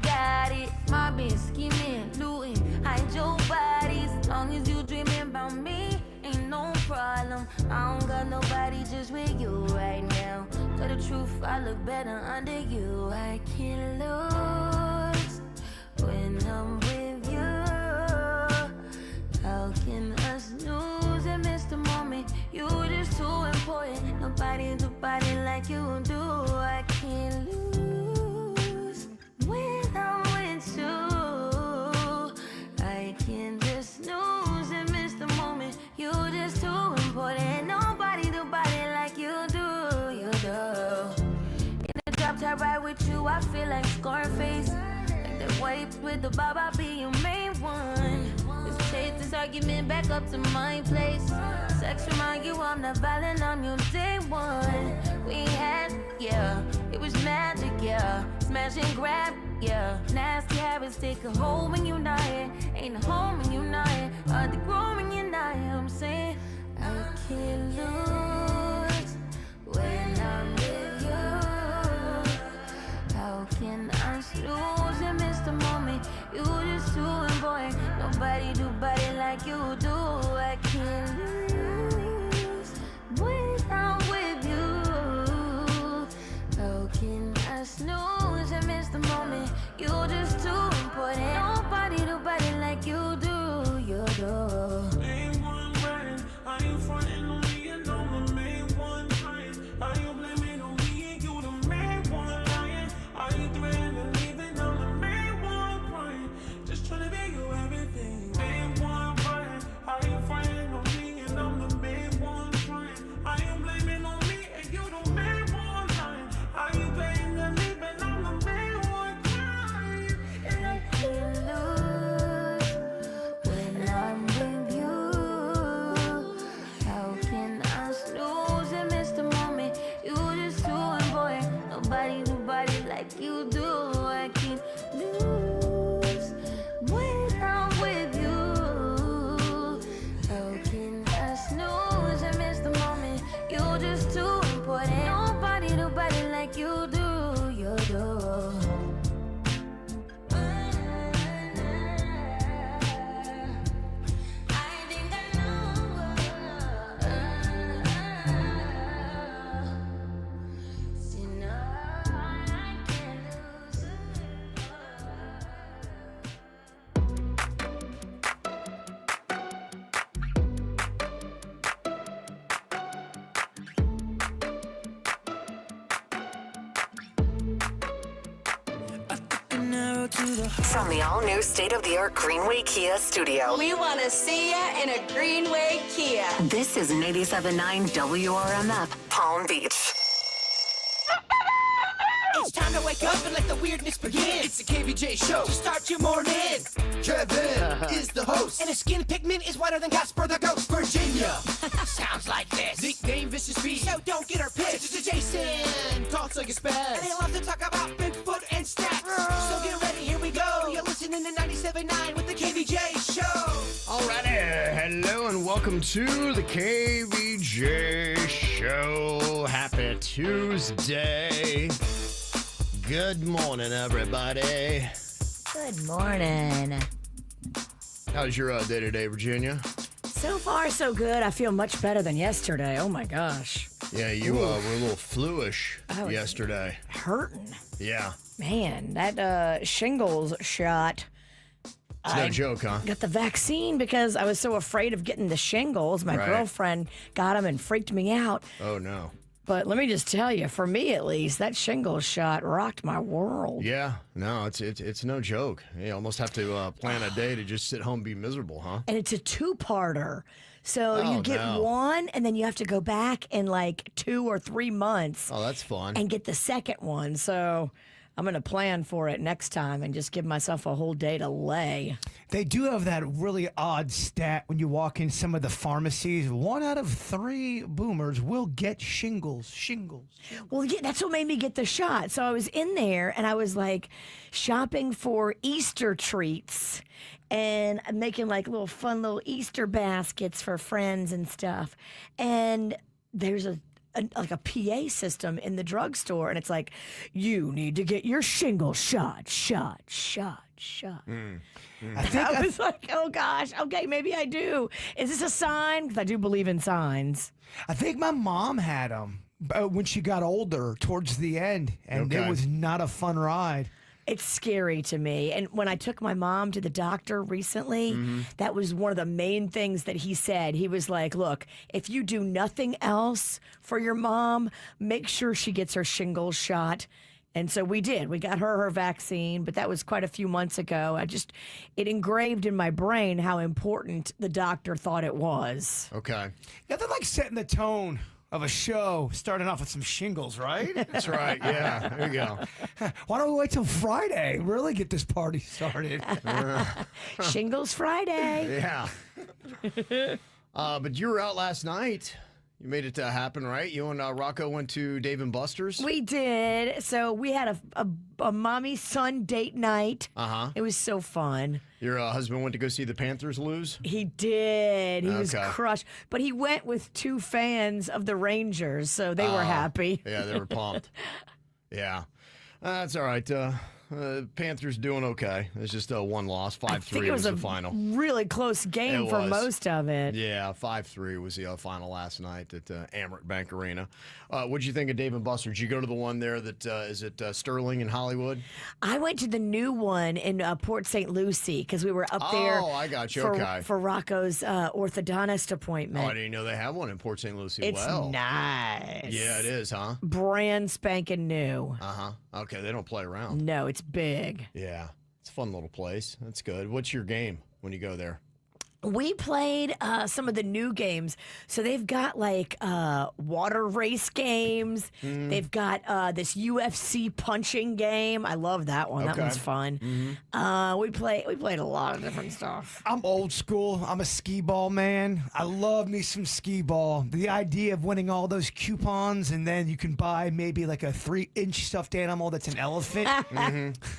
got it. Mobbing, scheming, looting, hide your bodies. Long as you dreaming about me, ain't no problem. I don't got nobody just with you right now. Tell the truth, I look better under you. I can't lose when I'm with you. How can us lose and miss the moment? You just too important. Nobody do body like you do. I can't lose when I'm with you. I can't just snooze and miss the moment. You just too important. Nobody do body like you do. You do. In the drop top ride with you, I feel like Scarface. Like that white with the bob, I'll be your main one. Let's chase this argument back up to my place. Sex remind you I'm not violent, I'm your day one. We had, yeah, it was magic, yeah. Smash and grab, yeah. Nasty habits take a hold when you're not here. Ain't a home when you're not here. Hard to grow when you're not here. I'm saying I can't lose when I'm with you. How can I lose and miss the moment? You just too important. Nobody do body like you do. I can't lose when I'm with you. How can I snooze and miss the moment? You just too important. Nobody do body like you do. You do. Main one riding, are you frontin' on me and I'm the main one trying? Are you blaming on me and you the main one lying? Are you threatening leaving? I'm the main one crying. Just tryna be you everything. Main one riding, are you frontin' on me and I'm the main one trying? Are you blaming on me and you the main one lying? Are you blaming leaving? I'm the main one crying. And I can't lose when I'm with you. How can I snooze and miss the moment? You just too important. Nobody do body like you do. I can't lose when I'm with you. How can I snooze and miss the moment? You just too important. Nobody do body like you do. You do. From the all-new state-of-the-art Greenway Kia studio. We want to see ya in a Greenway Kia. This is 87.9 WRMF, Palm Beach. It's time to wake up and let the weirdness begin. It's the KVJ Show to start your morning. Kevin is the host, and his skin pigment is whiter than Casper the Ghost. Virginia sounds like this. Nickname Vicious B, so don't get her pissed. Jason talks like a spaz, and they love to talk about Bigfoot and stats. So get ready, here we go. You're listening to 97.9 with the KVJ Show. Alrighty, hello and welcome to the KVJ Show. Happy Tuesday. Good morning, everybody. Good morning. How's your day today, Virginia? So far, so good. I feel much better than yesterday. Oh, my gosh. Yeah, you were a little fluish yesterday. Hurting. Yeah. Man, that shingles shot. It's no joke, huh? Got the vaccine because I was so afraid of getting the shingles. My girlfriend got them and freaked me out. Oh, no. But let me just tell you, for me at least, that shingles shot rocked my world. Yeah, no, it's no joke. You almost have to plan a day to just sit home and be miserable, huh? And it's a two-parter. So you get one, and then you have to go back in like 2 or 3 months. Oh, that's fun. And get the second one. So I'm going to plan for it next time and just give myself a whole day to lay. They do have that really odd stat when you walk in some of the pharmacies. 1 out of 3 boomers will get shingles. Well, yeah, that's what made me get the shot. So I was in there and I was like shopping for Easter treats and making like little fun little Easter baskets for friends and stuff. And there's a like a PA system in the drugstore, and it's like, you need to get your shingle shot. I was like, oh gosh, okay, maybe I do. Is this a sign? Because I do believe in signs. I think my mom had them when she got older towards the end, and it was not a fun ride. It's scary to me. And when I took my mom to the doctor recently, that was one of the main things that he said. He was like, look, if you do nothing else for your mom, make sure she gets her shingles shot. And so we did. We got her vaccine, but that was quite a few months ago. It engraved in my brain how important the doctor thought it was. Okay. Nothing like setting the tone of a show, starting off with some shingles, right? That's right. Yeah. There you go. Why don't we wait till Friday? Really get this party started. Shingles Friday. Yeah. But you were out last night. You made it happen, right? You and Rocco went to Dave & Buster's? We did. So we had a mommy-son date night. Uh-huh. It was so fun. Your husband went to go see the Panthers lose? He did. He was Okay. crushed. But he went with 2 fans of the Rangers, so they were happy. Yeah, they were pumped. Yeah. That's all right. Panthers doing okay. It's just a one loss. 5-3 was the final. Really close game It for was. most of it. Yeah, 5-3 was the final last night at Amerant Bank Arena. What'd you think of Dave & Buster's? Did you go to the one there that is it Sterling in Hollywood? I went to the new one in Port St. Lucie because we were up there. Oh, I got you. For, Okay. for Rocco's orthodontist appointment. Oh, I didn't know they have one in Port St. Lucie. It's well, nice. yeah, it is, huh? Brand spanking new. Uh-huh. Okay, they don't play around. No, it's big. Yeah, it's a fun little place. That's good. What's your game when you go there? We played some of the new games. So they've got like water race games. They've got this UFC punching game. I love that one. That Okay. one's fun. We played a lot of different stuff. I'm old school. I'm a skee ball man. I love me some skee ball. The idea of winning all those coupons and then you can buy maybe like a 3-inch stuffed animal that's an elephant.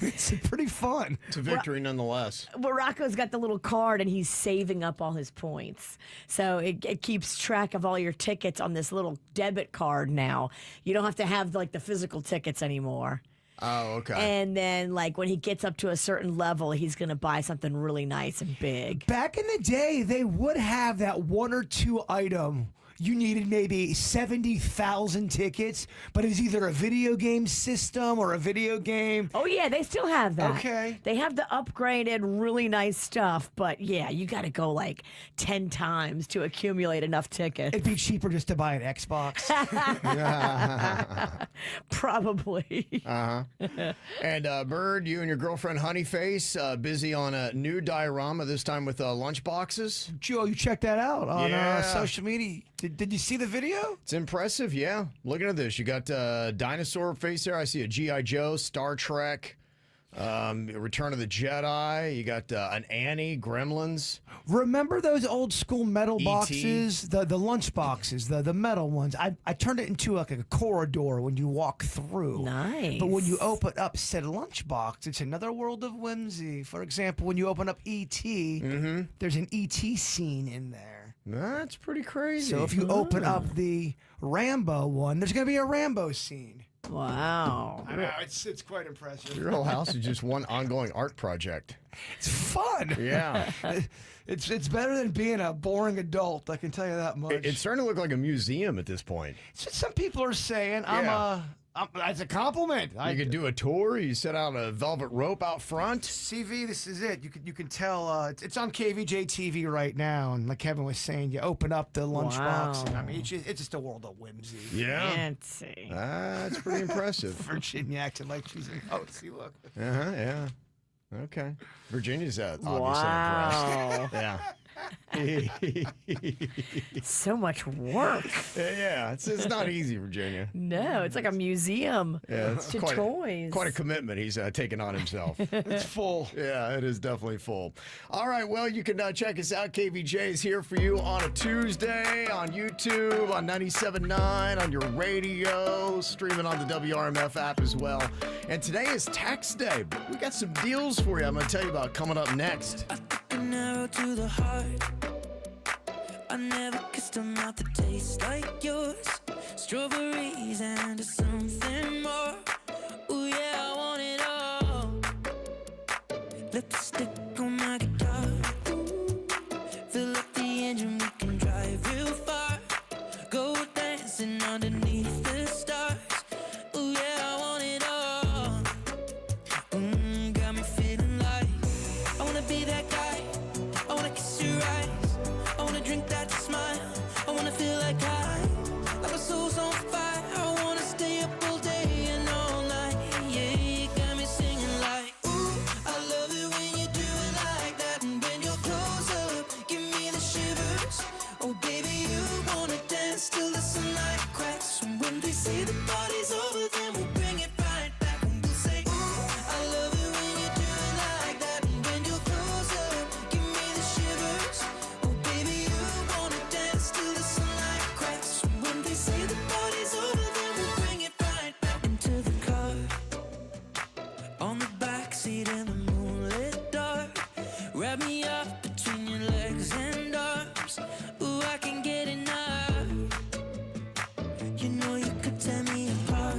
It's pretty fun. It's a victory nonetheless. Well, Rocco's got the little card and he's saving up all his points. So it keeps track of all your tickets on this little debit card now. You don't have to have like the physical tickets anymore. Oh, okay. And then like when he gets up to a certain level, he's going to buy something really nice and big. Back in the day, they would have that 1 or 2 item. You needed maybe 70,000 tickets, but it was either a video game system or a video game. Oh, yeah, they still have that. Okay. They have the upgraded, really nice stuff, but yeah, you got to go like 10 times to accumulate enough tickets. It'd be cheaper just to buy an Xbox. Probably. And Bird, you and your girlfriend Honeyface busy on a new diorama, this time with lunch boxes. Joe, you check that out on Yeah. social media. Did you see the video? It's impressive, yeah. Looking at this, you got dinosaur face there. I see a G.I. Joe, Star Trek, Return of the Jedi. You got an Annie, Gremlins. Remember those old school metal E.T.? boxes, the lunch boxes, the metal ones? I turned it into like a corridor when you walk through. Nice. But when you open up said lunch box, it's another world of whimsy. For example, when you open up E.T., there's an E.T. scene in there. That's pretty crazy. So if you open up the Rambo one, there's going to be a Rambo scene. Wow. I know, it's quite impressive. Your whole house is just one ongoing art project. It's fun. Yeah. It's better than being a boring adult, I can tell you that much. It's starting to look like a museum at this point. It's just some people are saying Yeah. that's a compliment. You could do a tour. You set out a velvet rope out front. CV, this is it. You can tell it's on KVJ TV right now, and like Kevin was saying, you open up the lunchbox, and I mean it's just a world of whimsy. Yeah. Fancy. That's pretty impressive. Virginia acting like she's in see look. Uh-huh, yeah. Okay. Virginia's obviously Wow. impressed. Yeah. So much work. Yeah, it's not easy, Virginia. No, it's like a museum Yeah, it's to quite toys. quite a commitment he's taking on himself. It's full. Yeah, it is definitely full. All right, well, you can check us out. KVJ is here for you on a Tuesday on YouTube, on 97.9, on your radio, streaming on the WRMF app as well. And today is tax day. We got some deals for you I'm going to tell you about coming up next. An arrow to the heart. I never kissed a mouth that tastes like yours. Strawberries and something more. Ooh, yeah, I want it all. Lipstick on my guitar. Fill up the engine, we can drive real far. Go dancing underneath the stars. Ooh, yeah, I want it all. Got me feeling like I wanna be that guy. I wanna kiss your eyes. I wanna drink that smile. I wanna feel like like my soul's on fire. I wanna stay up all day and all night. Yeah, you got me singing like, ooh, I love it when you do it like that. And when you're close up, give me the shivers. Oh, baby, you wanna dance till the sunlight cracks. And when they say the party's over, then we'll bring it right back. And we'll say, ooh, I love it when you do it like that. And when you're close up, give me the shivers. Oh, baby, you wanna dance till the sunlight cracks. And when they say the party's over, then we'll bring it right back into the car. On the backseat in the moonlit dark. Wrap me up between your legs and arms. Ooh, I can get enough. You know you could tear me apart.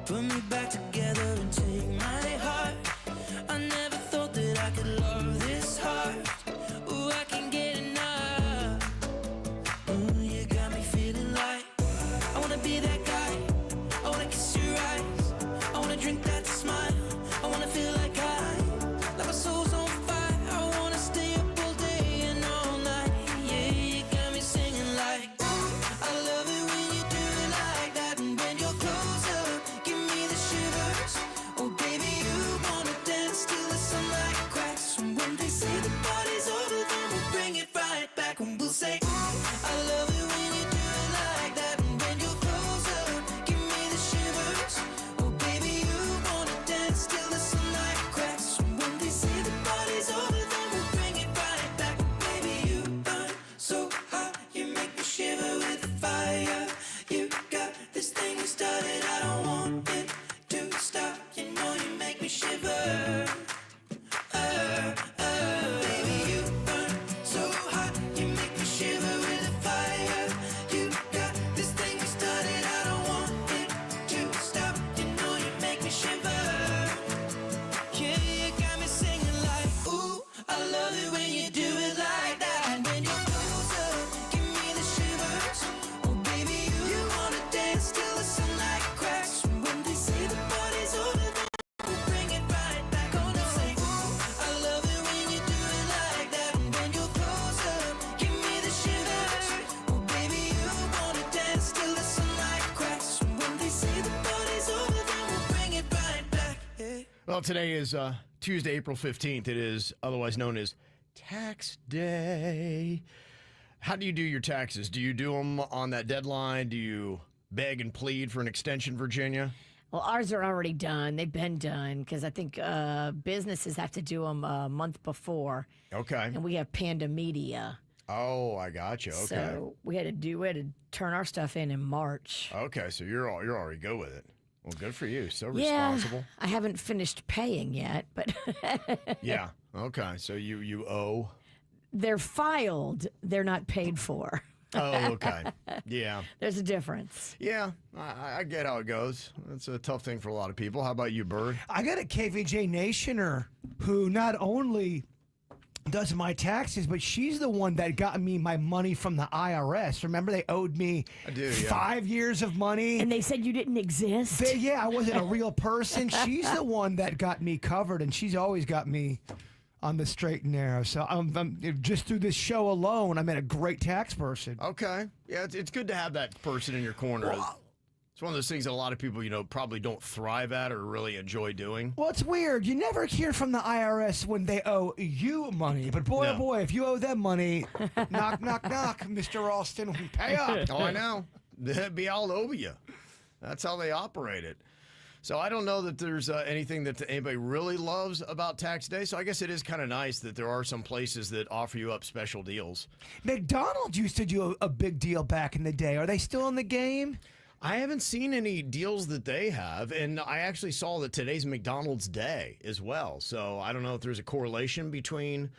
Put me back together and take my heart. I never thought that I could love this hard. Ooh, I can get enough. Ooh, you got me feeling like I wanna be that guy. I wanna kiss your eyes. I wanna drink that smile. I wanna feel like my soul's on fire. I wanna stay up all day and all night. Yeah, you got me singing like, ooh, I love it when you do it like that. And when you're close up, give me the shivers. Oh, baby, you wanna dance till the sunlight cracks. And when they say the party's over, then we'll bring it right back. And we'll say, ooh, I love it when you do it like that. And when you're close up, give me the shivers. Oh, baby, you wanna dance till the sunlight cracks. And when they say the party's over, then we'll bring it right back. Baby, you burn so hot, you make me shiver with the fire. You got this thing you started, I don't want it to stop. You know you make me shiver. Baby, you burn so hot, you make me shiver with the fire. You got this thing you started, I don't want it to stop. You know you make me shiver. Yeah, you got me singing like, ooh, I love it when you do it like that. And when you're close up, give me the shivers. Oh, baby, you wanna dance till the sunlight cracks. And when they say the party's over, then we'll bring it right back. Oh, no, say, ooh, I love it when you do it like that. And when you're close up, give me the shivers. Oh, baby, you wanna dance till the sunlight cracks. And when they say the party's over, then we'll bring it right back. Yeah. Well, today is Tuesday, April 15th. It is otherwise known as Tax Day. How do you do your taxes? Do you do them on that deadline? Do you beg and plead for an extension, Virginia? Well, ours are already done. They've been done because I think businesses have to do them a month before. Okay. And we have Panda Media. Oh, I got you. Okay. So we had to turn our stuff in March. Okay, so you're already good with it. Well, good for you. So Yeah, responsible. I haven't finished paying yet, but Yeah. Okay. So you owe. they're filed. They're not paid for. Oh, okay. Yeah. There's a difference. Yeah. I get how it goes. That's a tough thing for a lot of people. How about you, Bird? I got a KVJ Nationer who not only does my taxes, but she's the one that got me my money from the IRS. Remember, they owed me I do, yeah. 5 years of money. And they said you didn't exist? Yeah, I wasn't a real person. She's the one that got me covered, and she's always got me on the straight and narrow. So I'm just through this show alone, I met a great tax person. Okay. Yeah, it's good to have that person in your corner. Well, It's one of those things that a lot of people, probably don't thrive at or really enjoy doing. well, it's weird. You never hear from the IRS when they owe you money. But boy, No. oh boy, if you owe them money, knock, knock, knock, Mr. Alston, pay up. Oh, I know. They'd be all over you. That's how they operate it. So I don't know that there's anything that anybody really loves about tax day. So I guess it is kind of nice that there are some places that offer you up special deals. McDonald's used to do a big deal back in the day. Are they still in the game? I haven't seen any deals that they have, and I actually saw that today's McDonald's Day as well. So I don't know if there's a correlation between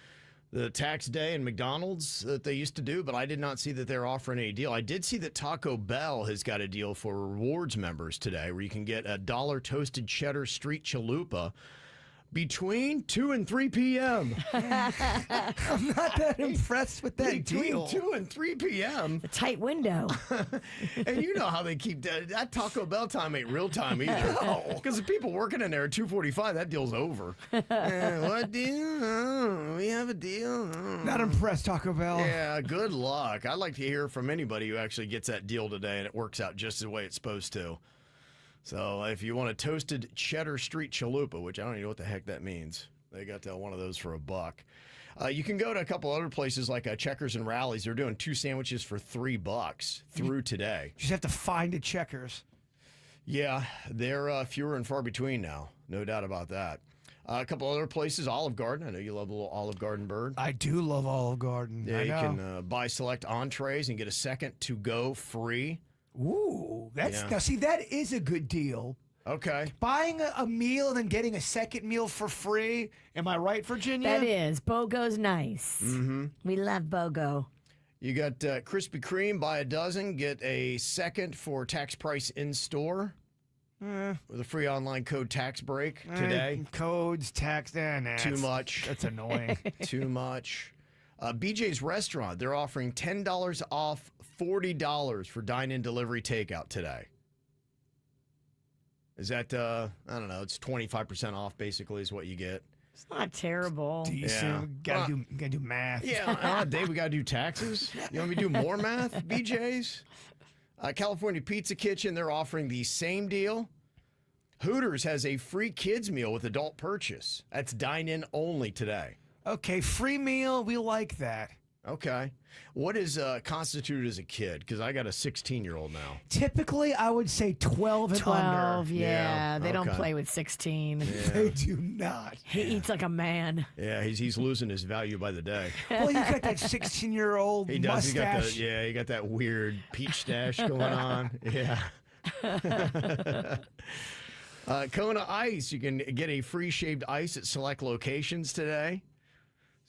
the tax day in McDonald's that they used to do, but I did not see that they're offering a deal. I did see that Taco Bell has got a deal for rewards members today where you can get a $1 toasted cheddar street chalupa between 2 and 3 p.m. I'm not that impressed with that deal. Between 2 and 3 p.m. A tight window. And you know how they keep that Taco Bell time ain't real time either. Because the people working in there at 2:45, that deal's over. What deal? Oh, we have a deal. Oh. Not impressed, Taco Bell. Yeah, good luck. I'd like to hear from anybody who actually gets that deal today and it works out just the way it's supposed to. So if you want a toasted cheddar street chalupa, which I don't even know what the heck that means, they got one of those for $1. You can go to a couple other places like Checkers and Rallies. They're doing 2 sandwiches for $3 through today. You just have to find a Checkers. Yeah, they're fewer and far between now. No doubt about that. A couple other places, Olive Garden. I know you love a little Olive Garden bird. I do love Olive Garden. Yeah, I you know. can buy select entrees and get a second to go free. Ooh, Yeah. now see, that is a good deal. Okay. Buying a meal and then getting a second meal for free. Am I right, Virginia? That is. BOGO's nice. Mm-hmm. We love BOGO. You got Krispy Kreme, buy a dozen, get a second for tax price in store with a free online code tax break today. Codes, tax, Too much. That's annoying. Too much. BJ's Restaurant, they're offering $10 off $40 for dine-in delivery takeout today. Is that, I don't know, it's 25% off basically is what you get. It's not terrible. Decent. Yeah. Gotta do math. Yeah, Dave, we got to do taxes. You want me to do more math, BJ's? California Pizza Kitchen, they're offering the same deal. Hooters has a free kids meal with adult purchase. That's dine-in only today. Okay, free meal. We like that. Okay. What is constituted as a kid? Because I got a 16-year-old now. Typically, I would say 12 and 12, under. yeah. They don't okay. play with 16. They do not. He eats like a man. Yeah, he's losing his value by the day. Well, you got that 16-year-old He does. mustache. He got that weird peach stash going on. Yeah. Kona Ice, you can get a free shaved ice at select locations today.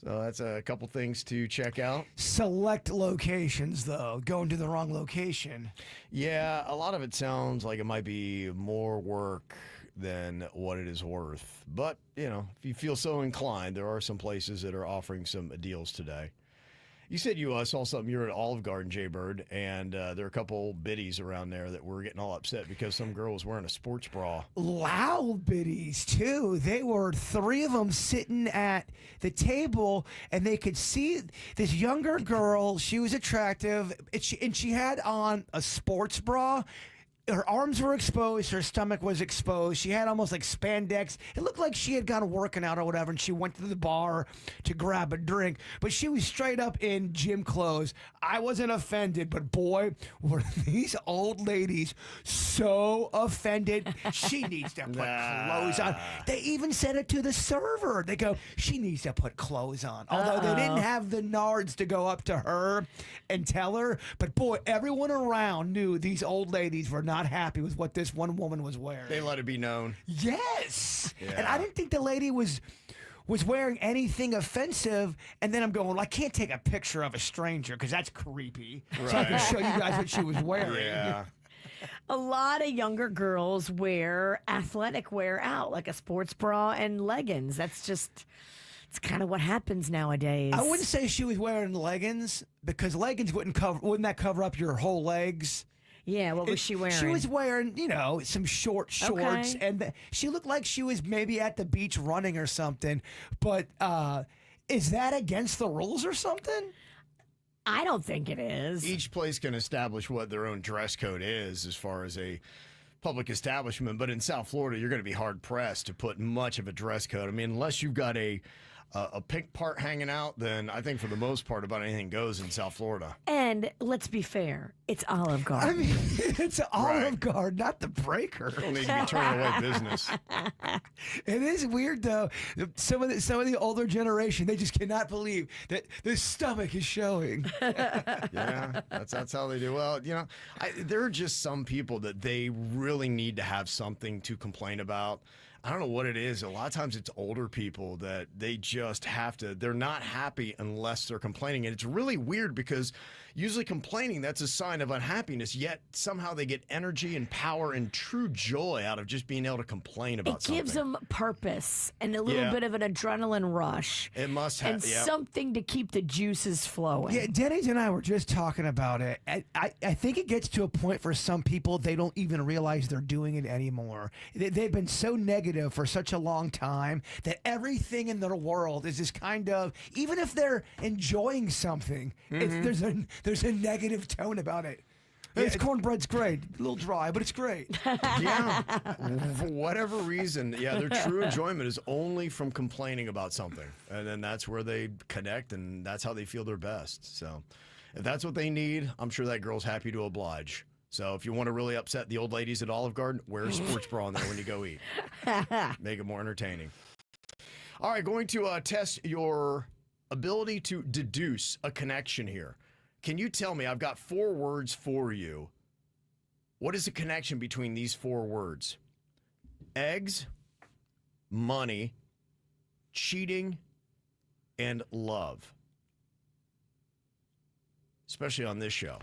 So that's a couple things to check out. Select locations, though. Going to the wrong location. Yeah, a lot of it sounds like it might be more work than what it is worth. But, you know, if you feel so inclined, there are some places that are offering some deals today. You said you saw something. You were at Olive Garden, Jay Bird, and there are a couple biddies around there that were getting all upset because some girl was wearing a sports bra. Loud biddies, too. They were 3 of them sitting at the table, and they could see this younger girl. She was attractive, and she had on a sports bra. Her arms were exposed. Her stomach was exposed. She had almost like spandex. It looked like she had gone working out or whatever, and she went to the bar to grab a drink. But she was straight up in gym clothes. I wasn't offended, but boy, were these old ladies so offended. She needs to put clothes on. They even said it to the server. They go, she needs to put clothes on. Although they didn't have the nards to go up to her and tell her. But boy, everyone around knew these old ladies were not happy with what this one woman was wearing. They let it be known. Yes. Yeah. And I didn't think the lady was wearing anything offensive. And then I'm going, well, I can't take a picture of a stranger because that's creepy. So I can show you guys what she was wearing. Yeah. A lot of younger girls wear athletic wear out, like a sports bra and leggings. It's kind of what happens nowadays. I wouldn't say she was wearing leggings because leggings wouldn't that cover up your whole legs? Yeah, what was she wearing? She was wearing, some short shorts, Okay. and she looked like she was maybe at the beach running or something. But is that against the rules or something? I don't think it is. Each place can establish what their own dress code is as far as a public establishment. But in South Florida, you're going to be hard-pressed to put much of a dress code. I mean, unless you've got a pink part hanging out, then I think for the most part about anything goes in South Florida. And And let's be fair, it's Olive Garden. I mean, it's Olive Garden, not the breaker. Don't need to be turning away business. It is weird though. Some of the older generation, they just cannot believe that the stomach is showing. Yeah, that's how they do. Well, there are just some people that they really need to have something to complain about. I don't know what it is. A lot of times it's older people that they just have to, they're not happy unless they're complaining. And it's really weird because usually complaining, that's a sign of unhappiness, yet somehow they get energy and power and true joy out of just being able to complain about something. It gives them purpose and a little bit of an adrenaline rush. It must have. And something to keep the juices flowing. Yeah, Denny's and I were just talking about it. I think it gets to a point for some people, they don't even realize they're doing it anymore. They've been so negative for such a long time that everything in their world is just kind of, even if they're enjoying something, there's a negative tone about it. This cornbread's great. A little dry, but it's great. Yeah. For whatever reason, their true enjoyment is only from complaining about something. And then that's where they connect, and that's how they feel their best. So if that's what they need, I'm sure that girl's happy to oblige. So if you want to really upset the old ladies at Olive Garden, wear a sports bra in there when you go eat. Make it more entertaining. All right, going to test your ability to deduce a connection here. Can you tell me, I've got 4 words for you. What is the connection between these 4 words? Eggs, money, cheating, and love. Especially on this show.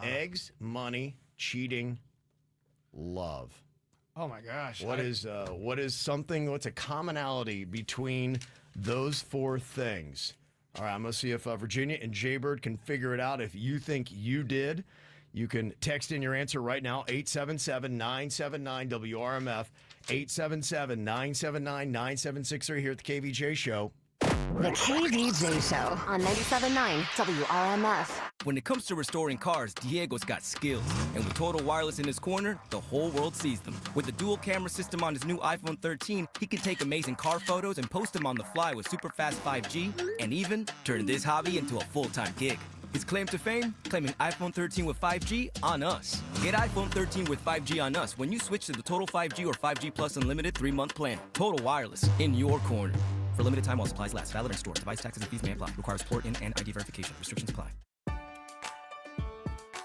Eggs, money, cheating, love. Oh my gosh. What's a commonality between those 4 things? All right, I'm going to see if Virginia and Jaybird can figure it out. If you think you did, you can text in your answer right now, 877-979-WRMF, 877-979-9763 here at the KVJ Show. The KVJ Show on 97.9 WRMF. When it comes to restoring cars, Diego's got skills. And with Total Wireless in his corner, the whole world sees them. With the dual camera system on his new iPhone 13, he can take amazing car photos and post them on the fly with super fast 5G, and even turn this hobby into a full-time gig. His claim to fame? Claiming iPhone 13 with 5G on us. Get iPhone 13 with 5G on us when you switch to the Total 5G or 5G Plus Unlimited 3-month plan. Total Wireless, in your corner. For limited time while supplies last. Valid in store. Device taxes and fees may apply. Requires port in and ID verification. Restrictions apply.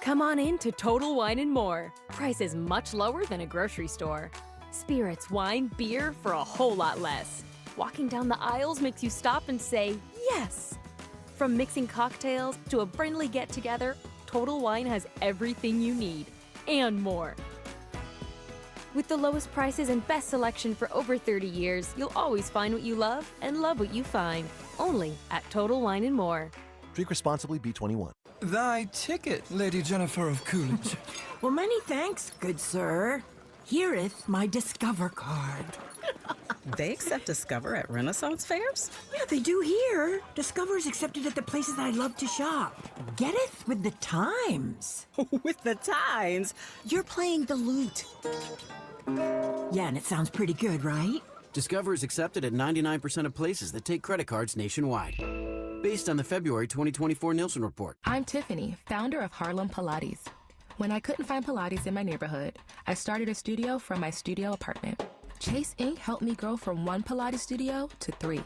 Come on in to Total Wine & More. Prices much lower than a grocery store. Spirits, wine, beer for a whole lot less. Walking down the aisles makes you stop and say, yes! From mixing cocktails to a friendly get-together, Total Wine has everything you need, and more. With the lowest prices and best selection for over 30 years, you'll always find what you love and love what you find. Only at Total Wine & More. Drink responsibly, B21. Thy ticket, Lady Jennifer of Coolidge. Well, many thanks, good sir. Here'th my Discover card. They accept Discover at Renaissance fairs? Yeah, they do here. Discover's accepted at the places I love to shop. Getteth with the times. With the times? You're playing the lute. Yeah, and it sounds pretty good, right? Discover is accepted at 99% of places that take credit cards nationwide. Based on the February 2024 Nielsen report. I'm Tiffany, founder of Harlem Pilates. When I couldn't find Pilates in my neighborhood, I started a studio from my studio apartment. Chase Inc. helped me grow from 1 Pilates studio to 3.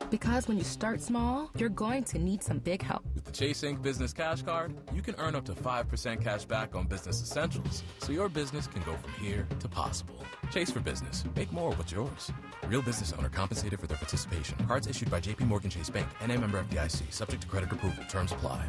Because when you start small, you're going to need some big help. With the Chase Inc. Business Cash Card, you can earn up to 5% cash back on business essentials, so your business can go from here to possible. Chase for business. Make more what's yours. Real business owner compensated for their participation. Cards issued by J.P. Morgan Chase Bank, N.A. member FDIC, subject to credit approval. Terms apply.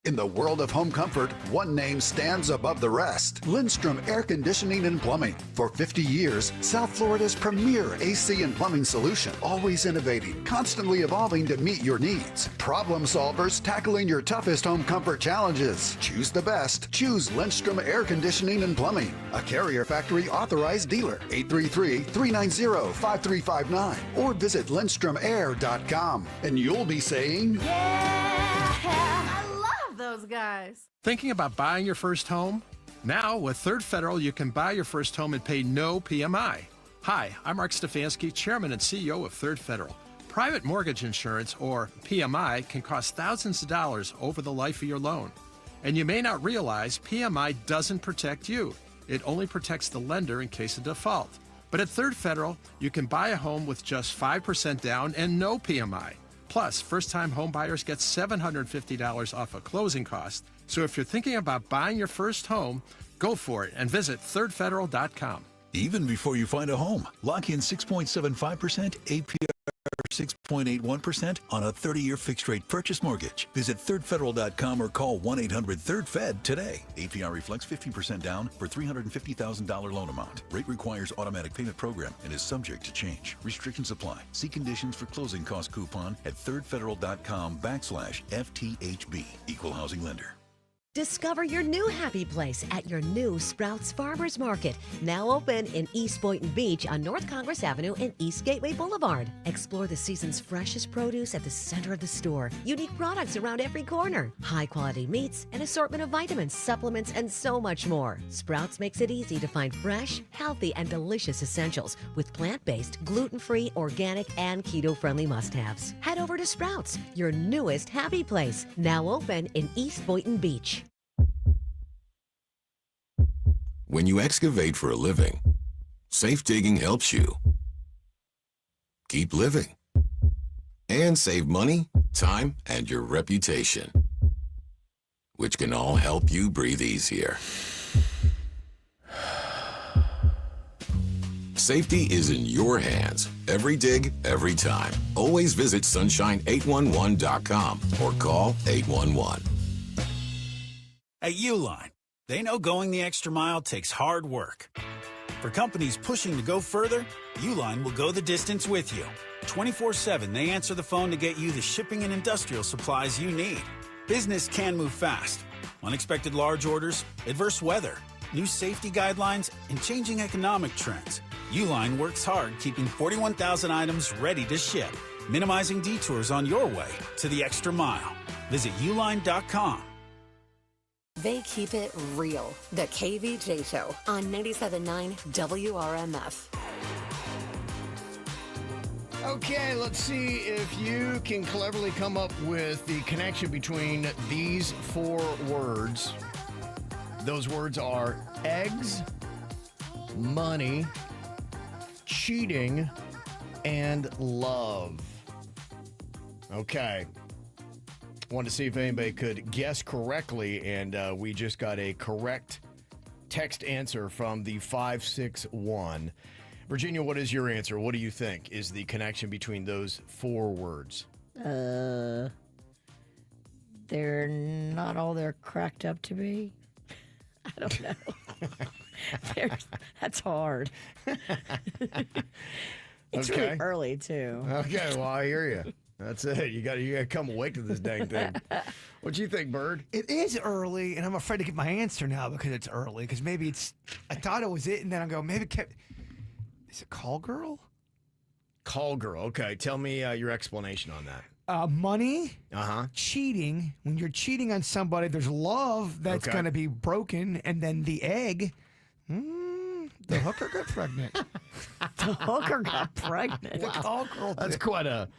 In the world of home comfort, one name stands above the rest. Lindstrom Air Conditioning and Plumbing. For 50 years, South Florida's premier AC and plumbing solution. Always innovating, constantly evolving to meet your needs. Problem solvers tackling your toughest home comfort challenges. Choose the best. Choose Lindstrom Air Conditioning and Plumbing. A Carrier Factory authorized dealer. 833-390-5359. Or visit LindstromAir.com. And you'll be saying, those guys. Thinking about buying your first home? Now, with Third Federal, you can buy your first home and pay no PMI. Hi, I'm Mark Stefanski, Chairman and CEO of Third Federal. Private mortgage insurance, or PMI, can cost thousands of dollars over the life of your loan. And you may not realize PMI doesn't protect you. It only protects the lender in case of default. But at Third Federal, you can buy a home with just 5% down and no PMI. Plus, first-time home buyers get $750 off a closing cost. So if you're thinking about buying your first home, go for it and visit thirdfederal.com. Even before you find a home, lock in 6.75% APR 6.81% on a 30-year fixed-rate purchase mortgage. Visit thirdfederal.com or call 1-800-3rd-FED today. APR reflects 15% down for $350,000 loan amount. Rate requires automatic payment program and is subject to change. Restrictions apply. See conditions for closing cost coupon at thirdfederal.com/FTHB. Equal housing lender. Discover your new happy place at your new Sprouts Farmers Market, now open in East Boynton Beach on North Congress Avenue and East Gateway Boulevard. Explore the season's freshest produce at the center of the store, unique products around every corner, high-quality meats, an assortment of vitamins, supplements, and so much more. Sprouts makes it easy to find fresh, healthy, and delicious essentials with plant-based, gluten-free, organic, and keto-friendly must-haves. Head over to Sprouts, your newest happy place, now open in East Boynton Beach. When you excavate for a living, safe digging helps you keep living and save money, time, and your reputation, which can all help you breathe easier. Safety is in your hands. Every dig, every time. Always visit sunshine811.com or call 811. At Uline, they know going the extra mile takes hard work. For companies pushing to go further, Uline will go the distance with you. 24/7, they answer the phone to get you the shipping and industrial supplies you need. Business can move fast. Unexpected large orders, adverse weather, new safety guidelines, and changing economic trends. Uline works hard keeping 41,000 items ready to ship, minimizing detours on your way to the extra mile. Visit uline.com. They keep it real. The KVJ Show on 97.9 WRMF. Okay, let's see if you can cleverly come up with the connection between these four words. Those words are eggs, money, cheating, and love. Okay. Wanted to see if anybody could guess correctly, and we just got a correct text answer from the 561. Virginia, what is your answer? What do you think is the connection between those four words? They're not all they're cracked up to be. I don't know. That's hard. It's really early, too. Okay, well, I hear you. That's it. You got to come awake to this dang thing. What do you think, Bird? It is early, and I'm afraid to get my answer now because it's early. Because maybe it's. I thought it was it, and then I go, maybe is it call girl? Call girl. Okay, tell me your explanation on that. Money. Uh-huh. Cheating. When you're cheating on somebody, there's love that's going to be broken, and then the egg. The hooker got pregnant. The hooker got pregnant. The call girl. That's quite a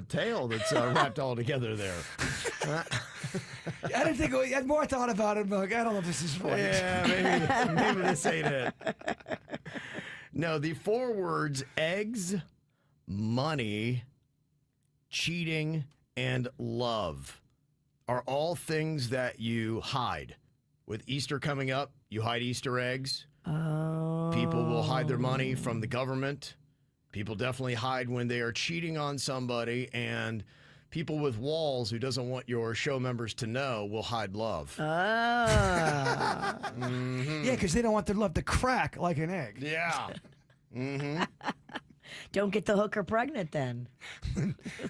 tale that's wrapped all together there. I didn't think. The more I thought about it, I'm like, I don't know if this is right. Yeah, maybe this ain't it. No, the four words eggs, money, cheating, and love are all things that you hide. With Easter coming up, you hide Easter eggs. People will hide their money from the government. People definitely hide when they are cheating on somebody, and people with walls who doesn't want your show members to know will hide love. Yeah, because they don't want their love to crack like an egg. Yeah. Mm-hmm. Don't get the hooker pregnant then.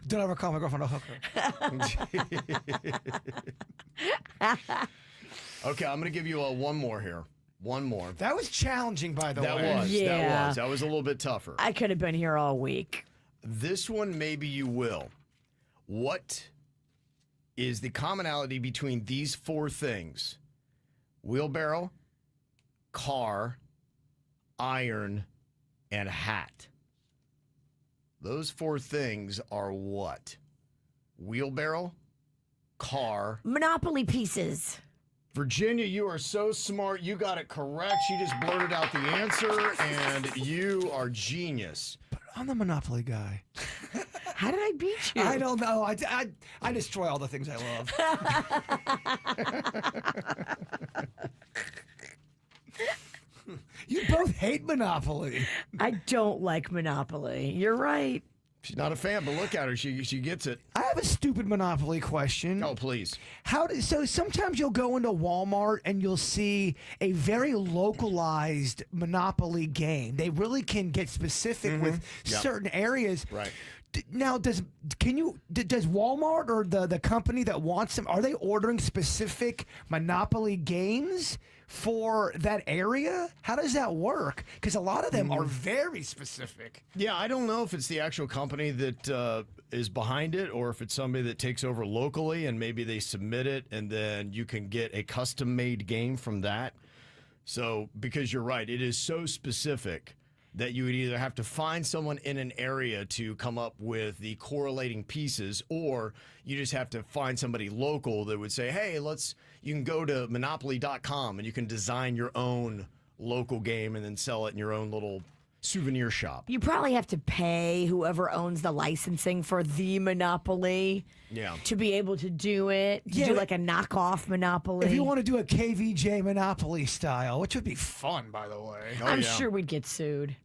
Don't ever call my girlfriend a hooker. Okay, I'm going to give you one more here. One more. That was challenging, by the way. That was a little bit tougher. I could have been here all week. This one, maybe you will. What is the commonality between these four things? Wheelbarrow, car, iron, and hat. Those four things are what? Wheelbarrow, car. Monopoly pieces. Virginia, you are so smart. You got it correct. She just blurted out the answer, and you are genius. But I'm the Monopoly guy. How did I beat you? I don't know. I destroy all the things I love. You both hate Monopoly. I don't like Monopoly. You're right. She's not a fan, but look at her. She gets it. I have a stupid Monopoly question. Oh, please. So sometimes you'll go into Walmart and you'll see a very localized Monopoly game. They really can get specific with certain areas. Right. Now, does Walmart or the company that wants them, are they ordering specific Monopoly games for that area? How does that work? Because a lot of them are very specific. Yeah, I don't know if it's the actual company that is behind it or if it's somebody that takes over locally and maybe they submit it and then you can get a custom-made game from that. So, because you're right, it is so specific that you would either have to find someone in an area to come up with the correlating pieces, or you just have to find somebody local that would say, hey, you can go to monopoly.com and you can design your own local game and then sell it in your own little souvenir shop. You probably have to pay whoever owns the licensing for the Monopoly to be able to do it, to do like a knockoff Monopoly. If you want to do a KVJ Monopoly style, which would be fun, by the way. I'm sure we'd get sued.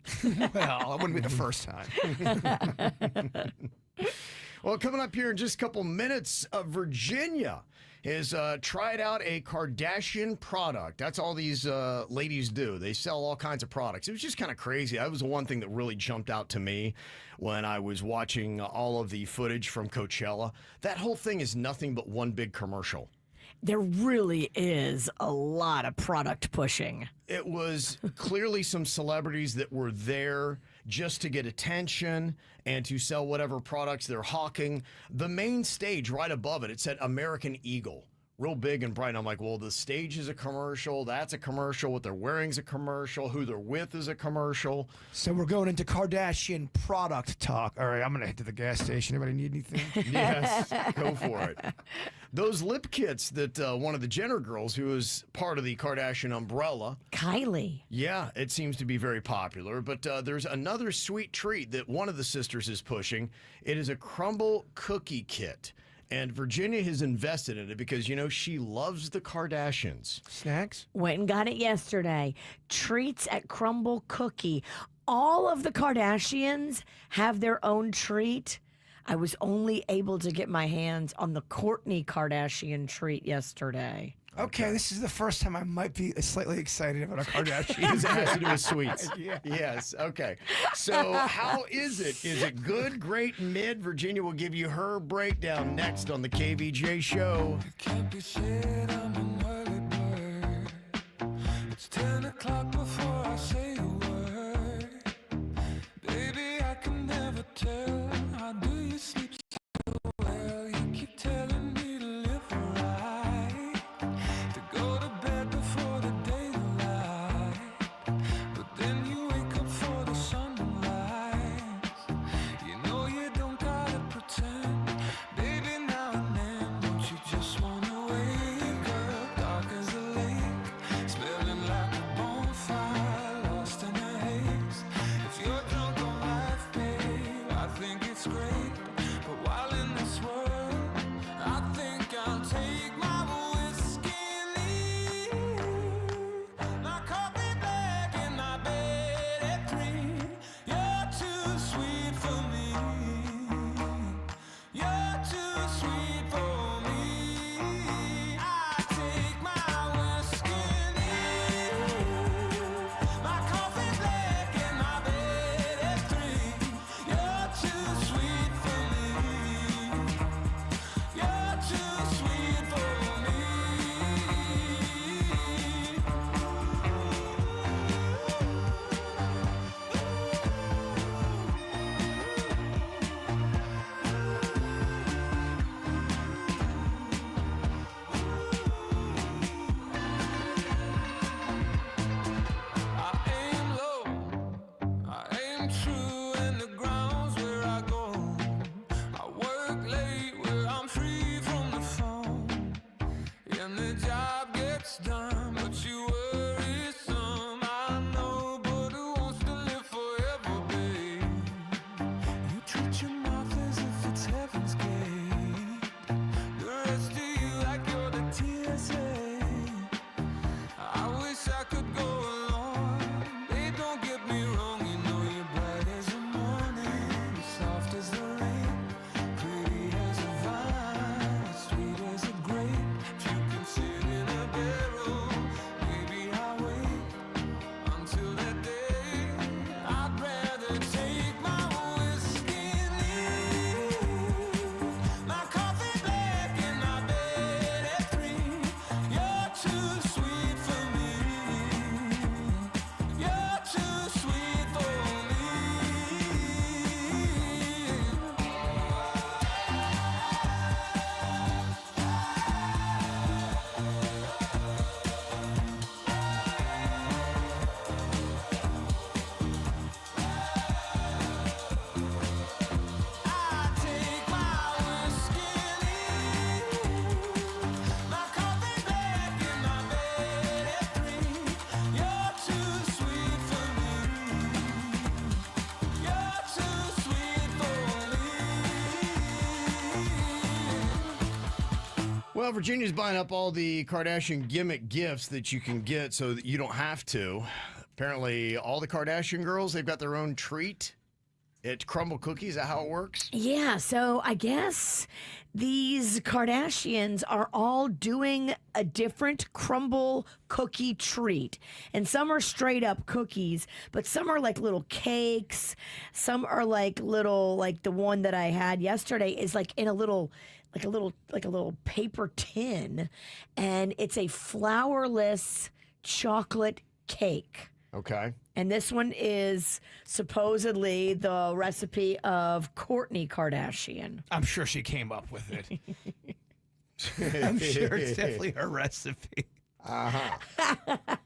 Well, it wouldn't be the first time. Well, coming up here in just a couple minutes, Virginia has tried out a Kardashian product. That's all these ladies do. They sell all kinds of products. It was just kind of crazy. That was the one thing that really jumped out to me when I was watching all of the footage from Coachella. That whole thing is nothing but one big commercial. There really is a lot of product pushing. It was clearly some celebrities that were there just to get attention and to sell whatever products they're hawking. The main stage right above it, it said American Eagle. Real big and bright. I'm like, well, the stage is a commercial. That's a commercial. What they're wearing is a commercial. Who they're with is a commercial. So we're going into Kardashian product talk. All right, I'm going to head to the gas station. Anybody need anything? Yes, go for it. Those lip kits that one of the Jenner girls, who is part of the Kardashian umbrella. Kylie. Yeah, it seems to be very popular. But there's another sweet treat that one of the sisters is pushing. It is a crumble cookie kit. And Virginia has invested in it because, she loves the Kardashians. Snacks? Went and got it yesterday. Treats at Crumble Cookie. All of the Kardashians have their own treat. I was only able to get my hands on the Kourtney Kardashian treat yesterday. Okay, this is the first time I might be slightly excited about a Kardashian. Because it has to do with sweets. Yeah. Yes, okay. So how is it? Is it good, great, mid? Virginia will give you her breakdown next on the KVJ Show. Can't be said I'm an early bird. It's 10 o'clock before I say a word. Baby, I can never tell. How do you sleep so well? You keep telling me to live right, to go to bed before the daylight, but then you wake up for the sunrise. You know you don't gotta pretend. Baby, now and then, don't you just wanna wake up dark as a lake, smelling like a bonfire? Well, Virginia's buying up all the Kardashian gimmick gifts that you can get so that you don't have to. Apparently, all the Kardashian girls, they've got their own treat. It's crumble cookies. Is that how it works? Yeah, so I guess these Kardashians are all doing a different crumble cookie treat. And some are straight up cookies, but some are like little cakes. Some are like little, like the one that I had yesterday is like in a little paper tin. And it's a flourless chocolate cake. Okay. And this one is supposedly the recipe of Kourtney Kardashian. I'm sure she came up with it. I'm sure it's definitely her recipe. Uh-huh.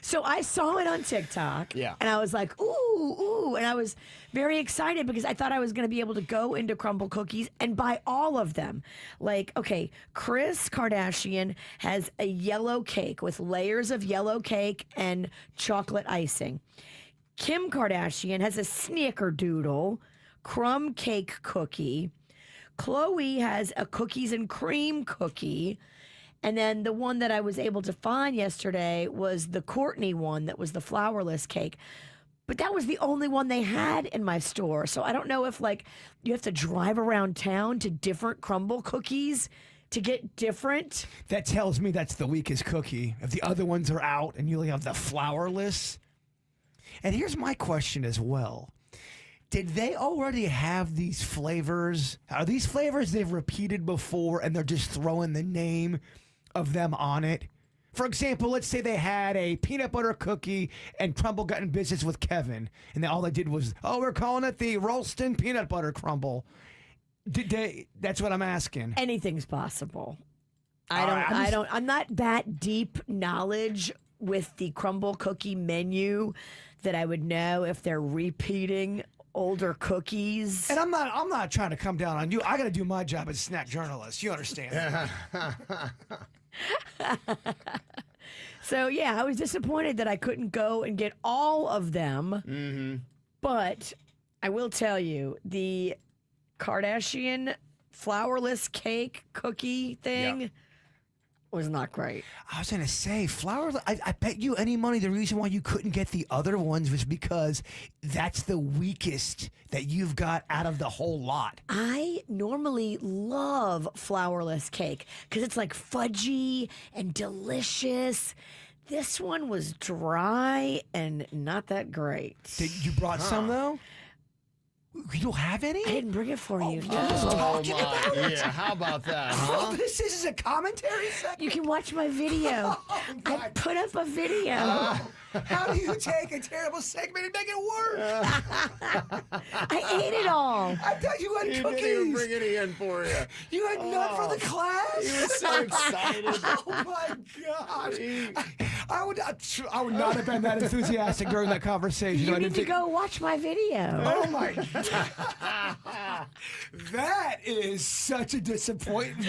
So I saw it on TikTok. Yeah. And I was like, ooh. And I was very excited because I thought I was going to be able to go into Crumble Cookies and buy all of them. Like, okay, Kris Kardashian has a yellow cake with layers of yellow cake and chocolate icing. Kim Kardashian has a snickerdoodle crumb cake cookie. Khloe has a cookies and cream cookie. And then the one that I was able to find yesterday was the Kourtney one that was the flourless cake. But that was the only one they had in my store. So I don't know if, like, you have to drive around town to different crumble cookies to get different. That tells me that's the weakest cookie. If the other ones are out and you only have the flourless. And here's my question as well. Did they already have these flavors? Are these flavors they've repeated before and they're just throwing the name of them on it? For example, let's say they had a peanut butter cookie and Crumble got in business with Kevin. And all they did was, we're calling it the Ralston Peanut Butter Crumble. That's what I'm asking. Anything's possible. I'm not that deep knowledge with the crumble cookie menu that I would know if they're repeating older cookies. And I'm not trying to come down on you. I got to do my job as a snack journalist. You understand? So, yeah, I was disappointed that I couldn't go and get all of them. Mm-hmm. But I will tell you, the Kardashian flourless cake cookie thing was not great. I was going to say, I bet you any money the reason why you couldn't get the other ones was because that's the weakest that you've got out of the whole lot. I normally love flourless cake because it's like fudgy and delicious. This one was dry and not that great. You brought some, though? You don't have any? I didn't bring it for you. Yeah, how about that, huh? Oh, this is a commentary segment? You can watch my video. I put up a video. How do you take a terrible segment and make it worse? I ate it all. I thought you had cookies. He didn't even bring any in for you. You had none for the class? He was so excited. Oh, my gosh. I would not have been that enthusiastic during that conversation. You need to go watch my video. Oh, my God. That is such a disappointment.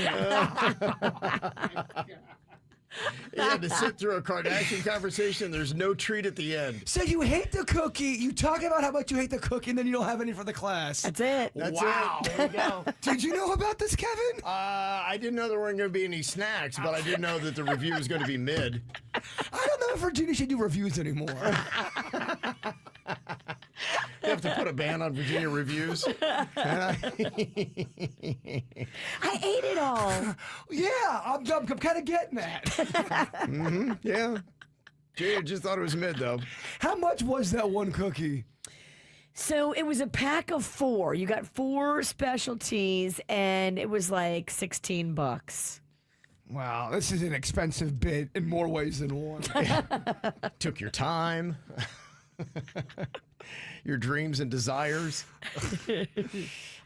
You had to sit through a Kardashian conversation. There's no treat at the end. So you hate the cookie. You talk about how much you hate the cookie, and then you don't have any for the class. That's it. Wow. There you go. Did you know about this, Kevin? I didn't know there weren't going to be any snacks, but I did know that the review was going to be mid. I don't know if Virginia should do reviews anymore. You have to put a ban on Virginia reviews. I ate it all. Yeah, I'm kind of getting that. Mm-hmm, yeah. Jay just thought it was mid, though. How much was that one cookie? So it was a pack of 4. You got 4 specialties, and it was like $16. Wow, this is an expensive bit in more ways than one. Took your time. Your dreams and desires.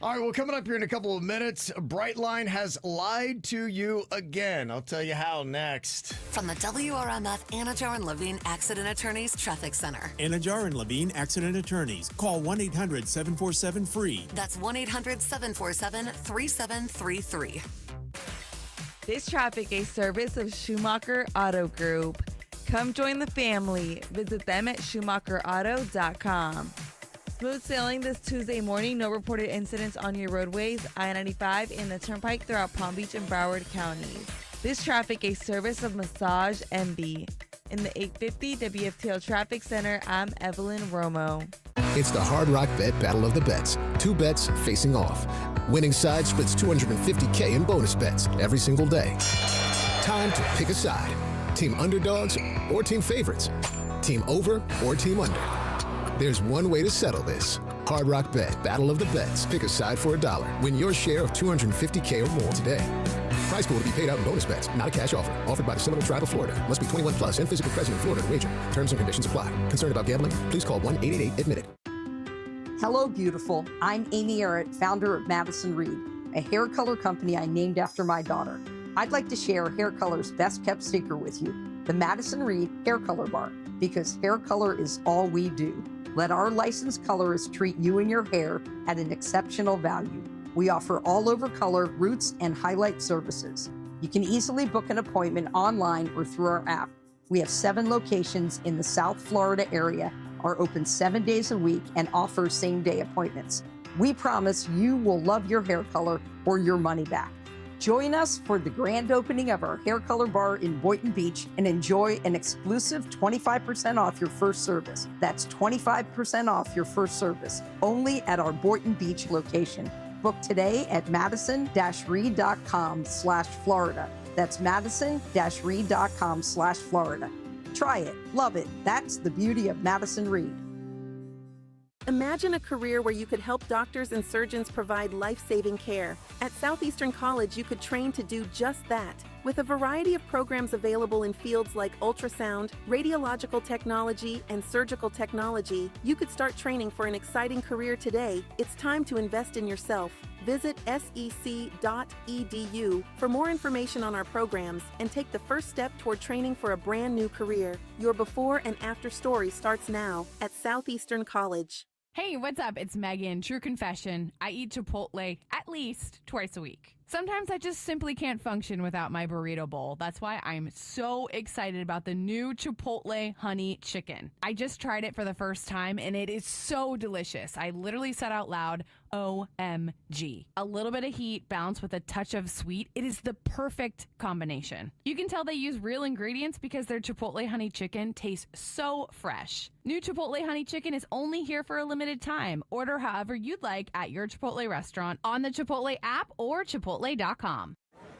All right, well, coming up here in a couple of minutes, Brightline has lied to you again. I'll tell you how next. From the WRMF Anajar and Levine Accident Attorneys Traffic Center. Anajar and Levine Accident Attorneys. Call 1-800-747-FREE. That's 1-800-747-3733. This traffic a service of Schumacher Auto Group. Come join the family. Visit them at SchumacherAuto.com. Smooth sailing this Tuesday morning. No reported incidents on your roadways. I-95 and the Turnpike throughout Palm Beach and Broward counties. This traffic a service of Massage MB. In the 850 WFTL Traffic Center, I'm Evelyn Romo. It's the Hard Rock Bet Battle of the Bets. 2 bets facing off. Winning side splits $250K in bonus bets every single day. Time to pick a side. Team underdogs or team favorites. Team over or team under. There's one way to settle this. Hard Rock Bet Battle of the Bets. Pick a side for $1. Win your share of $250K or more today. Prize pool to be paid out in bonus bets, not a cash offer. Offered by the Seminole Tribe of Florida. Must be 21 plus and physical present in Florida to wager. Terms and conditions apply. Concerned about gambling? Please call 1-888-ADMIT-IT. Hello, beautiful. I'm Amy Arrett, founder of Madison Reed, a hair color company I named after my daughter. I'd like to share Hair Color's best kept secret with you, the Madison Reed Hair Color Bar, because hair color is all we do. Let our licensed colorists treat you and your hair at an exceptional value. We offer all-over color, roots, and highlight services. You can easily book an appointment online or through our app. We have 7 locations in the South Florida area, are open 7 days a week, and offer same-day appointments. We promise you will love your hair color or your money back. Join us for the grand opening of our hair color bar in Boynton Beach and enjoy an exclusive 25% off your first service. That's 25% off your first service, only at our Boynton Beach location. Book today at madison-reed.com/Florida. That's madison-reed.com/Florida. Try it. Love it. That's the beauty of Madison Reed. Imagine a career where you could help doctors and surgeons provide life-saving care. At Southeastern College, you could train to do just that. With a variety of programs available in fields like ultrasound, radiological technology, and surgical technology, you could start training for an exciting career today. It's time to invest in yourself. Visit sec.edu for more information on our programs and take the first step toward training for a brand new career. Your before and after story starts now at Southeastern College. Hey, what's up? It's Megan. True confession, I eat Chipotle at least twice a week. Sometimes I just simply can't function without my burrito bowl. That's why I'm so excited about the new Chipotle honey chicken. I just tried it for the first time and it is so delicious. I literally said out loud, OMG. A little bit of heat balanced with a touch of sweet. It is the perfect combination. You can tell they use real ingredients because their Chipotle honey chicken tastes so fresh. New Chipotle honey chicken is only here for a limited time. Order however you'd like at your Chipotle restaurant on the Chipotle app or Chipotle.com.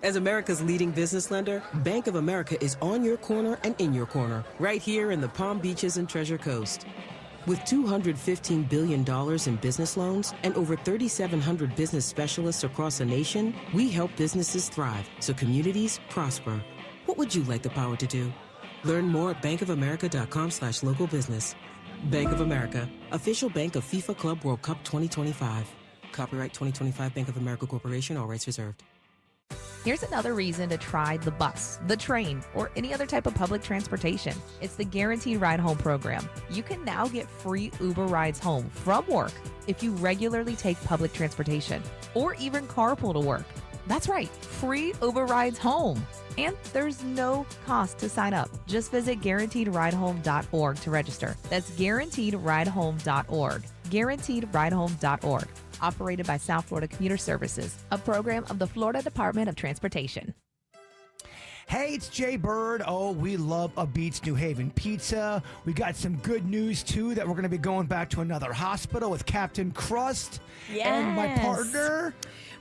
As America's leading business lender, Bank of America is on your corner and in your corner, right here in the Palm Beaches and Treasure Coast. With $215 billion in business loans and over 3,700 business specialists across the nation, we help businesses thrive so communities prosper. What would you like the power to do? Learn more at bankofamerica.com/local business. Bank of America, official bank of FIFA Club World Cup 2025. Copyright 2025 Bank of America Corporation, all rights reserved. Here's another reason to try the bus, the train, or any other type of public transportation. It's the Guaranteed Ride Home program. You can now get free Uber rides home from work if you regularly take public transportation or even carpool to work. That's right, free Uber rides home. And there's no cost to sign up. Just visit guaranteedridehome.org to register. That's guaranteedridehome.org. Guaranteedridehome.org. Operated by South Florida Commuter Services, a program of the Florida Department of Transportation. Hey, it's Jay Bird. Oh, we love a Beats New Haven pizza. We got some good news, too, that we're going to be going back to another hospital with Captain Crust and my partner,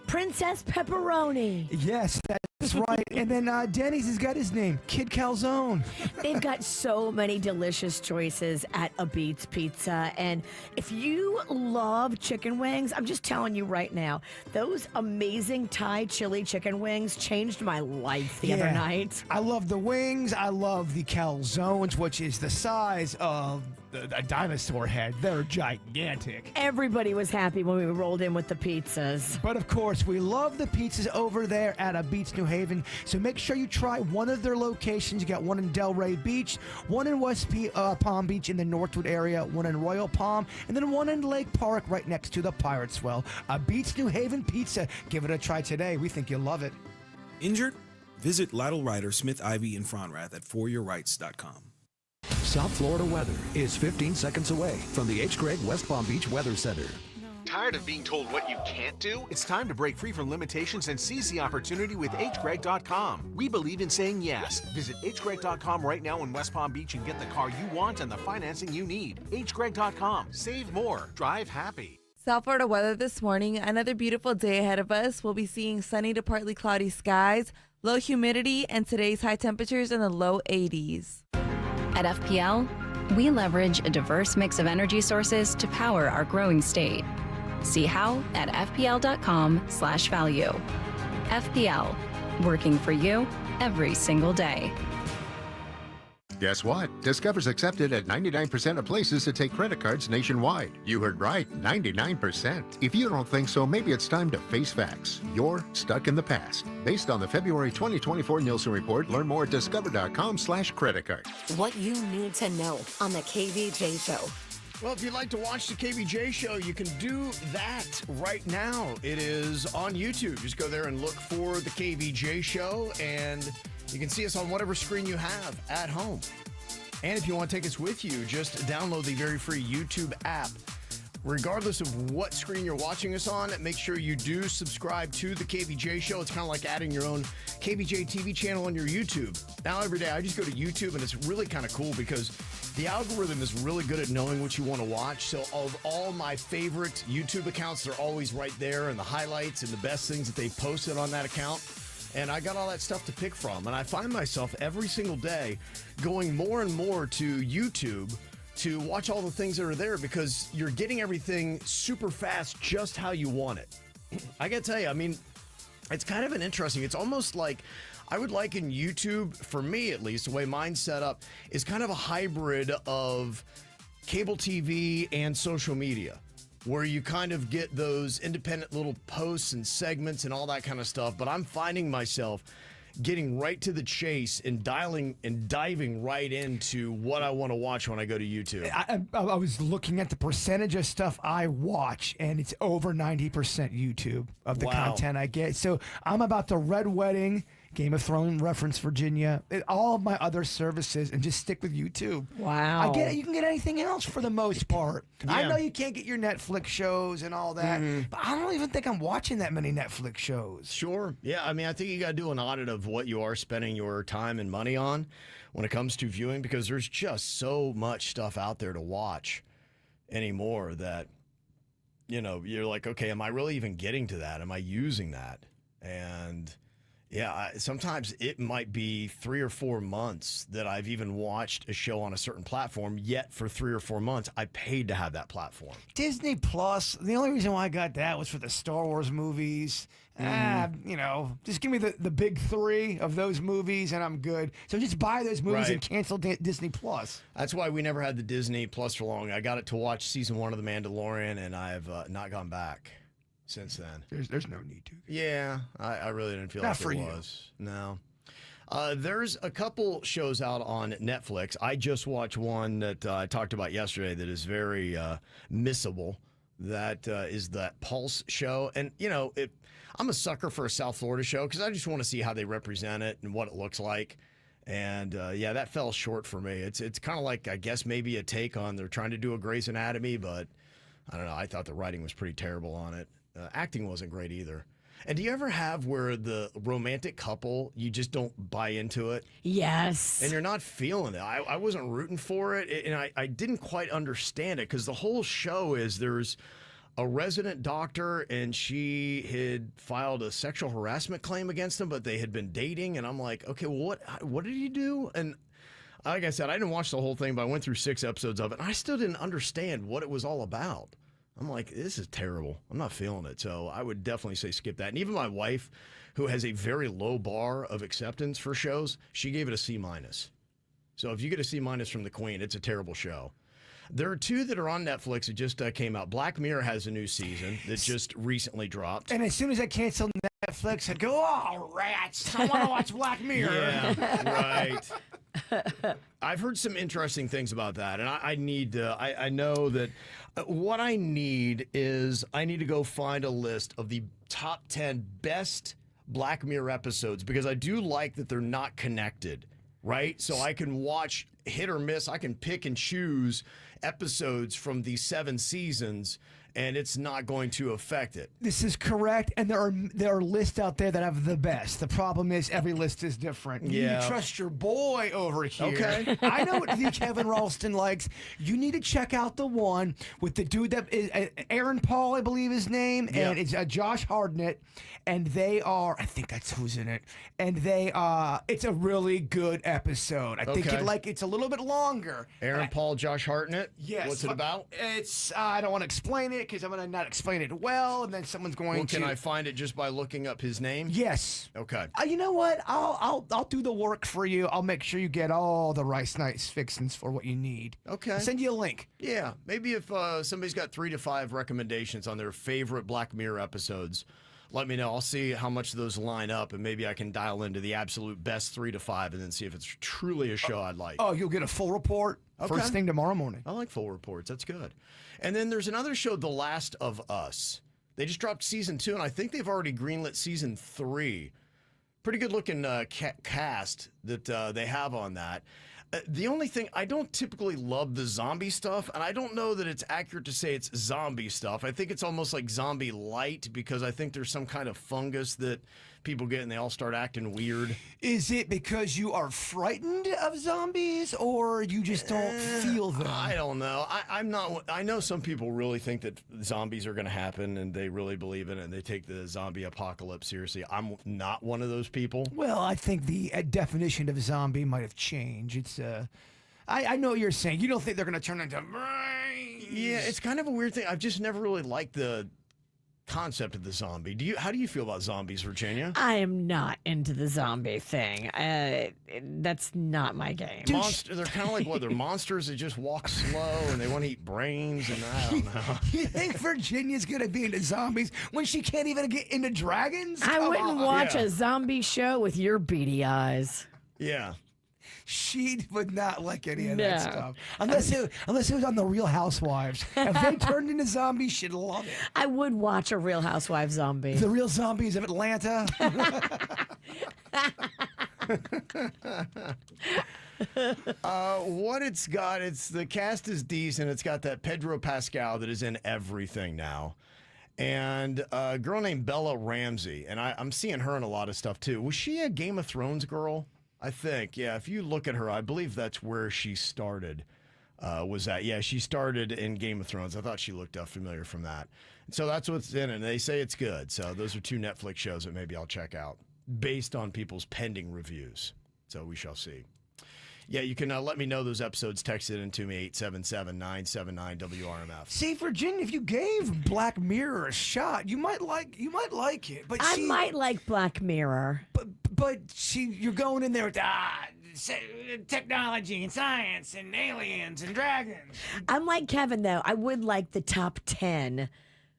Princess Pepperoni. Yes, that's right. And then Denny's has got his name, Kid Calzone. They've got so many delicious choices at a Beats Pizza. And if you love chicken wings, I'm just telling you right now, those amazing Thai chili chicken wings changed my life the other night. I love the wings. I love the calzones, which is the size of a dinosaur head. They're gigantic. Everybody was happy when we rolled in with the pizzas. But of course, we love the pizzas over there at a Beats New Haven. So make sure you try one of their locations. You got one in Delray Beach, one in West Palm Beach in the Northwood area, one in Royal Palm, and then one in Lake Park right next to the Pirates Well. A Beats New Haven pizza. Give it a try today. We think you'll love it. Injured? Visit Lytle Ryder, Smith Ivy, and Fronrath at foryourrights.com. South Florida weather is 15 seconds away from the H. Gregg West Palm Beach Weather Center. Tired of being told what you can't do? It's time to break free from limitations and seize the opportunity with hgreg.com. We believe in saying yes. Visit hgreg.com right now in West Palm Beach and get the car you want and the financing you need. hgreg.com. Save more. Drive happy. South Florida weather this morning. Another beautiful day ahead of us. We'll be seeing sunny to partly cloudy skies, low humidity, and today's high temperatures in the low 80s. At FPL, we leverage a diverse mix of energy sources to power our growing state. See how at fpl.com/value. FPL, working for you every single day. Guess what? Discover's accepted at 99% of places that take credit cards nationwide. You heard right, 99%. If you don't think so, maybe it's time to face facts. You're stuck in the past. Based on the February 2024 Nielsen report, learn more at discover.com/credit card. What you need to know on the KVJ Show. Well, if you'd like to watch the KVJ Show, you can do that right now. It is on YouTube. Just go there and look for the KVJ Show, and you can see us on whatever screen you have at home. And if you want to take us with you, just download the very free YouTube app. Regardless of what screen you're watching us on, make sure you do subscribe to the KVJ Show. It's kind of like adding your own KVJ TV channel on your YouTube. Now, every day, I just go to YouTube, and it's really kind of cool because the algorithm is really good at knowing what you want to watch. So of all my favorite YouTube accounts, they're always right there, and the highlights and the best things that they've posted on that account. And I got all that stuff to pick from. And I find myself every single day going more and more to YouTube to watch all the things that are there because you're getting everything super fast just how you want it. I got to tell you, I mean, it's kind of an interesting, it's almost like, I would liken YouTube, for me at least, the way mine's set up, is kind of a hybrid of cable TV and social media, where you kind of get those independent little posts and segments and all that kind of stuff. But I'm finding myself getting right to the chase and diving right into what I want to watch when I go to YouTube. I was looking at the percentage of stuff I watch, and it's over 90% YouTube of the content I get. So I'm about the Red Wedding, Game of Thrones reference Virginia, all of my other services, and just stick with YouTube. Wow. I get it. You can get anything else for the most part. Yeah. I know you can't get your Netflix shows and all that, but I don't even think I'm watching that many Netflix shows. Sure. Yeah, I mean, I think you got to do an audit of what you are spending your time and money on when it comes to viewing, because there's just so much stuff out there to watch anymore that, you know, you're like, okay, am I really even getting to that? Am I using that? And yeah, sometimes it might be 3 or 4 months that I've even watched a show on a certain platform, yet for 3 or 4 months, I paid to have that platform. Disney Plus, the only reason why I got that was for the Star Wars movies. You know, just give me the big 3 of those movies and I'm good. So just buy those movies and cancel Disney Plus. That's why we never had the Disney Plus for long. I got it to watch season 1 of The Mandalorian, and I've not gone back since then. There's no need to. Yeah, I really didn't feel Not like for there you. was. No. There's a couple shows out on Netflix. I just watched one that I talked about yesterday that is very missable. That is that Pulse show. And, you know, I'm a sucker for a South Florida show because I just want to see how they represent it and what it looks like. And, yeah, that fell short for me. It's kind of like, I guess, maybe a take on they're trying to do a Grey's Anatomy, but I don't know. I thought the writing was pretty terrible on it. Acting wasn't great either. And do you ever have where the romantic couple, you just don't buy into it? Yes. And you're not feeling it. I wasn't rooting for it, and I didn't quite understand it because the whole show is there's a resident doctor, and she had filed a sexual harassment claim against him, but they had been dating, and I'm like, okay, well, what did he do? And like I said, I didn't watch the whole thing, but I went through 6 episodes of it, and I still didn't understand what it was all about. I'm like, this is terrible. I'm not feeling it. So I would definitely say skip that. And even my wife, who has a very low bar of acceptance for shows, she gave it a C-. So if you get a C- from the Queen, it's a terrible show. There are 2 that are on Netflix that just came out. Black Mirror has a new season that just recently dropped. And as soon as I cancel Netflix, I go, oh, rats, I want to watch Black Mirror. Yeah, right. I've heard some interesting things about that, and I need to, I know that what I need is I need to go find a list of the top 10 best Black Mirror episodes, because I do like that they're not connected, right? So I can watch hit or miss. I can pick and choose episodes from the 7 seasons and it's not going to affect it. This is correct, and there are lists out there that have the best. The problem is every list is different. You need to trust your boy over here. Okay. I know what the Kevin Ralston likes. You need to check out the one with the dude that is Aaron Paul, I believe his name, and it's Josh Hartnett, and they are, I think that's who's in it, and it's a really good episode. I think it's a little bit longer. Aaron Paul, Josh Hartnett? Yes. What's it about? It's, I don't want to explain it because I'm going to not explain it well, and then someone's going to. Can I find it just by looking up his name? Yes. Okay. You know what? I'll do the work for you. I'll make sure you get all the Rice Nights fixins for what you need. Okay. I'll send you a link. Yeah. Maybe if somebody's got 3 to 5 recommendations on their favorite Black Mirror episodes, let me know. I'll see how much of those line up, and maybe I can dial into the absolute best 3 to 5 and then see if it's truly a show I'd like. Oh, you'll get a full report first thing tomorrow morning. I like full reports. That's good. And then there's another show, The Last of Us. They just dropped season 2, and I think they've already greenlit season 3. Pretty good looking cast that they have on that. The only thing, I don't typically love the zombie stuff, and I don't know that it's accurate to say it's zombie stuff. I think it's almost like zombie light because I think there's some kind of fungus that people get and they all start acting weird. Is it because you are frightened of zombies or you just don't feel them? I don't know. I'm not. I know some people really think that zombies are going to happen and they really believe in it and they take the zombie apocalypse seriously. I'm not one of those people. Well, I think the definition of zombie might have changed. It's I know what you're saying. You don't think they're going to turn into brains. Yeah, it's kind of a weird thing. I've just never really liked the concept of the zombie. How do you feel about zombies, Virginia? I am not into the zombie thing. That's not my game. They're kind of like what? They're monsters that just walk slow and they want to eat brains, and I don't know. You think Virginia's going to be into zombies when she can't even get into dragons? I wouldn't watch a zombie show with your beady eyes. Yeah. She would not like any of that stuff. Unless it was on The Real Housewives. If they turned into zombies, she'd love it. I would watch a Real Housewives zombie. The Real Zombies of Atlanta. What it's got, the cast is decent. It's got that Pedro Pascal that is in everything now. And a girl named Bella Ramsey. And I'm seeing her in a lot of stuff too. Was she a Game of Thrones girl? I think, yeah. If you look at her, I believe that's where she started. Was that? Yeah, she started in Game of Thrones. I thought she looked familiar from that. So that's what's in it. And they say it's good. So those are 2 Netflix shows that maybe I'll check out based on people's pending reviews. So we shall see. Yeah, you can let me know those episodes. Text it into me, 877-979-WRMF. See, Virginia, if you gave Black Mirror a shot, you might like it. But I might like Black Mirror. But you're going in there with technology and science and aliens and dragons. I'm like Kevin, though. I would like the top 10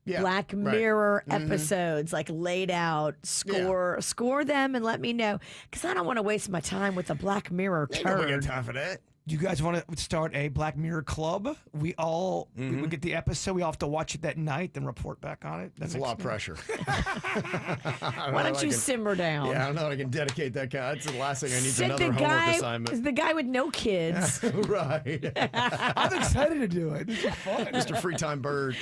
Black Mirror episodes, like laid out, score them and let me know. Because I don't want to waste my time with a Black Mirror turd. We got time for that. You guys want to start a Black Mirror club? We all we get the episode. We all have to watch it that night, then report back on it. That's a lot of pressure. Why don't you simmer down? Yeah, I don't know. I can dedicate that guy. That's the last thing I need. Another homework assignment. The guy with no kids. Right. I'm excited to do it. This is fun. Mr. Free Time Bird.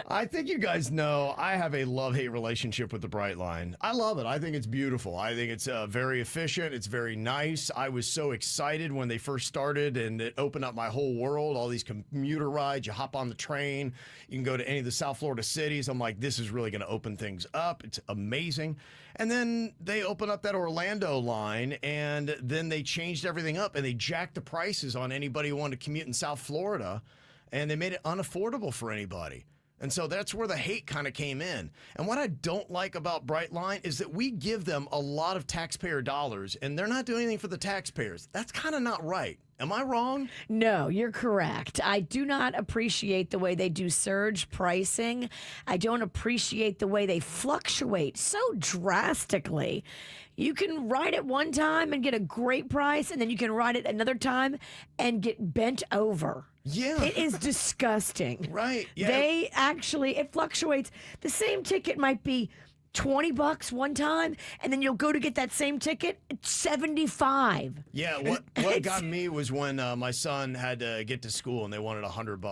I think you guys know I have a love-hate relationship with the Brightline. I love it. I think it's beautiful. I think it's very efficient. It's very nice. I was so excited when they first started, and it opened up my whole world. All these commuter rides. You hop on the train. You can go to any of the South Florida cities. I'm like, this is really going to open things up. It's amazing. And then they opened up that Orlando line, and then they changed everything up, and they jacked the prices on anybody who wanted to commute in South Florida, and they made it unaffordable for anybody. And so that's where the hate kind of came in. And what I don't like about Brightline is that we give them a lot of taxpayer dollars, and they're not doing anything for the taxpayers. That's kind of not right. Am I wrong? No, you're correct. I do not appreciate the way they do surge pricing. I don't appreciate the way they fluctuate so drastically. You can ride it one time and get a great price, and then you can ride it another time and get bent over. Yeah. It is disgusting. Right. Yeah. It fluctuates. The same ticket might be $20 one time, and then you'll go to get that same ticket, it's $75. Yeah, what got me was when my son had to get to school and they wanted $100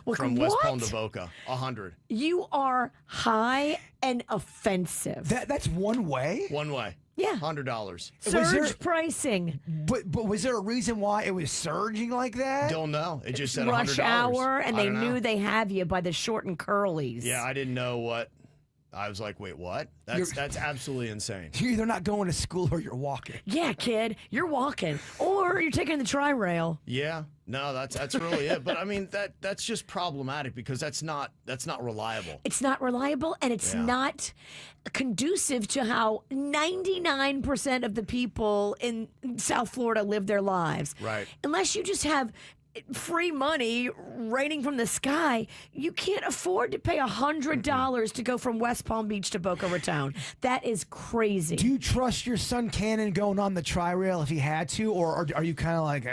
Well, from West Palm what? to Boca. 100. You are high and offensive. That's one way? One way. Yeah. $100. Surge pricing. But was there a reason why it was surging like that? Don't know. It just said $100. Rush hour, and I they don't knew know. they have you by the short and curlies. Yeah, I didn't know what. I was like, wait, what? That's absolutely insane. You're either not going to school or you're walking. Yeah, kid, you're walking, or you're taking the tri-rail. Yeah, no, that's really it. But I mean, that's just problematic because that's not reliable. It's not reliable, and it's not conducive to how 99% of the people in South Florida live their lives. Right. Unless you just have free money raining from the sky, you can't afford to pay $100 to go from West Palm Beach to Boca Raton. That is crazy. Do you trust your son Cannon going on the tri-rail if he had to, or are you kind of like,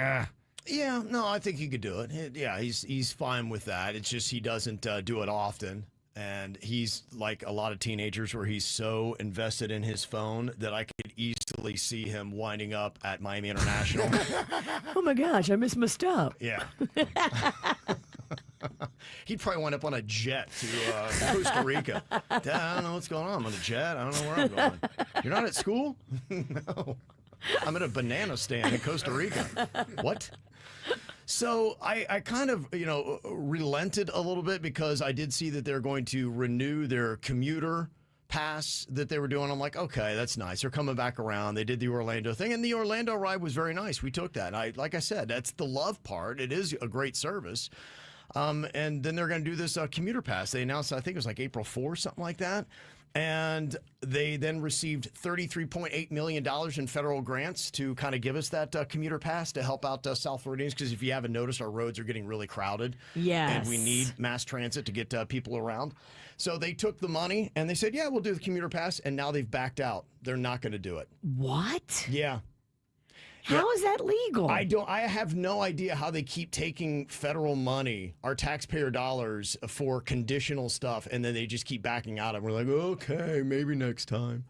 Yeah, no, I think he could do it. Yeah, he's fine with that. It's just he doesn't do it often. And he's like a lot of teenagers where he's so invested in his phone that I could easily see him winding up at Miami International. Oh my gosh, I missed my stop. Yeah. He'd probably wind up on a jet to Costa Rica. Dad, I don't know what's going on. I'm on a jet. I don't know where I'm going. You're not at school? No. I'm at a banana stand in Costa Rica. What? So I kind of, relented a little bit because I did see that they're going to renew their commuter pass that they were doing. I'm like, okay, that's nice. They're coming back around. They did the Orlando thing, and the Orlando ride was very nice. We took that. And like I said, that's the love part. It is a great service. And then they're going to do this commuter pass. They announced, I think it was like April 4th, something like that. And they then received $33.8 million in federal grants to kind of give us that commuter pass to help out South Floridians. Because if you haven't noticed, our roads are getting really crowded. Yes. And we need mass transit to get people around. So they took the money and they said, yeah, we'll do the commuter pass. And now they've backed out. They're not going to do it. What? Yeah. How is that legal? I have no idea how they keep taking federal money, our taxpayer dollars, for conditional stuff, and then they just keep backing out. And we're like, okay, maybe next time.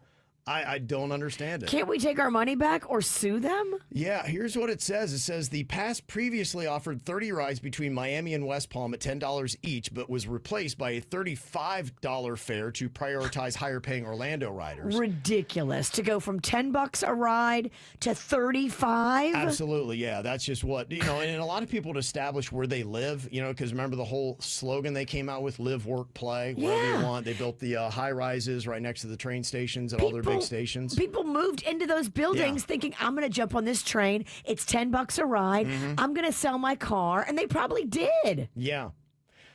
I don't understand it. Can't we take our money back or sue them? Yeah, here's what it says. It says the pass previously offered 30 rides between Miami and West Palm at $10 each, but was replaced by a $35 fare to prioritize higher paying Orlando riders. Ridiculous. To go from $10 a ride to $35? Absolutely, yeah. That's just what, and a lot of people to establish where they live, because remember the whole slogan they came out with, live, work, play, wherever you want. They built the high rises right next to the train stations and all their big stations. People moved into those buildings thinking, I'm going to jump on this train. It's $10 a ride. I'm going to sell my car. And they probably did. Yeah.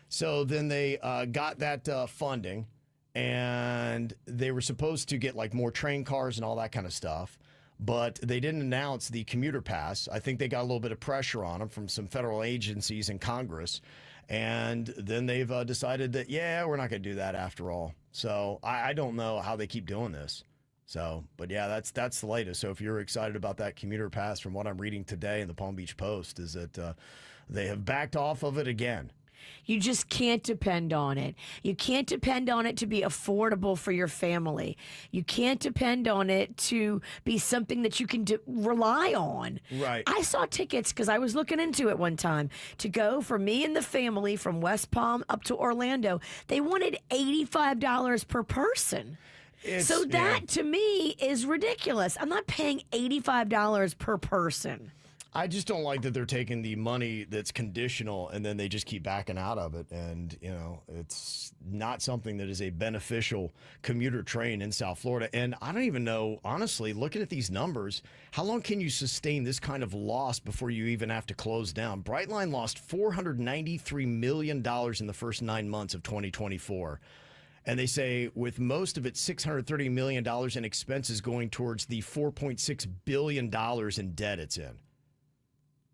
So then they got that funding, and they were supposed to get like more train cars and all that kind of stuff. But they didn't announce the commuter pass. I think they got a little bit of pressure on them from some federal agencies in Congress. And then they've decided that, we're not going to do that after all. So I don't know how they keep doing this. So, but yeah, that's the latest. So if you're excited about that commuter pass, from what I'm reading today in the Palm Beach Post, is that they have backed off of it again. You just can't depend on it. You can't depend on it to be affordable for your family. You can't depend on it to be something that you can rely on. Right. I saw tickets, because I was looking into it one time, to go for me and the family from West Palm up to Orlando. They wanted $85 per person. So that, to me, is ridiculous. I'm not paying $85 per person. I just don't like that they're taking the money that's conditional and then they just keep backing out of it. And, it's not something that is a beneficial commuter train in South Florida. And I don't even know, honestly, looking at these numbers, how long can you sustain this kind of loss before you even have to close down? Brightline lost $493 million in the first 9 months of 2024. And they say with most of it, $630 million in expenses going towards the $4.6 billion in debt it's in.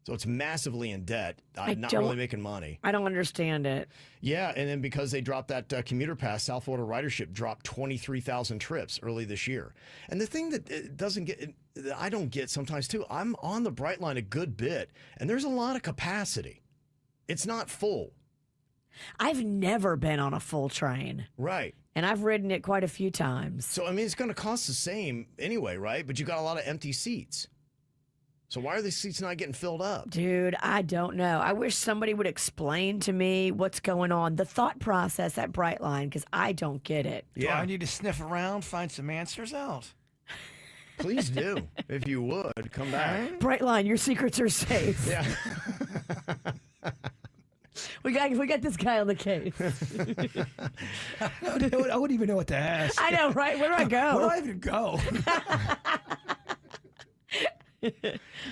So it's massively in debt, not really making money. I don't understand it. Yeah, and then because they dropped that commuter pass, South Florida ridership dropped 23,000 trips early this year. And the thing that I don't get sometimes too, I'm on the Brightline a good bit, and there's a lot of capacity. It's not full. I've never been on a full train. Right. And I've ridden it quite a few times. So, I mean, it's going to cost the same anyway, right? But you got a lot of empty seats. So why are these seats not getting filled up? Dude, I don't know. I wish somebody would explain to me what's going on, the thought process at Brightline, because I don't get it. Yeah, I need to sniff around, find some answers out. Please do. If you would, come back. Brightline, your secrets are safe. Yeah. We got this guy on the case. I wouldn't even know what to ask. I know, right? Where do I go? Where do I even go?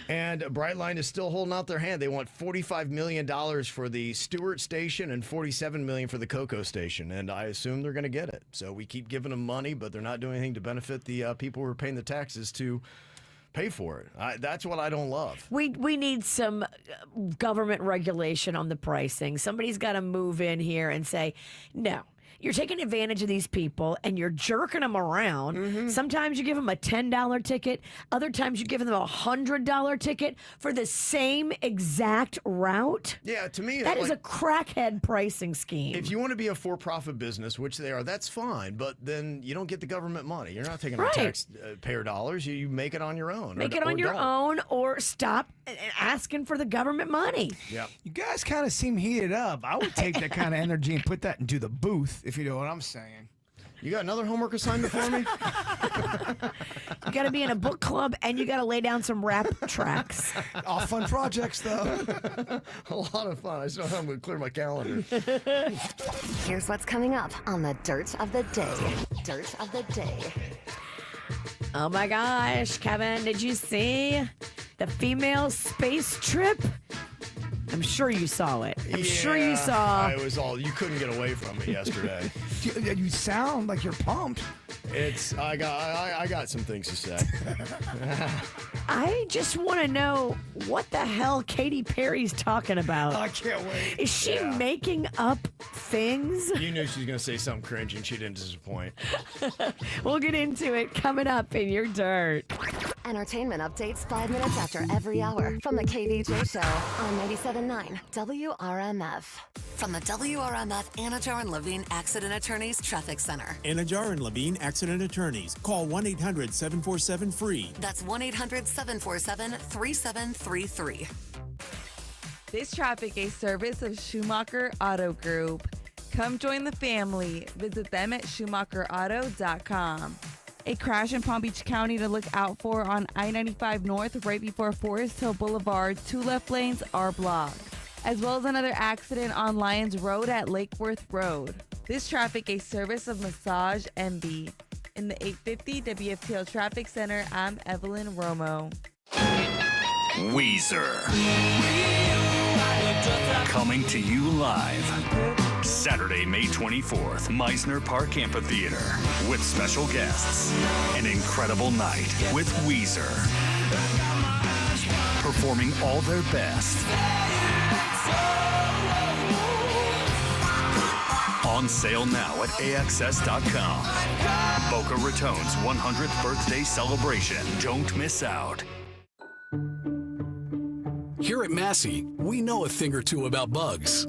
And Brightline is still holding out their hand. They want $45 million for the Stewart station and $47 million for the Cocoa station. And I assume they're going to get it. So we keep giving them money, but they're not doing anything to benefit the people who are paying the taxes to pay for it. That's what I don't love. We need some government regulation on the pricing. Somebody's got to move in here and say, no. You're taking advantage of these people and you're jerking them around. Mm-hmm. Sometimes you give them a $10 ticket. Other times you give them a $100 ticket for the same exact route. Yeah, to me, that is a crackhead pricing scheme. If you want to be a for-profit business, which they are, that's fine. But then you don't get the government money. You're not taking our taxpayer dollars. You make it on your own. Make it on your own or stop asking for the government money. Yeah. You guys kind of seem heated up. I would take that kind of energy and put that into the booth, if you know what I'm saying. You got another homework assignment for me? You got to be in a book club and you got to lay down some rap tracks. All fun projects, though. A lot of fun. I just don't know how I'm going to clear my calendar. Here's what's coming up on the Dirt of the Day. Dirt of the Day. Oh my gosh, Kevin, did you see the female space trip? I'm sure you saw it. I'm sure you saw. It was all, you couldn't get away from it yesterday. You sound like you're pumped. I got some things to say. I just want to know what the hell Katy Perry's talking about. I can't wait. Is she making up things? You knew she was going to say something cringe and she didn't disappoint. We'll get into it coming up in your dirt. Entertainment updates 5 minutes after every hour from the KVJ Show on 97.9 WRMF. From the WRMF Anajar and Levine Accident Attorneys Traffic Center. Anajar and Levine Accident Attorneys. Call 1-800-747-FREE. That's 1-800-747-3733. This traffic a service of Schumacher Auto Group. Come join the family. Visit them at SchumacherAuto.com. A crash in Palm Beach County to look out for on I-95 North right before Forest Hill Boulevard. 2 left lanes are blocked. As well as another accident on Lyons Road at Lake Worth Road. This traffic a service of Massage MB. In the 850 WFTL Traffic Center, I'm Evelyn Romo. Weezer. Coming to you live. Saturday, May 24th, Meisner Park Amphitheater. With special guests. An incredible night with Weezer. Performing all their best. On sale now at AXS.com. Boca Raton's 100th birthday celebration. Don't miss out. Here at Massey, we know a thing or two about bugs.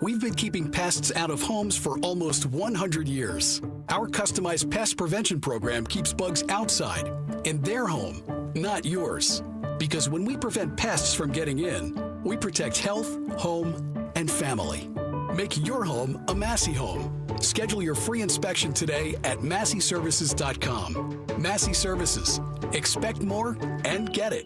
We've been keeping pests out of homes for almost 100 years. Our customized pest prevention program keeps bugs outside, in their home, not yours. Because when we prevent pests from getting in, we protect health, home, and family. Make your home a Massey home. Schedule your free inspection today at MasseyServices.com. Massey Services. Expect more and get it.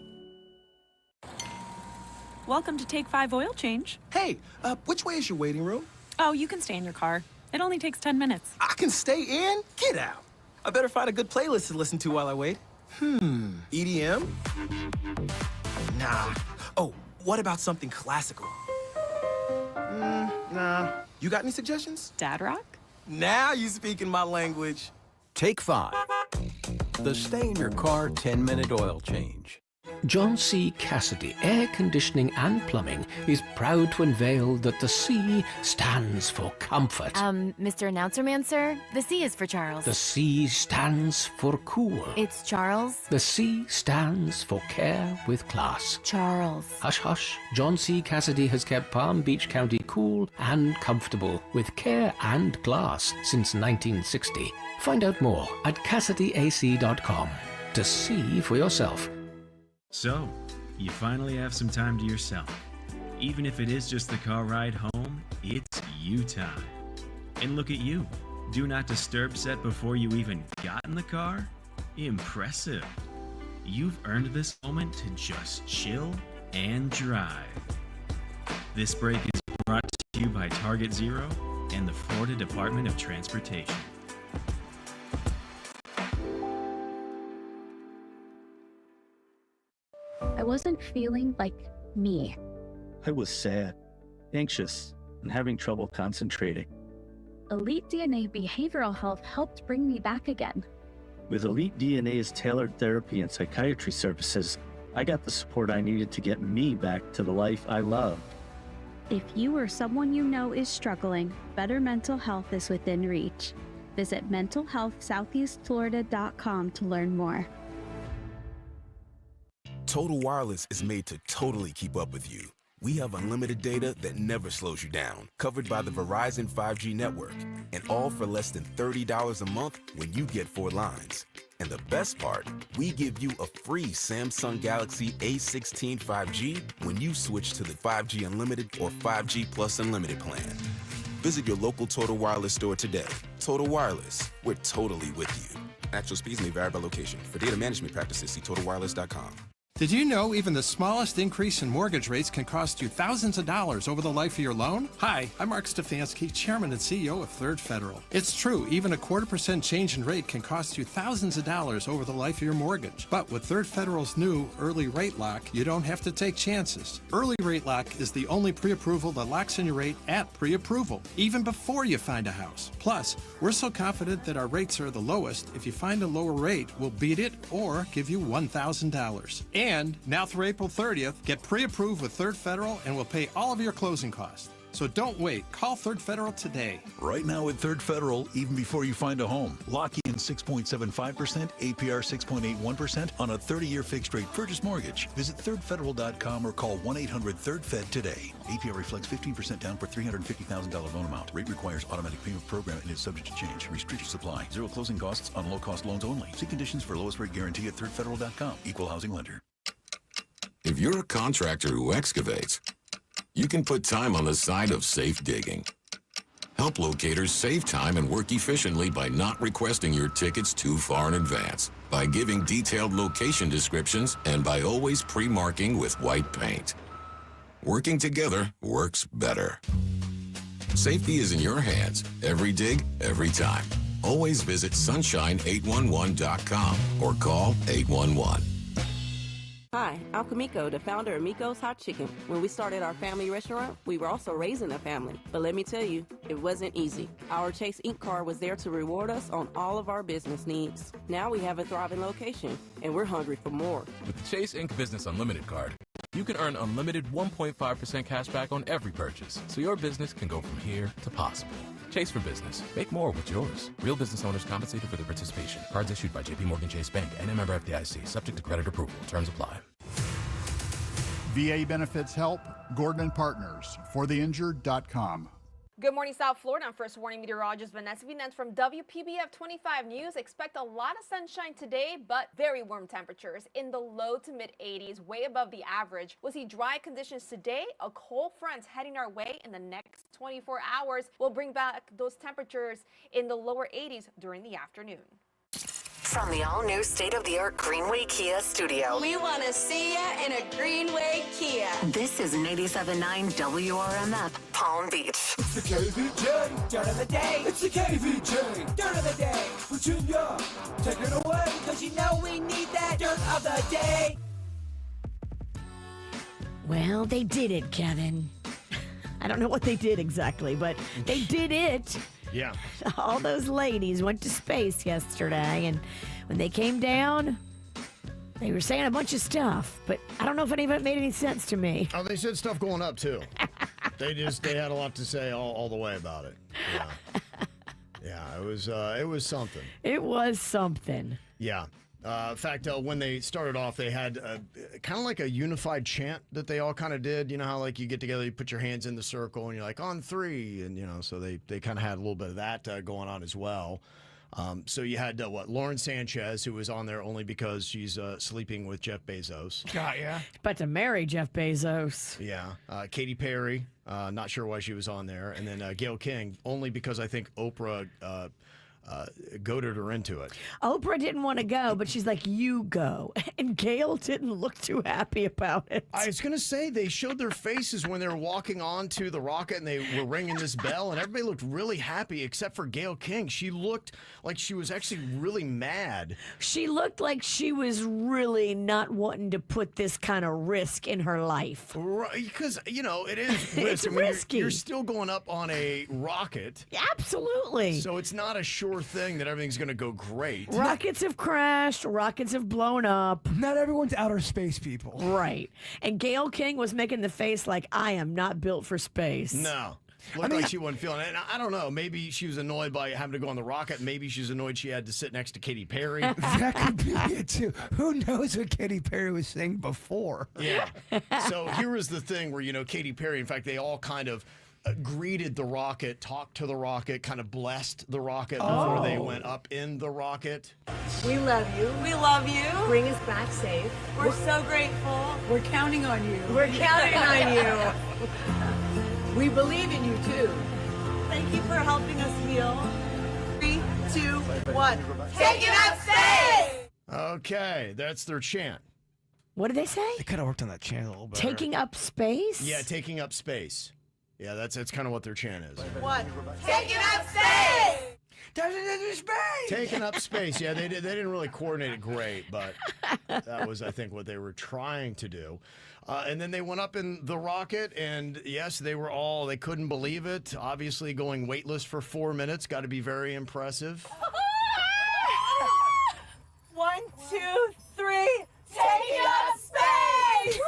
Welcome to Take 5 Oil Change. Hey, which way is your waiting room? Oh, you can stay in your car. It only takes 10 minutes. I can stay in? Get out. I better find a good playlist to listen to while I wait. EDM? Nah. Oh, what about something classical? Nah. You got any suggestions? Dad rock? Now you speaking my language. Take 5. The stay in your car 10-minute oil change. John C. Cassidy Air Conditioning and Plumbing is proud to unveil that the C stands for comfort. Mr. Announcer Man, sir, the C is for Charles. The C stands for cool. It's Charles. The C stands for care with class. Charles. Hush, hush. John C. Cassidy has kept Palm Beach County cool and comfortable with care and class since 1960. Find out more at CassidyAC.com to see for yourself. So, you finally have some time to yourself. Even if it is just the car ride home, it's you time. And look at you. Do not disturb set before you even got in the car? Impressive. You've earned this moment to just chill and drive. This break is brought to you by Target Zero and the Florida Department of Transportation. I wasn't feeling like me. I was sad, anxious, and having trouble concentrating. Elite DNA Behavioral Health helped bring me back again. With Elite DNA's tailored therapy and psychiatry services, I got the support I needed to get me back to the life I love. If you or someone you know is struggling, better mental health is within reach. Visit mentalhealthsoutheastflorida.com to learn more. Total Wireless is made to totally keep up with you. We have unlimited data that never slows you down, covered by the Verizon 5G network, and all for less than $30 a month when you get 4 lines. And the best part, we give you a free Samsung Galaxy A16 5G when you switch to the 5G Unlimited or 5G Plus Unlimited plan. Visit your local Total Wireless store today. Total Wireless, we're totally with you. Actual speeds may vary by location. For data management practices, see TotalWireless.com. Did you know even the smallest increase in mortgage rates can cost you thousands of dollars over the life of your loan? Hi, I'm Mark Stefanski, Chairman and CEO of Third Federal. It's true, even a 0.25% change in rate can cost you thousands of dollars over the life of your mortgage. But with Third Federal's new Early Rate Lock, you don't have to take chances. Early Rate Lock is the only pre-approval that locks in your rate at pre-approval, even before you find a house. Plus, we're so confident that our rates are the lowest, if you find a lower rate, we'll beat it or give you $1,000. And now through April 30th, get pre-approved with Third Federal and we'll pay all of your closing costs. So don't wait. Call Third Federal today. Right now at Third Federal, even before you find a home, lock in 6.75%, APR 6.81% on a 30-year fixed-rate purchase mortgage. Visit thirdfederal.com or call 1-800-3rd-FED today. APR reflects 15% down for $350,000 loan amount. Rate requires automatic payment program and is subject to change. Restricted supply. Zero closing costs on low-cost loans only. See conditions for lowest rate guarantee at thirdfederal.com. Equal housing lender. If you're a contractor who excavates, you can put time on the side of safe digging. Help locators save time and work efficiently by not requesting your tickets too far in advance, by giving detailed location descriptions, and by always pre-marking with white paint. Working together works better. Safety is in your hands. Every dig, every time. Always visit sunshine811.com or call 811. Hi, I'm Kamiko, the founder of Miko's Hot Chicken. When we started our family restaurant, we were also raising a family. But let me tell you, it wasn't easy. Our Chase Inc. card was there to reward us on all of our business needs. Now we have a thriving location, and we're hungry for more. With the Chase Inc. Business Unlimited card, you can earn unlimited 1.5% cash back on every purchase, so your business can go from here to possible. Chase for business. Make more with yours. Real business owners compensated for their participation. Cards issued by JPMorgan Chase Bank and a member FDIC. Subject to credit approval. Terms apply. VA Benefits Help, Gordon and Partners, fortheinjured.com. Good morning, South Florida. I'm First Warning Meteorologist Vanessa Vinance from WPBF 25 News. Expect a lot of sunshine today, but very warm temperatures in the low to mid 80s, way above the average. We'll see dry conditions today. A cold front heading our way in the next 24 hours will bring back those temperatures in the lower 80s during the afternoon. From the all-new state-of-the-art Greenway Kia studio. We want to see ya in a Greenway Kia. This is 97.9 WRMF, Palm Beach. It's the KVJ, dirt of the day. It's the KVJ, dirt of the day. Virginia, take it away, because you know we need that dirt of the day. Well, they did it, Kevin. I don't know what they did exactly, but they did it. Yeah. All those ladies went to space yesterday, and when they came down, They were saying a bunch of stuff, but I don't know if any of it made any sense to me. Oh, they said stuff going up, too. They had a lot to say all the way about it. Yeah. Yeah, it was something. It was something. Yeah. In fact, when they started off, they had kind of like a unified chant that they all kind of did. You know how like you get together, you put your hands in the circle, and you're like, on 3. And, so they kind of had a little bit of that going on as well. So you had, Lauren Sanchez, who was on there only because she's sleeping with Jeff Bezos. Yeah. But to marry Jeff Bezos. Yeah. Katy Perry, not sure why she was on there. And then Gayle King, only because I think Oprah goaded her into it. Oprah didn't want to go, but she's like, you go. And Gayle didn't look too happy about it. I was going to say, they showed their faces when they were walking onto the rocket and they were ringing this bell, and everybody looked really happy except for Gayle King. She looked like she was actually really mad. She looked like she was really not wanting to put this kind of risk in her life. Right, because, it is risk. It's risky. You're still going up on a rocket. Absolutely. So it's not a sure thing that everything's going to go great. Rockets have crashed. Rockets have blown up. Not everyone's outer space people. Right. And Gayle King was making the face like, I am not built for space. No. Looked like she wasn't feeling it. And I don't know. Maybe she was annoyed by having to go on the rocket. Maybe she's annoyed she had to sit next to Katy Perry. That could be it, too. Who knows what Katy Perry was saying before? Yeah. So here was the thing where, Katy Perry, in fact, they all kind of greeted the rocket, talked to the rocket, kind of blessed the rocket before they went up in the rocket. We love you. We love you. Bring us back safe. We're so grateful. We're counting on you. We're counting on you. We believe in you, too. Thank you for helping us heal. 3, 2, 1. Take it up space! Okay, that's their chant. What did they say? They could have worked on that channel a little bit. Taking up space? Yeah, taking up space. Yeah, that's kind of what their chant is. 1. Take it up space! Taking up space. Yeah, they didn't really coordinate it great, but that was, I think, what they were trying to do. And then they went up in the rocket, and yes, they couldn't believe it. Obviously, going weightless for 4 minutes, got to be very impressive. 1, 2, 3, take it up space!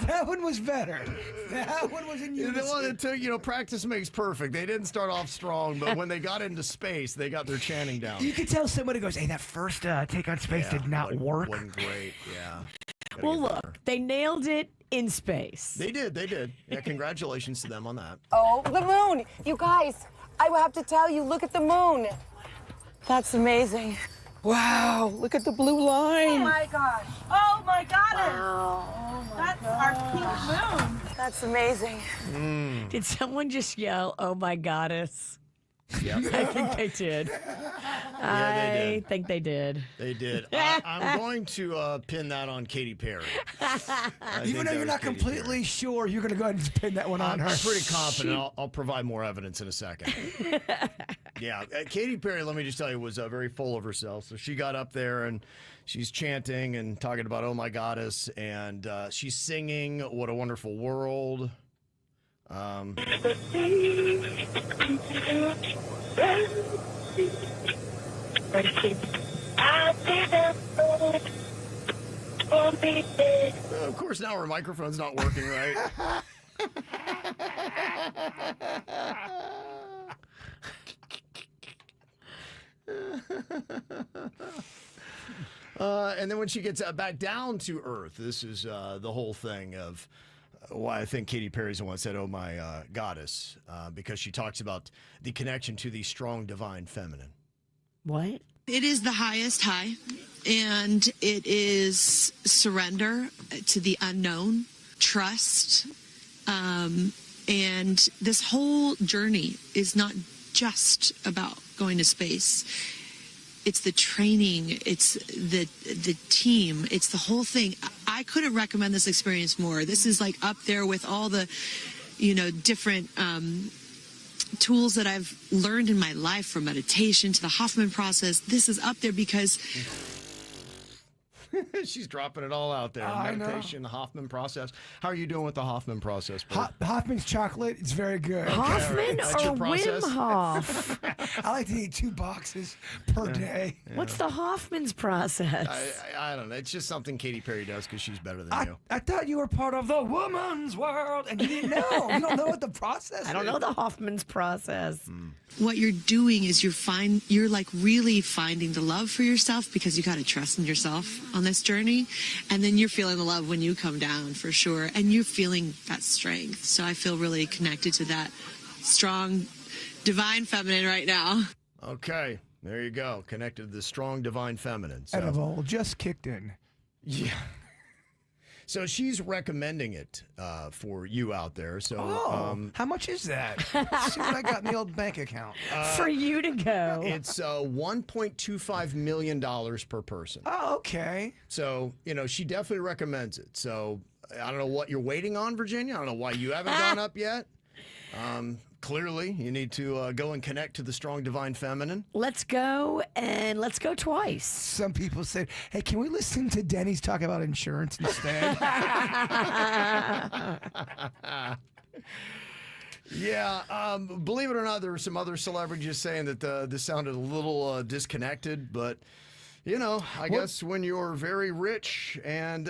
That one was better. That one was in unison. The one that took, practice makes perfect. They didn't start off strong, but when they got into space, they got their chanting down. You could tell somebody goes, hey, that first take on space did not work. Wasn't great, yeah. Well, look, they nailed it in space. They did. Yeah, congratulations to them on that. Oh, the moon! You guys, I will have to tell you, look at the moon. That's amazing. Wow, look at the blue line. Oh my gosh. Oh my goddess. Wow. Oh my That's our pink moon. That's amazing. Did someone just yell, oh my goddess? Yeah. I think they did. I think they did. They did. I'm going to pin that on Katy Perry. Even though you're not completely sure, you're going to go ahead and pin that one on her. I'm pretty confident. I'll provide more evidence in a second. Yeah, Katy Perry, let me just tell you, was very full of herself. So she got up there and she's chanting and talking about, oh my goddess, and she's singing What a Wonderful World. Of course, now her microphone's not working right. And then when she gets back down to Earth, this is the whole thing of why I think Katy Perry's the one that said, oh my goddess, because she talks about the connection to the strong divine feminine. What? It is the highest high, and it is surrender to the unknown, trust, and this whole journey is not just about going to space. It's the training, it's the team, it's the whole thing. I couldn't recommend this experience more. This is like up there with all the, different tools that I've learned in my life, from meditation to the Hoffman process. This is up there because She's dropping it all out there. I know. Meditation, the Hoffman process. How are you doing with the Hoffman process, Bert? Hoffman's chocolate, it's very good. Hoffman That's or your process? Wim Hof? I like to eat 2 boxes per day. What's the Hoffman's process? I don't know. It's just something Katy Perry does because she's better than you. I thought you were part of the woman's world, and you didn't know. You don't know what the process is. I don't know the Hoffman's process. What you're doing is you're like really finding the love for yourself, because you got to trust in yourself on this journey, and then you're feeling the love when you come down, for sure, and you're feeling that strength. So I feel really connected to that strong divine feminine right now. Okay, there you go. Connected to the strong divine feminine. So. Edible just kicked in. Yeah. So she's recommending it for you out there. So, how much is that? See what I got in the old bank account. For you to go. It's $1.25 million per person. Oh, okay. So, she definitely recommends it. So, I don't know what you're waiting on, Virginia. I don't know why you haven't gone up yet. Clearly, you need to go and connect to the strong divine feminine. Let's go, and let's go twice. Some people said, hey, can we listen to Denny's talk about insurance instead? Yeah, believe it or not, there were some other celebrities saying that this sounded a little disconnected, but... I guess when you're very rich, and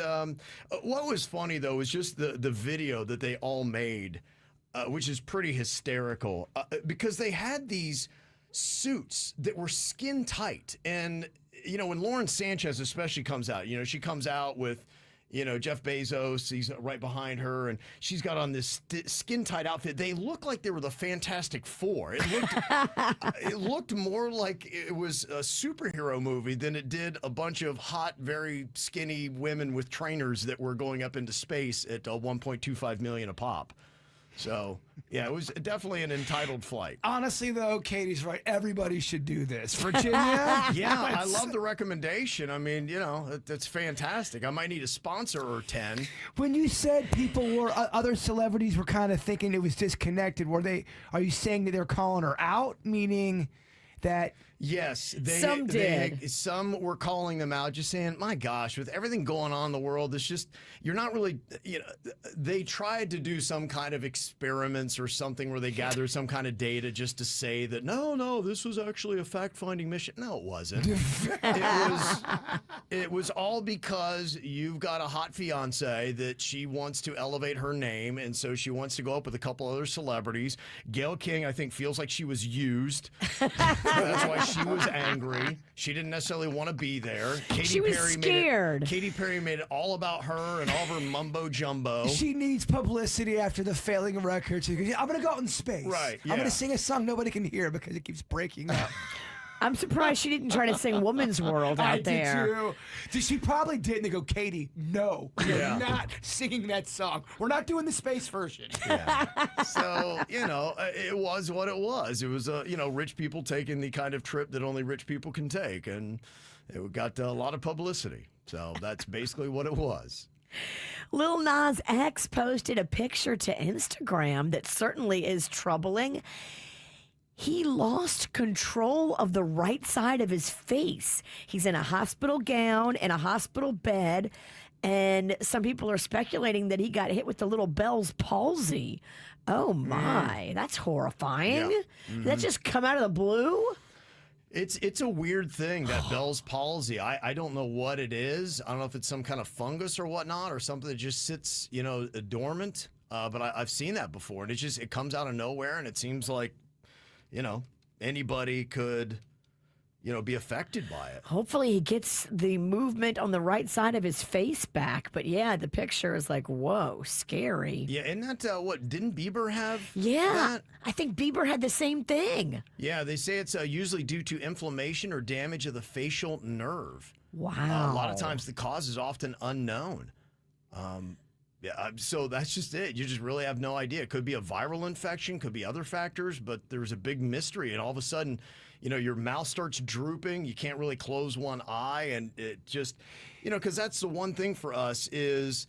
what was funny, though, was just the video that they all made, which is pretty hysterical, because they had these suits that were skin tight. And, when Lauren Sanchez especially comes out, she comes out with, Jeff Bezos, he's right behind her, and she's got on this skin-tight outfit. They look like they were the Fantastic Four. It looked more like it was a superhero movie than it did a bunch of hot, very skinny women with trainers that were going up into space at $1.25 million a pop. So, yeah, it was definitely an entitled flight. Honestly, though, Katie's right. Everybody should do this. Virginia? Yeah, I love the recommendation. I mean, that's fantastic. I might need a sponsor or 10. When you said other celebrities were kind of thinking it was disconnected, are you saying that they're calling her out? Meaning that... Yes, some did. Some were calling them out, just saying, my gosh, with everything going on in the world, it's just, you're not really, they tried to do some kind of experiments or something where they gathered some kind of data just to say that, no, this was actually a fact-finding mission. No, it wasn't. It was all because you've got a hot fiance that she wants to elevate her name, and so she wants to go up with a couple other celebrities. Gayle King, I think, feels like she was used. That's why she was angry. She didn't necessarily want to be there. She was scared. Katy Perry made it all about her and all of her mumbo jumbo. She needs publicity after the failing record. I'm going to go out in space. Right. I'm going to sing a song nobody can hear because it keeps breaking up. I'm surprised she didn't try to sing Woman's World out there. I did too. She probably did, and they go, Katie, no, you're not singing that song. We're not doing the space version. Yeah. So, it was what it was. It was, rich people taking the kind of trip that only rich people can take, and it got a lot of publicity. So that's basically what it was. Lil Nas X posted a picture to Instagram that certainly is troubling. He lost control of the right side of his face. He's in a hospital gown and a hospital bed, and some people are speculating that he got hit with the little Bell's palsy. Oh my, that's horrifying. Yeah. Did that just come out of the blue? It's a weird thing, that Bell's palsy. I don't know what it is. I don't know if it's some kind of fungus or whatnot, or something that just sits, dormant. But I've seen that before, and it comes out of nowhere, and it seems like, anybody could, be affected by it. Hopefully he gets the movement on the right side of his face back. But yeah, the picture is like, whoa, scary. Yeah, isn't that what, didn't Bieber have that? that? I think Bieber had the same thing. Yeah, they say it's usually due to inflammation or damage of the facial nerve. Wow. A lot of times the cause is often unknown. So that's just it. You just really have no idea. It could be a viral infection, could be other factors, but there's a big mystery. And all of a sudden, your mouth starts drooping. You can't really close one eye. And it just, because that's the one thing for us is,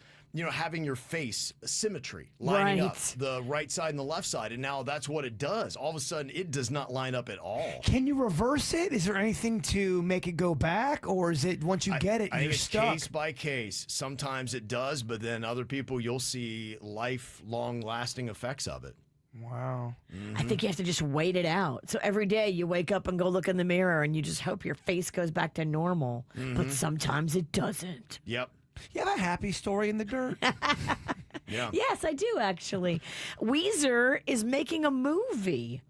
having your face symmetry, lining up Right. the right side and the left side. And now that's what it does. All of a sudden, it does not line up at all. Can you reverse it? Is there anything to make it go back, or is it once you get it, I you're think it's stuck? case by case. Sometimes it does, but then other people, you'll see lifelong lasting effects of it. Wow. I think you have to just wait it out. So every day you wake up and go look in the mirror and you just hope your face goes back to normal. But sometimes it doesn't. Yep. You have a happy story in the dirt. Yeah. Yes, I do actually. Weezer is making a movie.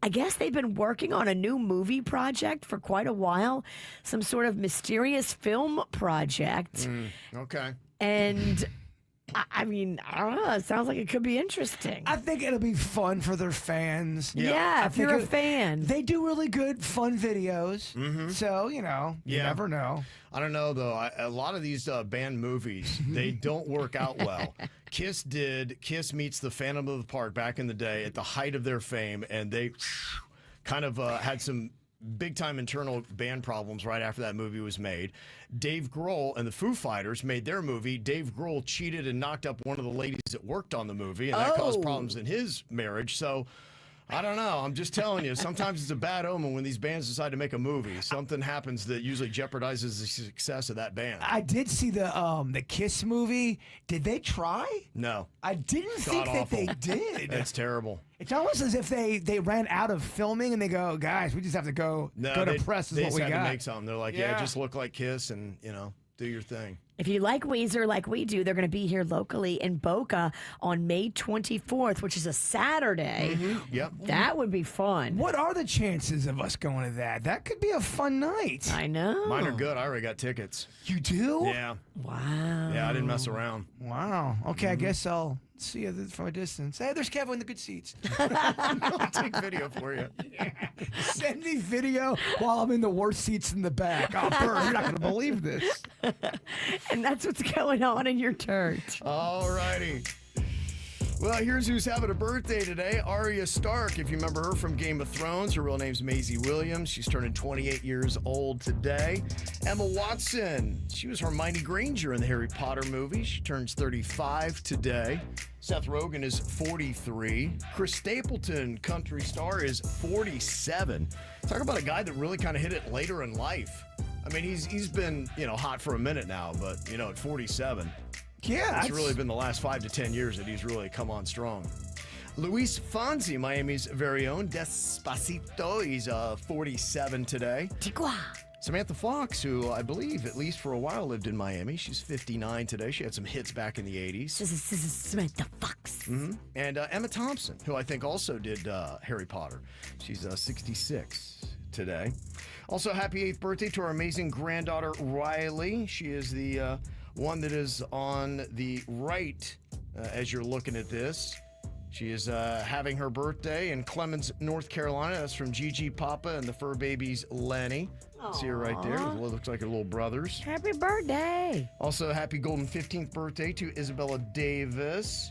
I guess they've been working on a new movie project for quite a while, some sort of mysterious film project. Okay. And I mean, I don't know. It sounds like it could be interesting. I think it'll be fun for their fans. Yeah, I if think you're a fan. They do really good, fun videos. So, you Yeah. never know. I don't know, though. A lot of these band movies, they don't work out well. Kiss Meets the Phantom of the Park back in the day at the height of their fame, and they kind of had some big-time internal band problems right after that movie was made. Dave Grohl and the Foo Fighters made their movie. Dave Grohl cheated and knocked up one of the ladies that worked on the movie, and that caused problems in his marriage. So I don't know. I'm just telling you, sometimes it's a bad omen when these bands decide to make a movie. Something happens that usually jeopardizes the success of that band. I did see the Kiss movie. Did they try? No. I didn't think that they did. It's terrible. It's almost as if they ran out of filming and they go, guys, we just have to go to press is they what just we had got. to make something. They're like, yeah, just look like Kiss and, do your thing. If you like Weezer like we do, they're going to be here locally in Boca on May 24th, which is a Saturday. Yep. That would be fun. What are the chances of us going to that? That could be a fun night. I know. Mine are good. I already got tickets. You do? Yeah. Wow. Yeah, I didn't mess around. Wow. Okay, I guess I'll see you from a distance. Hey, there's Kevin in the good seats. I'll take video for you. Send me video while I'm in the worst seats in the back. Oh, Bert, you're not going to believe this. And that's what's going on in your church. All righty. Well, here's who's having a birthday today. Arya Stark, if you remember her from Game of Thrones. Her real name's Maisie Williams. She's turning 28 years old today. Emma Watson, she was Hermione Granger in the Harry Potter movie. She turns 35 today. Seth Rogen is 43. Chris Stapleton, country star, is 47. Talk about a guy that really kind of hit it later in life. I mean, he's been, hot for a minute now, but, at 47. Yeah. It's really been the last 5 to 10 years that he's really come on strong. Luis Fonsi, Miami's very own, Despacito, he's 47 today. Chihuahua. Samantha Fox, who I believe, at least for a while, lived in Miami. She's 59 today. She had some hits back in the 80s. This is Samantha Fox. And Emma Thompson, who I think also did Harry Potter. She's 66 today. Also, happy 8th birthday to our amazing granddaughter, Riley. She is the one that is on the right as you're looking at this. She is having her birthday in Clemens, North Carolina. That's from Gigi Papa and the fur babies, Lenny. See her right there. It looks like her little brothers. Happy birthday. Also, happy golden 15th birthday to Isabella Davis.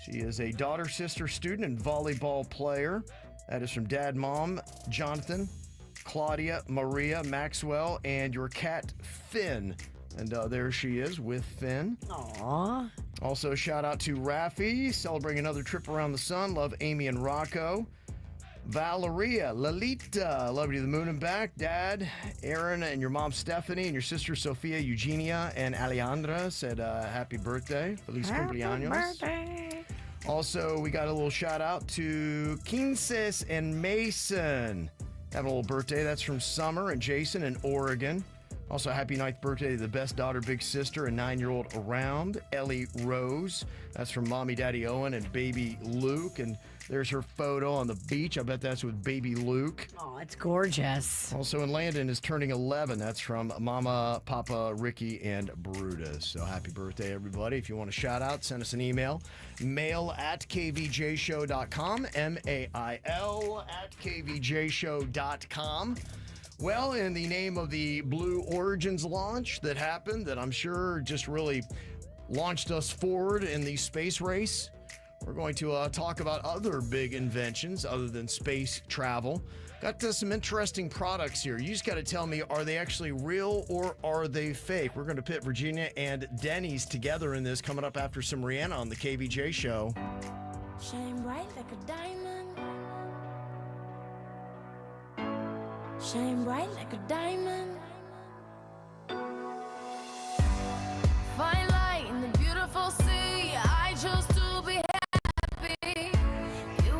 She is a daughter, sister, student, and volleyball player. That is from Dad, Mom, Jonathan, Claudia, Maria, Maxwell, and your cat, Finn. And there she is with Finn. Aww. Also, shout out to Rafi, celebrating another trip around the sun. Love Amy and Rocco. Valeria, Lalita, love you to the moon and back. Dad, Aaron, and your mom, Stephanie, and your sister, Sophia, Eugenia, and Alejandra said happy birthday. Feliz cumpleaños. Birthday. Also, we got a little shout out to Quinces and Mason. Having a little birthday. That's from Summer and Jason in Oregon. Also, happy 9th birthday to the best daughter, big sister, and 9-year-old around, Ellie Rose. That's from Mommy, Daddy Owen, and baby Luke. And there's her photo on the beach. I bet that's with baby Luke. Oh, it's gorgeous. Also in Landon is turning 11. That's from Mama, Papa, Ricky, and Brutus. So happy birthday, everybody. If you want a shout out, send us an email. mail@kvjshow.com. mail@kvjshow.com. Well, in the name of the Blue Origins launch that happened, that I'm sure just really launched us forward in the space race, We're going to talk about other big inventions other than space travel. Got some interesting products here. You just got to tell me, are they actually real or are they fake? We're going to pit Virginia and Denny's together in this, coming up after some Rihanna on the KVJ show. Shine bright like a diamond. Shine bright like a diamond. Fine light in the beautiful sea. I chose to be happy. You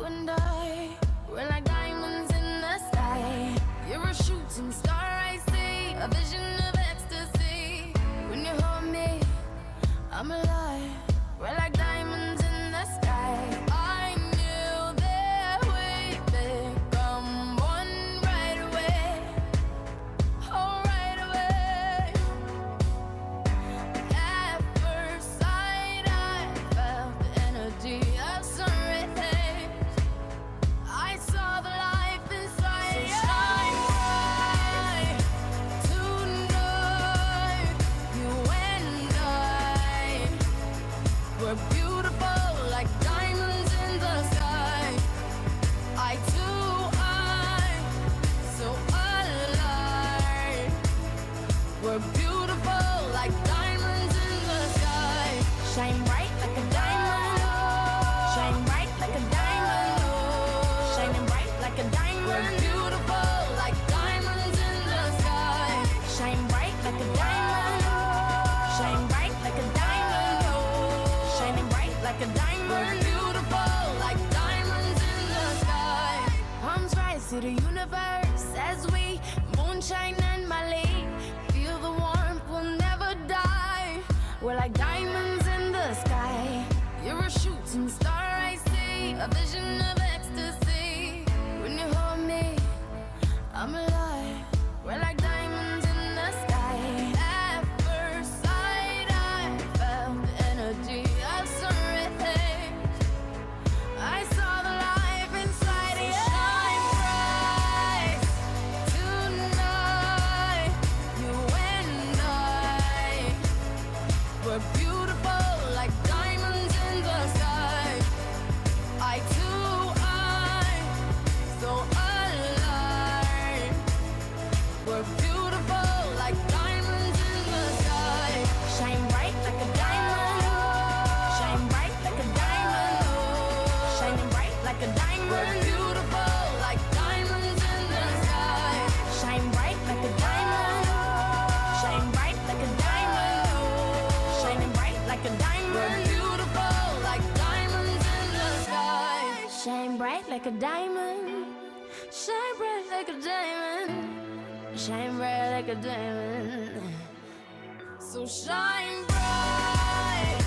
and I, we're like diamonds in the sky. You're a shooting star, I see, a vision of ecstasy. When you hold me, I'm alive. We're like diamonds in the sky. I knew that we'd become one right away. Oh, right away. At first sight, I felt the energy of sun rays. I saw the life inside you. Shine bright tonight. You and I, we're beautiful like diamonds in the sky. I so alive. We're beautiful like diamonds in the sky. Shine bright like a diamond. Shine bright like a diamond. Shining bright like a diamond. We're beautiful like diamonds in the sky. Shine bright like a diamond. Shine bright like a diamond. Shining bright like a diamond. We're beautiful like diamonds in the sky. Palms rise to the universe as we moonshine and Mali. Feel the warmth, we'll never die. We're like diamonds in the sky. You're a shooting star, I see, a vision of ecstasy. When you hold me, I'm alive. We're like diamonds in the sky. At first sight, I felt the energy of sun rays. I saw the life inside you. Shine bright tonight. You and I, we're beautiful like diamonds in the sky. I so alive. We're beautiful like diamonds in the sky. Shine bright like a diamond. Shine bright like a diamond. Shining bright like a diamond. We're beautiful like diamonds in the sky. Shine bright like a diamond. Shine bright like a diamond. Shining bright like a diamond. We're beautiful like diamonds in the sky. Shine bright like a diamond. Shine bright like a diamond. Shine bright like a diamond. So shine bright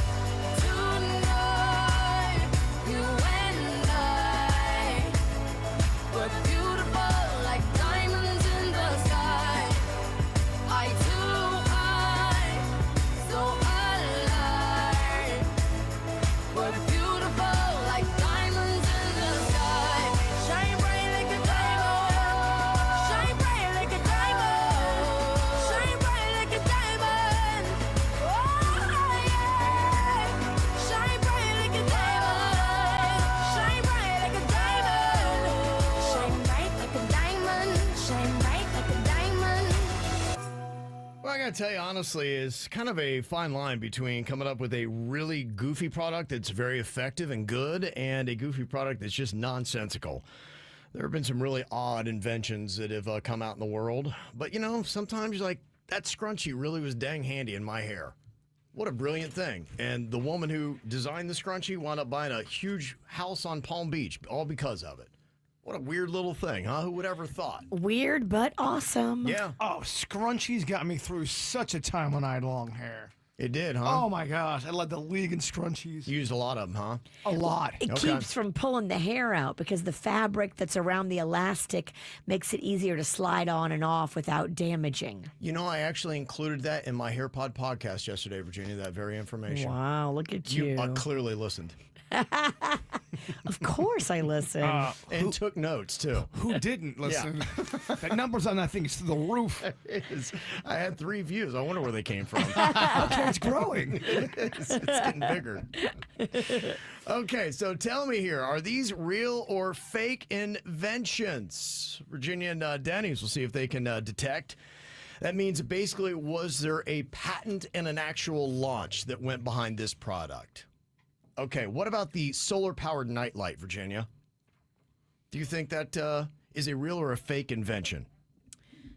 tonight. You and I, we're beautiful like diamonds in the sky. I so alive. We're beautiful like diamonds in the sky. Shine bright like a diamond. Shine bright like a diamond. Shine bright like a diamond. Oh yeah. Shine bright like a diamond. Shine bright like a diamond. Shine bright like a diamond. Shine bright like a diamond. Well, I gotta tell you, honestly, it's kind of a fine line between coming up with a really goofy product that's very effective and good and a goofy product that's just nonsensical. There have been some really odd inventions that have come out in the world. But, you know, sometimes you're like, that scrunchie really was dang handy in my hair. What a brilliant thing. And the woman who designed the scrunchie wound up buying a huge house on Palm Beach, all because of it. What a weird little thing, huh? Who would ever thought? Weird, but awesome. Yeah. Oh, scrunchies got me through such a time when I had long hair. It did, huh? Oh my gosh, I led the league in scrunchies. You used a lot of them, huh? A lot. It keeps from pulling the hair out because the fabric that's around the elastic makes it easier to slide on and off without damaging. You know, I actually included that in my HairPod podcast yesterday, Virginia, that very information. Wow, look at you. You clearly listened. Of course I listen. And took notes, too. Who didn't listen? The numbers on that thing is through the roof. It is. I had 3 views. I wonder where they came from. Okay, it's growing. It's getting bigger. Okay, so tell me here, are these real or fake inventions? Virginia and Denny's will see if they can detect. That means basically, was there a patent and an actual launch that went behind this product? Okay, what about the solar-powered nightlight, Virginia? Do you think that is a real or a fake invention?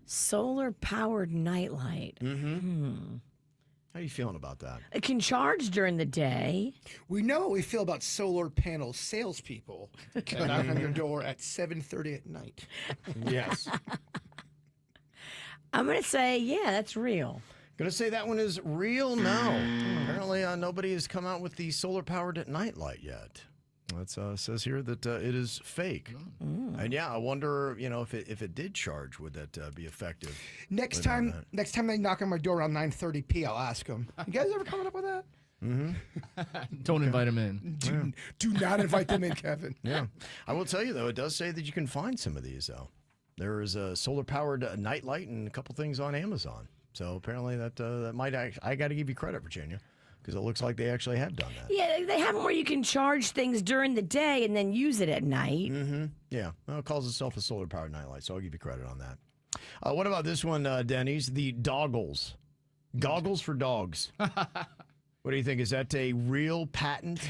Solar-powered nightlight. Mm-hmm. How are you feeling about that? It can charge during the day. We know what we feel about solar panel salespeople that knock on your door at 7:30 at night. Yes. I'm going to say, yeah, that's real. Gonna say that one is real? No. Apparently, nobody has come out with the solar-powered nightlight yet. It says here that it is fake. And yeah, I wonder, if it did charge, would that be effective? Next time they knock on my door around 9:30 I'll ask them. You guys ever coming up with that? Mm-hmm. Don't invite them in. Do not invite them in, Kevin. Yeah. I will tell you, though, it does say that you can find some of these, though. There is a solar-powered nightlight and a couple things on Amazon. So apparently that might actually, I got to give you credit, Virginia, because it looks like they actually have done that. Yeah, they have them where you can charge things during the day and then use it at night. Mm-hmm. Yeah. Well, it calls itself a solar-powered nightlight, so I'll give you credit on that. What about this one, Denny's? The doggles. Goggles for dogs. What do you think? Is that a real patent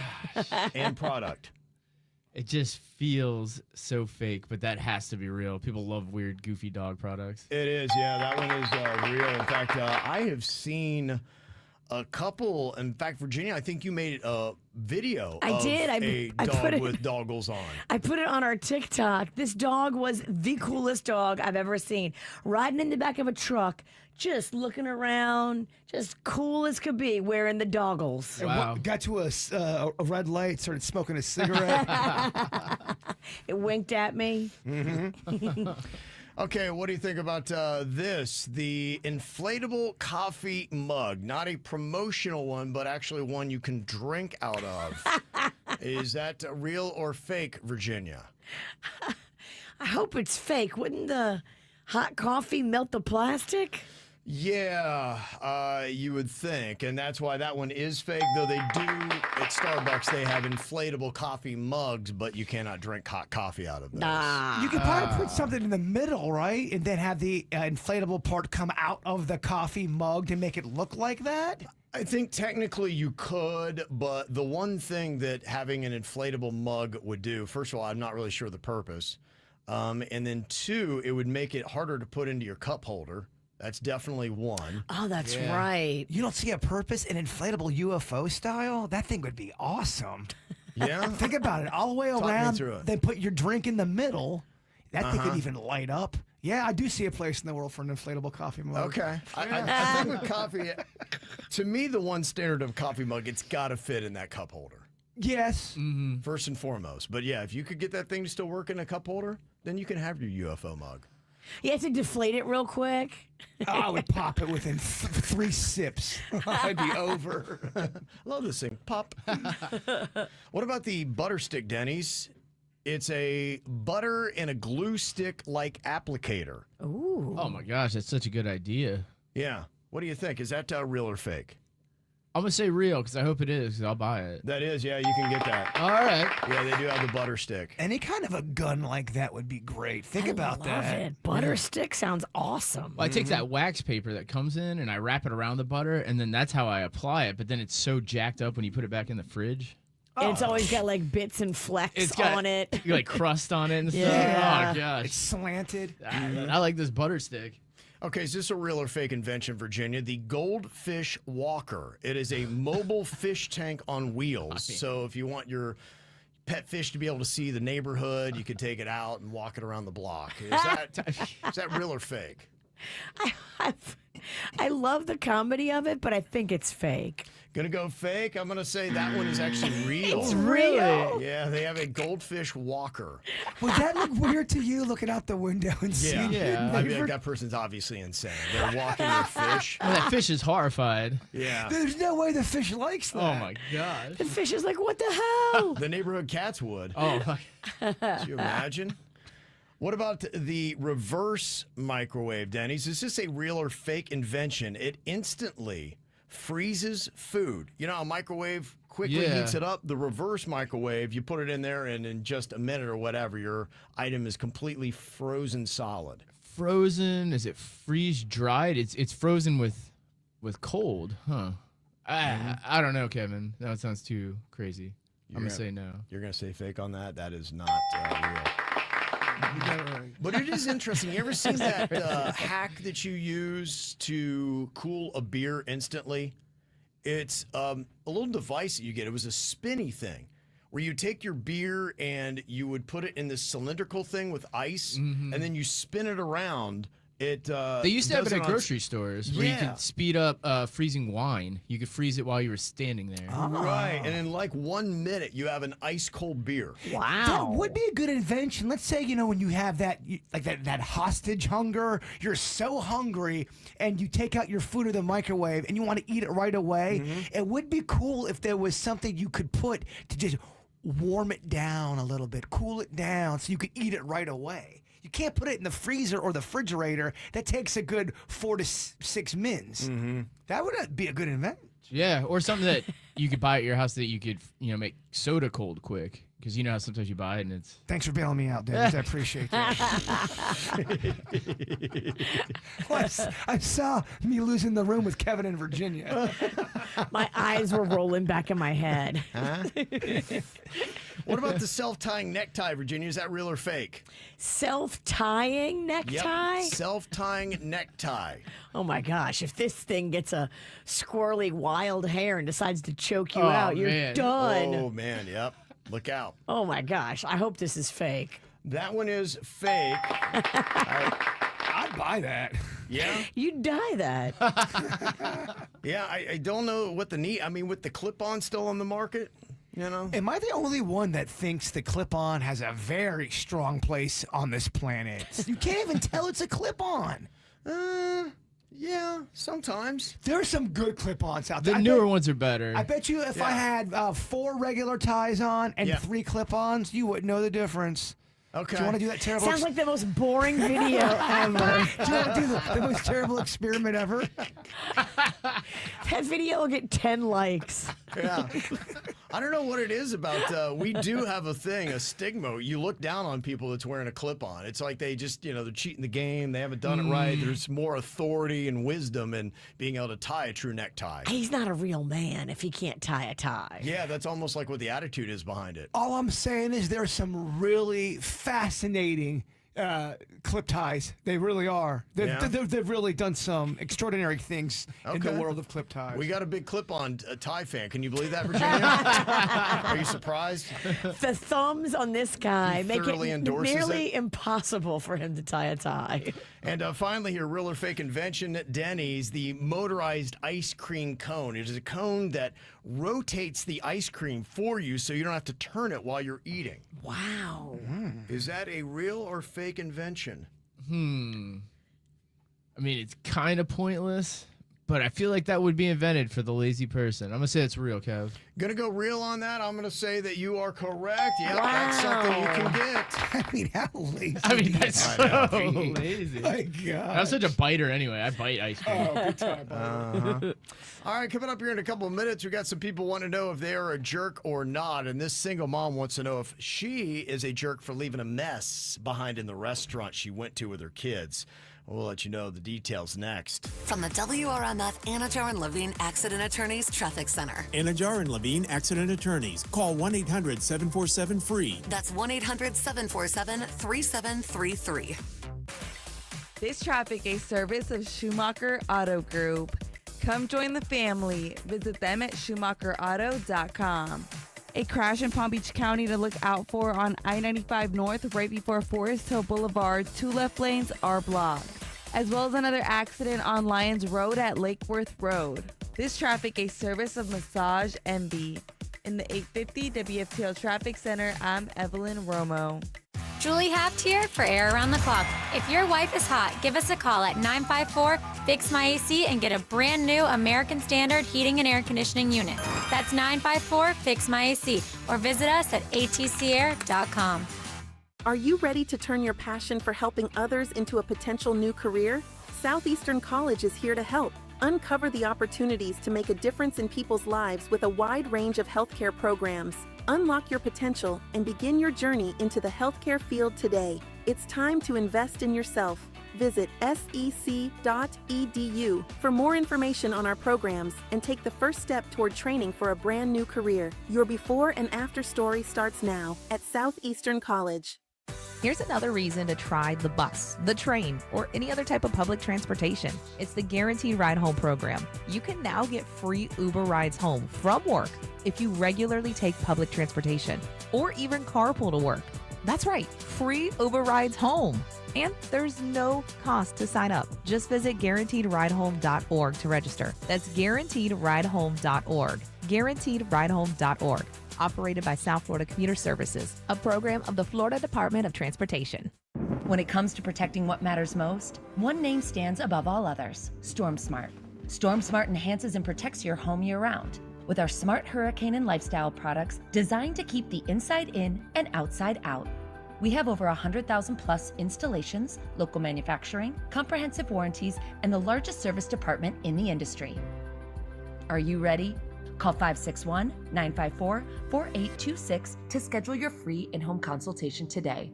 and product? It just feels so fake, but that has to be real. People love weird, goofy dog products. It is, yeah. That one is real. In fact, I have seen a couple. In fact, Virginia, I think you made a video of a dog with doggles on. I put it on our TikTok. This dog was the coolest dog I've ever seen. Riding in the back of a truck, just looking around, just cool as could be, wearing the doggles. Wow. Got to a red light, started smoking a cigarette. It winked at me. Mm-hmm. Okay, what do you think about this? The inflatable coffee mug. Not a promotional one, but actually one you can drink out of. Is that real or fake, Virginia? I hope it's fake. Wouldn't the hot coffee melt the plastic? Yeah, you would think, and that's why that one is fake, though they do, at Starbucks, they have inflatable coffee mugs, but you cannot drink hot coffee out of those. You could probably put something in the middle, right? And then have the inflatable part come out of the coffee mug to make it look like that? I think technically you could, but the one thing that having an inflatable mug would do, first of all, I'm not really sure the purpose, and then 2, it would make it harder to put into your cup holder. That's definitely one. Oh, that's right. You don't see a purpose in inflatable UFO style? That thing would be awesome. Yeah? Think about it. All the way Talk me around, through it. then put your drink in the middle. That thing could even light up. Yeah, I do see a place in the world for an inflatable coffee mug. Okay. I think with coffee, to me, the one standard of coffee mug, it's got to fit in that cup holder. Yes. Mm-hmm. First and foremost. But yeah, if you could get that thing to still work in a cup holder, then you can have your UFO mug. You have to deflate it real quick. I would pop it within 3 sips. I'd be over. Love this thing. Pop. What about the butter stick, Denny's? It's a butter and a glue stick-like applicator. Ooh. Oh, my gosh. That's such a good idea. Yeah. What do you think? Is that real or fake? I'm going to say real because I hope it is because I'll buy it. That is, yeah, you can get that. All right. Yeah, they do have the butter stick. Any kind of a gun like that would be great. Think about Love that. it. Butter stick sounds awesome. Well, I take that wax paper that comes in and I wrap it around the butter, and then that's how I apply it. But then it's so jacked up when you put it back in the fridge. And it's always got like bits and flecks on it. Like crust on it and stuff. Yeah. Oh, gosh. It's slanted. I like this butter stick. Okay, is this a real or fake invention, Virginia? The Goldfish Walker. It is a mobile fish tank on wheels. So if you want your pet fish to be able to see the neighborhood, you could take it out and walk it around the block. Is that real or fake? I love the comedy of it, but I think it's fake. Gonna go fake. I'm gonna say that one is actually real. It's real? Yeah, they have a goldfish walker. Would that look weird to you looking out the window and seeing it? I mean, that person's obviously insane. They're walking their fish. Well, that fish is horrified. Yeah. There's no way the fish likes that. Oh my gosh. The fish is like, what the hell? The neighborhood cats would. Oh. Can you imagine? What about the reverse microwave, Denny's? Is this a real or fake invention? It instantly freezes food. You know, a microwave quickly heats it up. The reverse microwave, you put it in there, and in just a minute or whatever, your item is completely frozen solid. Frozen? Is it freeze dried? It's frozen with cold, huh? I don't know, Kevin. That sounds too crazy. I'm gonna say no. You're gonna say fake on that? That is not real. But it is interesting. You ever seen that hack that you use to cool a beer instantly? It's a little device that you get. It was a spinny thing where you take your beer and you would put it in this cylindrical thing with ice, and then you spin it around. It they used to have it at grocery stores where you could speed up freezing wine. You could freeze it while you were standing there. Right, and in like 1 minute, you have an ice cold beer. Wow, that would be a good invention. Let's say when you have that that hostage hunger, you're so hungry, and you take out your food in the microwave and you want to eat it right away. It would be cool if there was something you could put to just warm it down a little bit, cool it down, so you could eat it right away. You can't put it in the freezer or the refrigerator. That takes a good 4 to 6 minutes. That would be a good invention. Yeah, or something that you could buy at your house that you could, make soda cold quick. Because you know how sometimes you buy it and it's... Thanks for bailing me out, Dennis. I appreciate that. I saw me losing the room with Kevin in Virginia. My eyes were rolling back in my head. What about the self-tying necktie, Virginia? Is that real or fake? Self-tying necktie? Yep. Self-tying necktie. Oh my gosh, if this thing gets a squirrely wild hair and decides to choke you out, you're done. Oh, man, yep. Look out. Oh my gosh, I hope this is fake. That one is fake. I'd buy that. Yeah? You'd dye that. Yeah, I don't know what the need... I mean, with the clip-on still on the market... Am I the only one that thinks the clip-on has a very strong place on this planet? You can't even tell it's a clip-on. Yeah, sometimes. There are some good clip-ons out there. The newer ones are better. I bet you if I had 4 regular ties on and 3 clip-ons, you wouldn't know the difference. Okay. Do you want to do that terrible... Sounds like the most boring video ever. Do you want to do the most terrible experiment ever? That video will get 10 likes. Yeah. I don't know what it is about. We do have a thing, a stigma. You look down on people that's wearing a clip-on. It's like they just, they're cheating the game. They haven't done it right. There's more authority and wisdom in being able to tie a true necktie. He's not a real man if he can't tie a tie. Yeah, that's almost like what the attitude is behind it. All I'm saying is there's some really fascinating clip ties. They really are. They've really done some extraordinary things in the world of clip ties. We got a big clip-on tie fan. Can you believe that, Virginia? Are you surprised? The thumbs on this guy make it endorses nearly impossible for him to tie a tie. And finally here, real or fake invention at Denny's, the motorized ice cream cone. It is a cone that rotates the ice cream for you so you don't have to turn it while you're eating. Wow. Is that a real or fake invention? I mean, it's kind of pointless, but I feel like that would be invented for the lazy person. I'm going to say it's real, Kev. Gonna go real on that. I'm gonna say that you are correct. Yeah, that's something you can get. I mean, how lazy? I mean, that's so lazy. My God. I'm such a biter anyway. I bite ice cream. Oh, good time. All right, coming up here in a couple of minutes, we got some people want to know if they are a jerk or not. And this single mom wants to know if she is a jerk for leaving a mess behind in the restaurant she went to with her kids. We'll let you know the details next. From the WRMF Anajar and Levine Accident Attorneys Traffic Center. Anajar and Levine Accident Attorneys. Call 1-800-747-FREE. That's 1-800-747-3733. This traffic is a service of Schumacher Auto Group. Come join the family. Visit them at schumacherauto.com. A crash in Palm Beach County to look out for on I-95 North right before Forest Hill Boulevard. 2 left lanes are blocked. as well as another accident on Lyons Road at Lake Worth Road. This traffic, a service of Massage MB. In the 850 WFTL Traffic Center, I'm Evelyn Romo. Julie Haft here for Air Around the Clock. If your wife is hot, give us a call at 954-FIX-MY-AC and get a brand new American Standard heating and air conditioning unit. That's 954-FIX-MY-AC or visit us at atcair.com. Are you ready to turn your passion for helping others into a potential new career? Southeastern College is here to help. Uncover the opportunities to make a difference in people's lives with a wide range of healthcare programs. Unlock your potential and begin your journey into the healthcare field today. It's time to invest in yourself. Visit sec.edu for more information on our programs and take the first step toward training for a brand new career. Your before and after story starts now at Southeastern College. Here's another reason to try the bus, the train, or any other type of public transportation. It's the Guaranteed Ride Home program. You can now get free Uber rides home from work if you regularly take public transportation or even carpool to work. That's right, free Uber rides home. And there's no cost to sign up. Just visit guaranteedridehome.org to register. That's guaranteedridehome.org. Guaranteedridehome.org. Operated by South Florida Commuter Services, a program of the Florida Department of Transportation. When it comes to protecting what matters most, one name stands above all others: StormSmart. StormSmart enhances and protects your home year-round with our smart hurricane and lifestyle products designed to keep the inside in and outside out. We have over 100,000 plus installations, local manufacturing, comprehensive warranties, and the largest service department in the industry. Are you ready? Call 561-954-4826 to schedule your free in-home consultation today.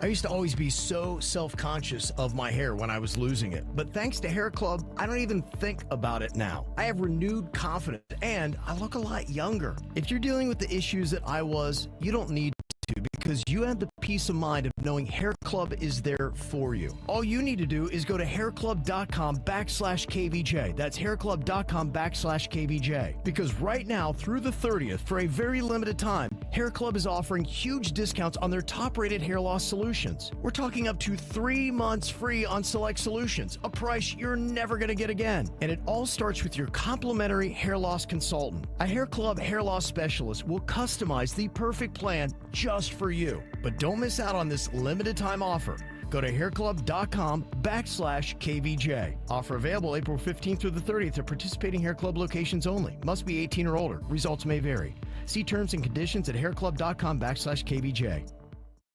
I used to always be so self-conscious of my hair when I was losing it. But thanks to Hair Club, I don't even think about it now. I have renewed confidence and I look a lot younger. If you're dealing with the issues that I was, you don't need to, because you have the peace of mind of knowing Hair Club is there for you. All you need to do is go to hairclub.com/KVJ. That's hairclub.com/KVJ. Because right now through the 30th, for a very limited time, Hair Club is offering huge discounts on their top-rated hair loss solutions. We're talking up to 3 months free on select solutions, a price you're never going to get again. And it all starts with your complimentary hair loss consultant. A Hair Club hair loss specialist will customize the perfect plan just for you. But don't miss out on this limited time offer. Go to hairclub.com/KVJ. Offer available April 15th through the 30th at participating Hair Club locations only. Must be 18 or older. Results may vary. See terms and conditions at hairclub.com/KVJ.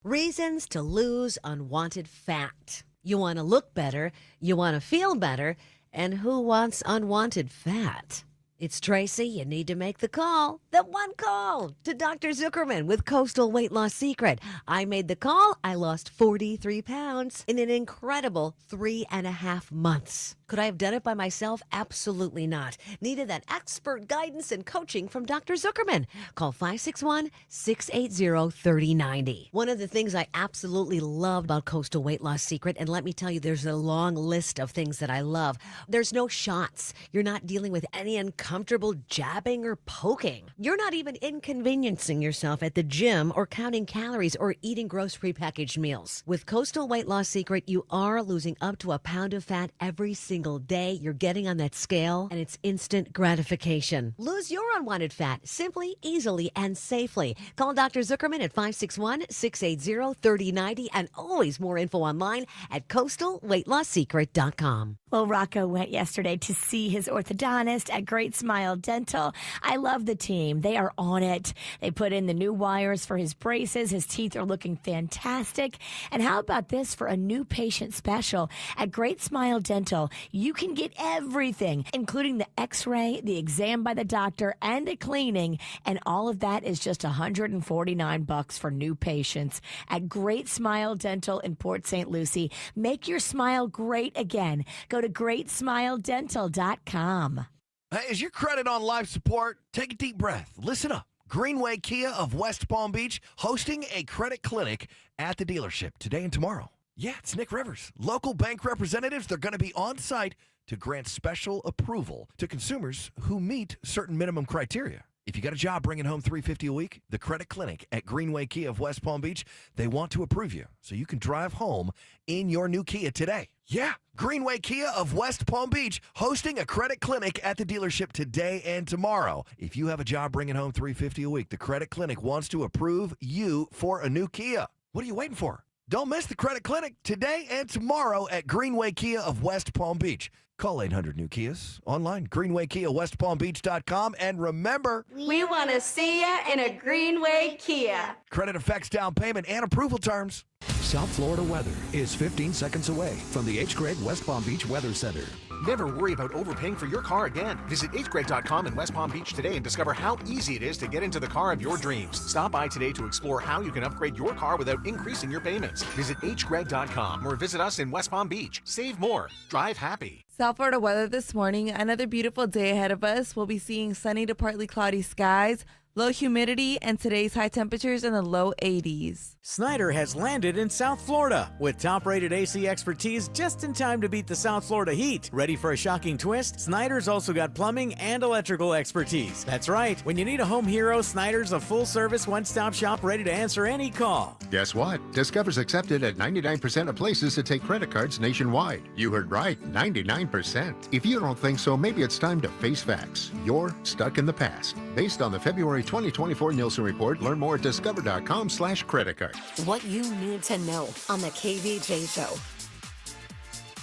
Reasons to lose unwanted fat. You want to look better, you want to feel better, and who wants unwanted fat? It's Tracy. You need to make the call. The one call to Dr. Zuckerman with Coastal Weight Loss Secret. I made the call. I lost 43 pounds in an incredible 3.5 months. Could I have done it by myself? Absolutely not. Needed that expert guidance and coaching from Dr. Zuckerman. Call 561-680-3090. One of the things I absolutely love about Coastal Weight Loss Secret, and let me tell you, there's a long list of things that I love. There's no shots. You're not dealing with any uncomfortable jabbing or poking. You're not even inconveniencing yourself at the gym or counting calories or eating gross prepackaged meals. With Coastal Weight Loss Secret, you are losing up to a pound of fat every single day. You're getting on that scale, and it's instant gratification. Lose your unwanted fat simply, easily, and safely. Call Dr. Zuckerman at 561-680-3090, and always more info online at coastalweightlossecret.com. Well, Rocco went yesterday to see his orthodontist at Great Smile Dental. I love the team. They are on it. They put in the new wires for his braces. His teeth are looking fantastic. And how about this for a new patient special? At Great Smile Dental, you can get everything, including the x-ray, the exam by the doctor, and a cleaning. And all of that is just $149 for new patients. At Great Smile Dental in Port St. Lucie, make your smile great again. Go to greatsmiledental.com. Hey, is your credit on life support? Take a deep breath. Listen up. Greenway Kia of West Palm Beach hosting a credit clinic at the dealership today and tomorrow. Yeah, it's Nick Rivers. Local bank representatives, they're going to be on site to grant special approval to consumers who meet certain minimum criteria. If you got a job bringing home $350 a week, the Credit Clinic at Greenway Kia of West Palm Beach, they want to approve you so you can drive home in your new Kia today. Yeah, Greenway Kia of West Palm Beach hosting a Credit Clinic at the dealership today and tomorrow. If you have a job bringing home $350 a week, the Credit Clinic wants to approve you for a new Kia. What are you waiting for? Don't miss the Credit Clinic today and tomorrow at Greenway Kia of West Palm Beach. Call 800 New Kias online, greenwaykiawestpalmbeach.com, and remember, We want to see ya in a Greenway Kia. credit affects down payment and approval terms. South Florida weather is 15 seconds away from the H. Gregg West Palm Beach Weather Center. Never worry about overpaying for your car again. Visit hgreg.com in West Palm Beach today and discover how easy it is to get into the car of your dreams. Stop by today to explore how you can upgrade your car without increasing your payments. Visit hgreg.com or visit us in West Palm Beach. Save more. Drive happy. South Florida weather this morning. Another beautiful day ahead of us. We'll be seeing sunny to partly cloudy skies, low humidity, and today's high temperatures in the low 80s. Snyder has landed in South Florida with top-rated AC expertise just in time to beat the South Florida heat. Ready for a shocking twist? Snyder's also got plumbing and electrical expertise. That's right. When you need a home hero, Snyder's a full-service, one-stop shop ready to answer any call. Guess what? Discover's accepted at 99% of places that take credit cards nationwide. You heard right, 99%. If you don't think so, maybe it's time to face facts. You're stuck in the past. Based on the February 2024 Nielsen report, learn more at discover.com/credit card. What you need to know on the KVJ Show.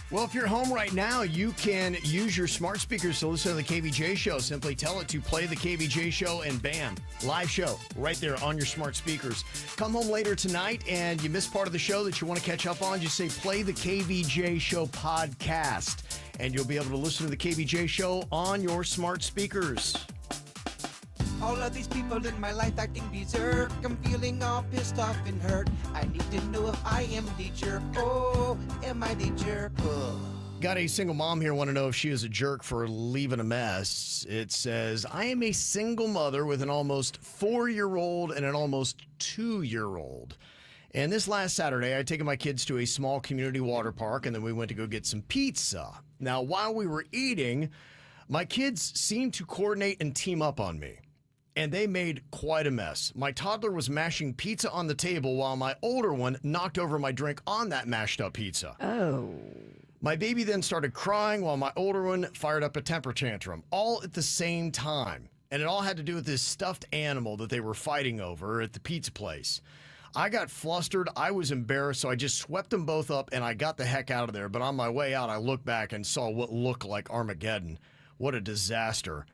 Well, if you're home right now, you can use your smart speakers to listen to the KVJ Show. Simply tell it to play the KVJ Show and bam, live show right there on your smart speakers. Come home later tonight and you missed part of the show that you want to catch up on, just say play the KVJ Show podcast and you'll be able to listen to the KVJ Show on your smart speakers. All of these people in my life acting berserk. I'm feeling all pissed off and hurt. I need to know if I am the jerk. Oh, am I the jerk? Oh. Got a single mom here want to know if she is a jerk for leaving a mess. It says, I am a single mother with an almost 4-year-old and an almost 2-year-old. And this last Saturday, I had taken my kids to a small community water park, and then we went to go get some pizza. Now, while we were eating, my kids seemed to coordinate and team up on me. And they made quite a mess. My toddler was mashing pizza on the table while my older one knocked over my drink on that mashed up pizza. Oh. My baby then started crying while my older one fired up a temper tantrum, all at the same time. And it all had to do with this stuffed animal that they were fighting over at the pizza place. I got flustered. I was embarrassed, so I just swept them both up and I got the heck out of there. But on my way out, I looked back and saw what looked like Armageddon. What a disaster.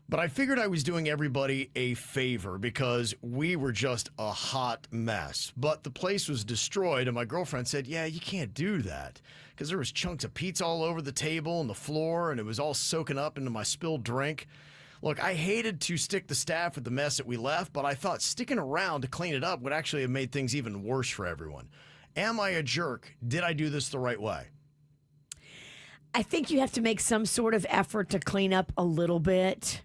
But I figured I was doing everybody a favor because we were just a hot mess. But the place was destroyed, and my girlfriend said, yeah, you can't do that. Because there was chunks of pizza all over the table and the floor, and it was all soaking up into my spilled drink. Look, I hated to stick the staff with the mess that we left, but I thought sticking around to clean it up would actually have made things even worse for everyone. Am I a jerk? Did I do this the right way? I think you have to make some sort of effort to clean up a little bit.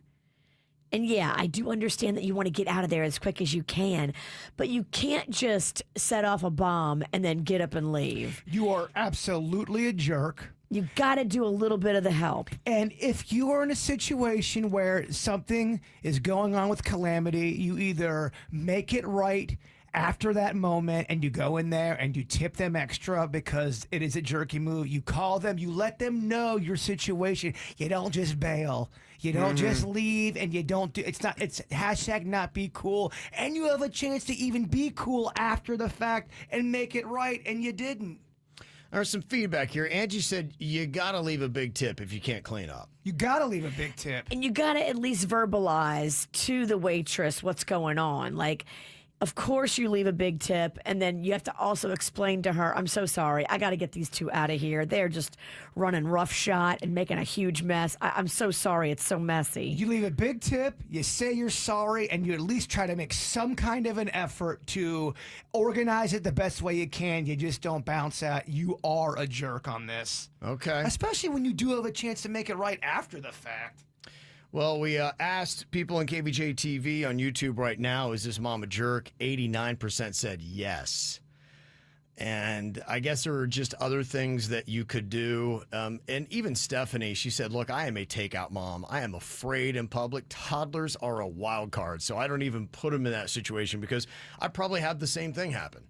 And yeah, I do understand that you want to get out of there as quick as you can, but you can't just set off a bomb and then get up and leave. You are absolutely a jerk. You got to do a little bit of the help. And if you are in a situation where something is going on with calamity, you either make it right after that moment and you go in there and you tip them extra because it is a jerky move. You call them, you let them know your situation. You don't just bail. You don't just leave and you don't do, it's hashtag not be cool. And you have a chance to even be cool after the fact and make it right, and you didn't. There's some feedback here. Angie said you got to leave a big tip if you can't clean up. You got to leave a big tip. And you got to at least verbalize to the waitress what's going on. Like, of course you leave a big tip, and then you have to also explain to her, I'm so sorry, I got to get these two out of here. They're just running roughshod and making a huge mess. I'm so sorry, it's so messy. You leave a big tip, you say you're sorry, and you at least try to make some kind of an effort to organize it the best way you can. You just don't bounce out. You are a jerk on this. Okay. Especially when you do have a chance to make it right after the fact. Well, we asked people on KVJ TV on YouTube right now, is this mom a jerk? 89% said yes. And I guess there are just other things that you could do. And even Stephanie, she said, look, I am a takeout mom. I am afraid in public. Toddlers are a wild card. So I don't even put them in that situation because I probably have the same thing happen.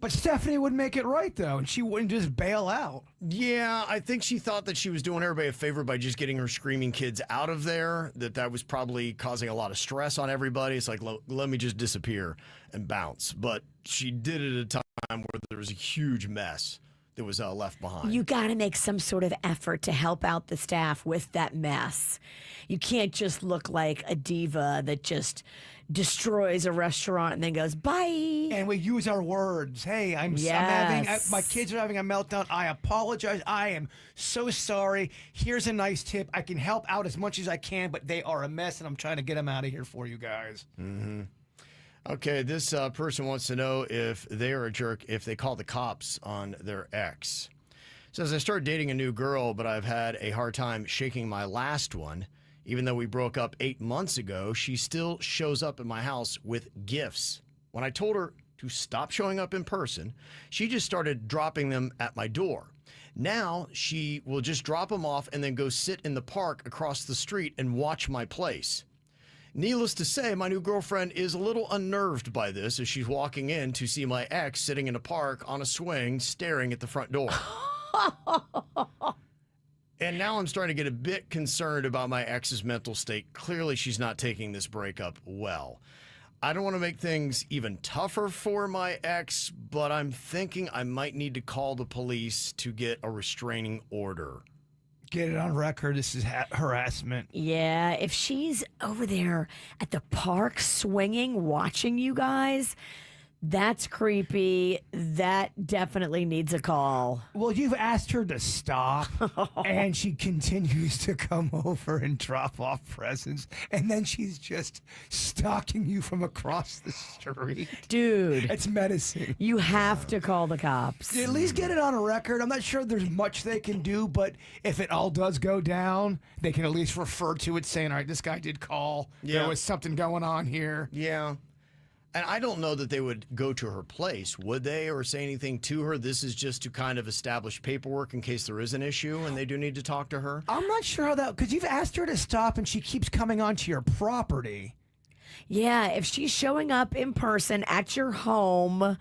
But Stephanie would make it right, though, and she wouldn't just bail out. Yeah, I think she thought that she was doing everybody a favor by just getting her screaming kids out of there, that was probably causing a lot of stress on everybody. It's like, let me just disappear and bounce. But she did it at a time where there was a huge mess that was left behind. You got to make some sort of effort to help out the staff with that mess. You can't just look like a diva that just destroys a restaurant and then goes, bye. And we use our words. Hey, my kids are having a meltdown. I apologize. I am so sorry. Here's a nice tip. I can help out as much as I can, but they are a mess, and I'm trying to get them out of here for you guys. Mm-hmm. Okay, this person wants to know if they are a jerk if they call the cops on their ex. Says, I started dating a new girl, but I've had a hard time shaking my last one. Even though we broke up 8 months ago, she still shows up at my house with gifts. When I told her to stop showing up in person, she just started dropping them at my door. Now she will just drop them off and then go sit in the park across the street and watch my place. Needless to say, my new girlfriend is a little unnerved by this as she's walking in to see my ex sitting in a park on a swing staring at the front door. And now I'm starting to get a bit concerned about my ex's mental state. Clearly, she's not taking this breakup well. I don't want to make things even tougher for my ex, but I'm thinking I might need to call the police to get a restraining order. Get it on record. This is harassment. Yeah, if she's over there at the park swinging, watching you guys, that's creepy. That definitely needs a call. Well, you've asked her to stop, and she continues to come over and drop off presents, and then she's just stalking you from across the street. Dude. It's menacing. You have to call the cops. At least get it on a record. I'm not sure there's much they can do, but if it all does go down, they can at least refer to it saying, all right, this guy did call. Yeah. There was something going on here. Yeah. And I don't know that they would go to her place, would they, or say anything to her? This is just to kind of establish paperwork in case there is an issue and they do need to talk to her? I'm not sure how that, because you've asked her to stop and she keeps coming onto your property. Yeah, if she's showing up in person at your home,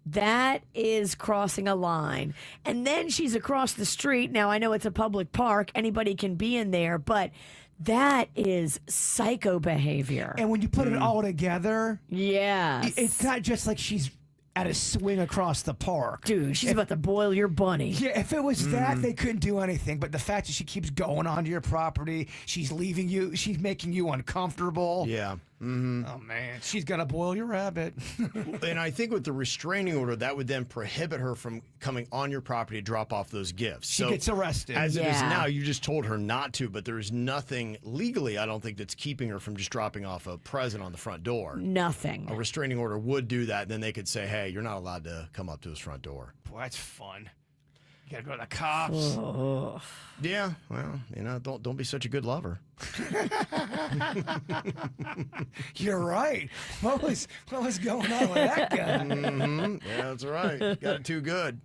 that is crossing a line. And then she's across the street. Now, I know it's a public park. Anybody can be in there, but that is psycho behavior. And when you put it all together, yes, it's not just like she's at a swing across the park. Dude, she's about to boil your bunny. Yeah, if it was that, they couldn't do anything. But the fact that she keeps going onto your property, she's leaving you, she's making you uncomfortable. Yeah. Oh, man. She's going to boil your rabbit. And I think with the restraining order, that would then prohibit her from coming on your property to drop off those gifts. She gets arrested. As it is now, you just told her not to, but there's nothing legally, I don't think, that's keeping her from just dropping off a present on the front door. Nothing. A restraining order would do that. Then they could say, hey, you're not allowed to come up to his front door. Boy, that's fun. You got to go to the cops. Yeah, well, don't be such a good lover. You're right. What was going on with that guy? Yeah, that's right. Got it too good.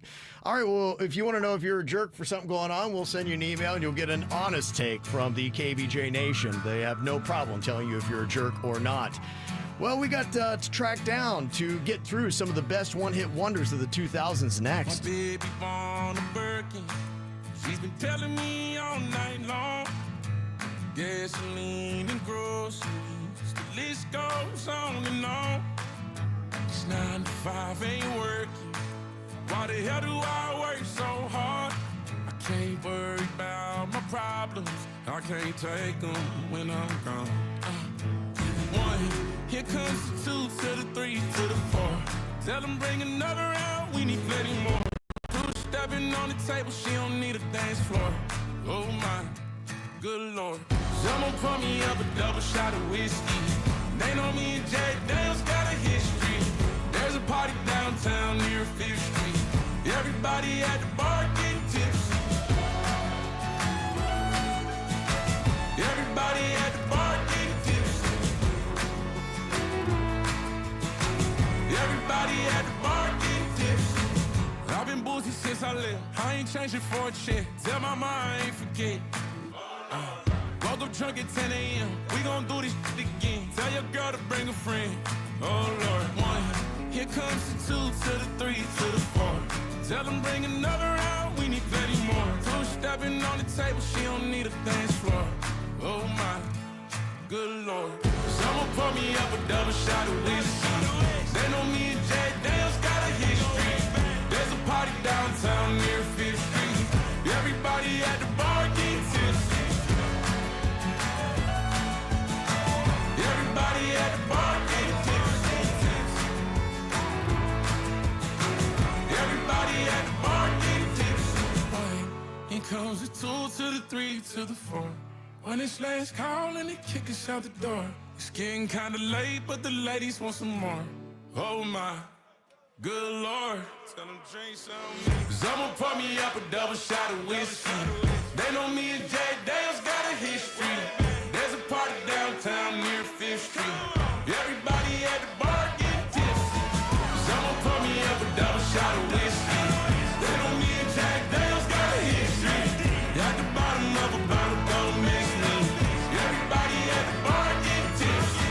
All right, well, if you want to know if you're a jerk for something going on, we'll send you an email and you'll get an honest take from the KVJ Nation. They have no problem telling you if you're a jerk or not. Well, we got to track down to get through some of the best one-hit wonders of the 2000s next. My baby born a Birkin. She's been telling me all night long. Gasoline and groceries, the list goes on and on. This 9 to 5 ain't working. Why the hell do I work so hard? I can't worry about my problems. I can't take them when I'm gone. 1, here comes the 2 to the 3 to the 4. Tell them bring another round, we need plenty more. 2 stepping on the table, she don't need a dance floor. Oh my, good Lord. Someone pour me up a double shot of whiskey. They know me and Jack Daniels got a history. There's a party downtown near 5th Street. Everybody at the bar getting tipsy. Everybody at the bar getting tipsy. Everybody at the bar getting tipsy. losing since I left. I ain't changing for a check. Tell my mom I ain't forget. Woke up drunk at 10 a.m. We gon' do this shit again. Tell your girl to bring a friend. Oh Lord, 1. Here comes the 2 to the 3 to the 4. Tell them bring another round. We need plenty more. 2 stepping on the table. She don't need a dance floor. Oh my, good Lord. Someone pour me up a double shot of whiskey. They know me and Jay Daniels got a history. There's a party downtown near 5th Street. Everybody at the bar getting tipsy. Everybody at the bar getting tipsy. Everybody at the bar getting tipsy. Here comes the 2 to the 3 to the 4. When it's last call and they kick us out the door. It's getting kinda late, but the ladies want some more. Oh my, good Lord. Tell them drink some. Someone pour me up a double shot of whiskey. They know me and Jay Daniels got a history. There's a party downtown near 5th Street. Everybody at the bar getting tipsy. Someone pour me up a double shot of whiskey. They know me and Jay Daniels got a history. At the bottom of a bottle, don't miss me. Everybody at the bar getting tipsy.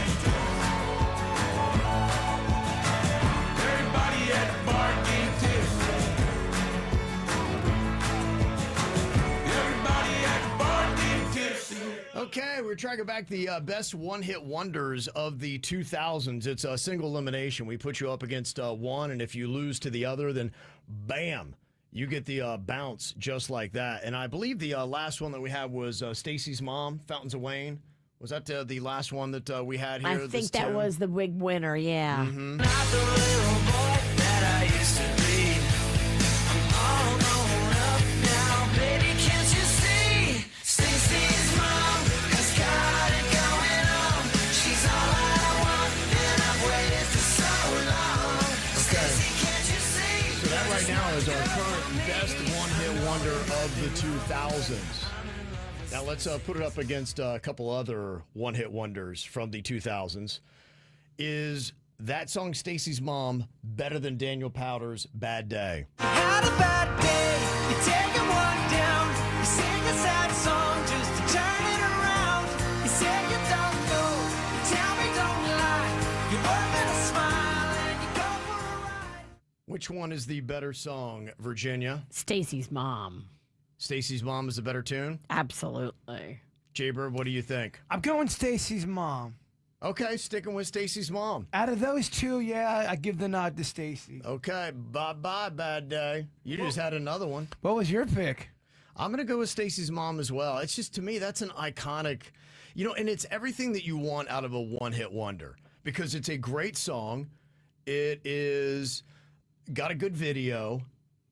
Everybody at the bar getting tipsy. Everybody at the bar getting tipsy. Okay, we're tracking back the best one-hit wonders of the 2000s. It's a single elimination. We put you up against one, and if you lose to the other, then bam, you get the bounce just like that. And I believe the last one that we had was Stacy's Mom, Fountains of Wayne. Was that the last one that we had here? I think that was the big winner, yeah. Mm-hmm. Not the little boy that I used to be. I'm all grown up now, baby, can't you see? Stacy's mom has got it going on. She's all I want, and I've waited for so long. Stacy, can't you see? So that right now is our current best one-hit wonder of the 2000s. Now let's put it up against a couple other one-hit wonders from the 2000s. Is that song Stacy's Mom better than Daniel Powter's Bad Day? Had a bad day, you're taking one down. You sing a sad song just to turn it around. You say you don't know, you tell me don't lie. You open a smile and you go for a ride. Which one is the better song, Virginia? Stacy's Mom. Stacy's Mom is a better tune? Absolutely. Jaybird, what do you think? I'm going Stacy's Mom. Okay, sticking with Stacy's Mom. Out of those two, yeah, I give the nod to Stacy. Okay, bye-bye, Bad Day. You just had another one. What was your pick? I'm going to go with Stacy's Mom as well. It's just, to me, that's an iconic, and it's everything that you want out of a one-hit wonder because it's a great song. It is got a good video,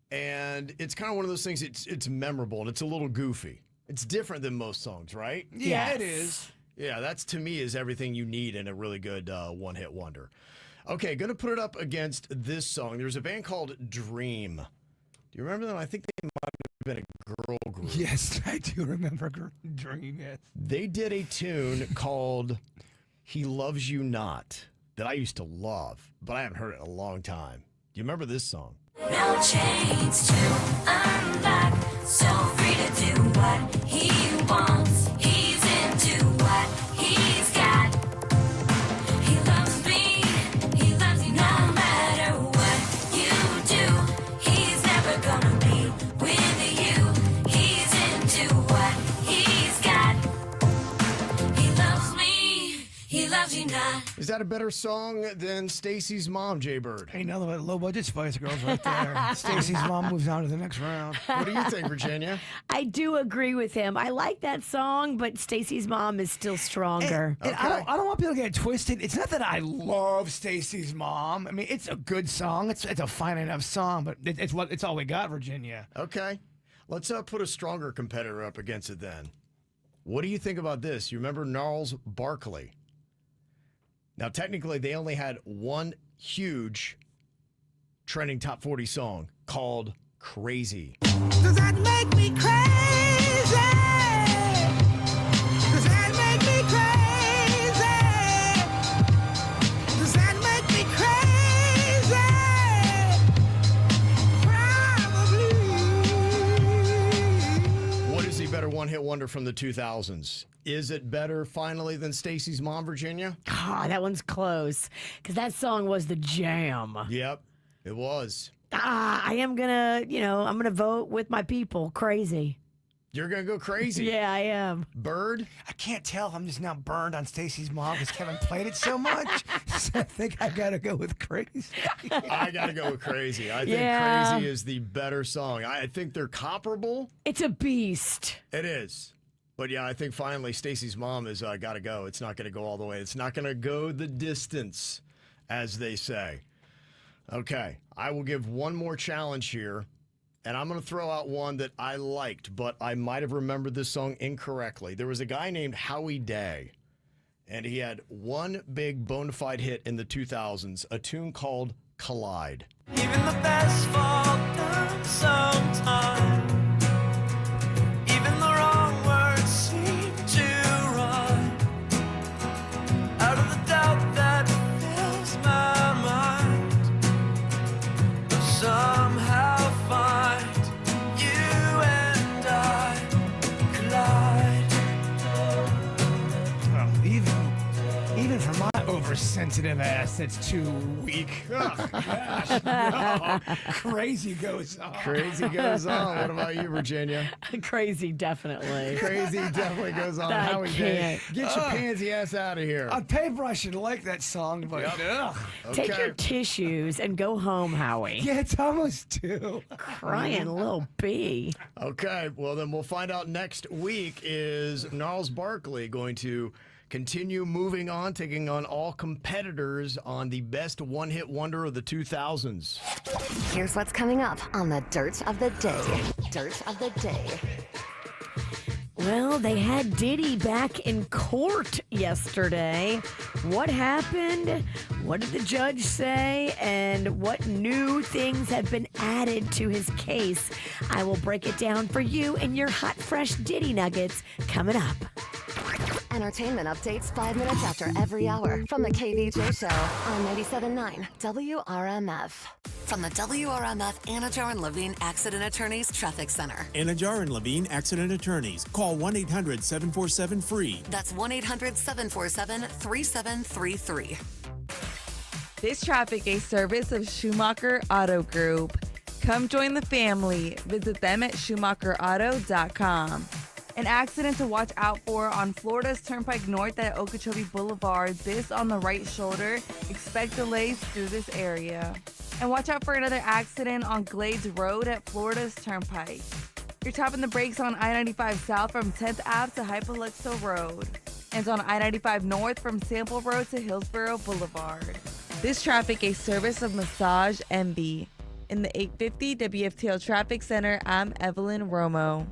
and it's kind of one of those things, it's memorable, and it's a little goofy. It's different than most songs, right? Yeah, it is. Yeah, that's, to me, is everything you need in a really good one-hit wonder. Okay, going to put it up against this song. There's a band called Dream. Do you remember them? I think they might have been a girl group. Yes, I do remember Dream, yes. They did a tune called He Loves You Not that I used to love, but I haven't heard it in a long time. Do you remember this song? No chains to unlock, so free to do what he wants. He's into what he's got. He loves me, he loves you no matter what you do. He's never gonna be with you. He's into what he's got. He loves me, he loves you not. Is that a better song than Stacy's Mom, Jaybird? Ain't nothing but low-budget Spice Girls right there. Stacy's Mom moves on to the next round. What do you think, Virginia? I do agree with him. I like that song, but Stacy's Mom is still stronger. And I don't want people to get it twisted. It's not that I love Stacy's Mom. I mean, it's a good song. It's a fine enough song, but it's all we got, Virginia. Okay. Let's put a stronger competitor up against it then. What do you think about this? You remember Gnarls Barkley? Now, technically, they only had one huge trending top 40 song called Crazy. Does that make me crazy? Does that make me crazy? Does that make me crazy? Probably. wonder from the 2000s. Is it better finally than Stacy's Mom, Virginia? That one's close because that song was the jam. Yep, it was. I am gonna, I'm gonna vote with my people. Crazy. You're going to go crazy. Yeah, I am. Bird? I can't tell. I'm just now burned on Stacy's Mom because Kevin played it so much. So I think I got to go with Crazy. I got to go with Crazy. I think Crazy is the better song. I think they're comparable. It's a beast. It is. But yeah, I think finally Stacy's Mom is got to go. It's not going to go all the way. It's not going to go the distance, as they say. Okay, I will give one more challenge here. And I'm going to throw out one that I liked, but I might have remembered this song incorrectly. There was a guy named Howie Day, and he had one big bona fide hit in the 2000s, a tune called Collide. Even the best fall down sometime. Even the wrong words seem to run out of the doubt that fills my mind. But somehow find you and I collide. Oh, even for my oversensitive ass, that's too weak. Oh, gosh. No. Crazy goes on. Crazy goes on. What about you, Virginia? Crazy, definitely. Crazy definitely goes on. I Howie Day, can't. get your pansy ass out of here. On paper, I should like that song, but ugh. Take your tissues and go home, Howie. Yeah, it's almost 2. Crying little bee. Okay, well then we'll find out next week. Is Gnarls Barkley going to continue moving on, taking on all competitors on the best one-hit wonder of the 2000s? Here's what's coming up on the Dirt of the Day. Dirt of the Day. Well, they had Diddy back in court yesterday. What happened? What did the judge say? And what new things have been added to his case? I will break it down for you in your hot, fresh Diddy nuggets coming up. Entertainment updates 5 minutes after every hour from the KVJ Show on 97.9 WRMF. From the WRMF Anajar and Levine Accident Attorneys Traffic Center. Anajar and Levine Accident Attorneys. Call 1-800-747-FREE. That's 1-800-747-3733. This traffic a service of Schumacher Auto Group. Come join the family. Visit them at SchumacherAuto.com. An accident to watch out for on Florida's Turnpike North at Okeechobee Boulevard. This on the right shoulder. Expect delays through this area. And watch out for another accident on Glades Road at Florida's Turnpike. You're tapping the brakes on I-95 South from 10th Ave to Hypoluxo Road. And on I-95 North from Sample Road to Hillsborough Boulevard. This traffic a service of Massage Envy. In the 850 WFTL Traffic Center, I'm Evelyn Romo.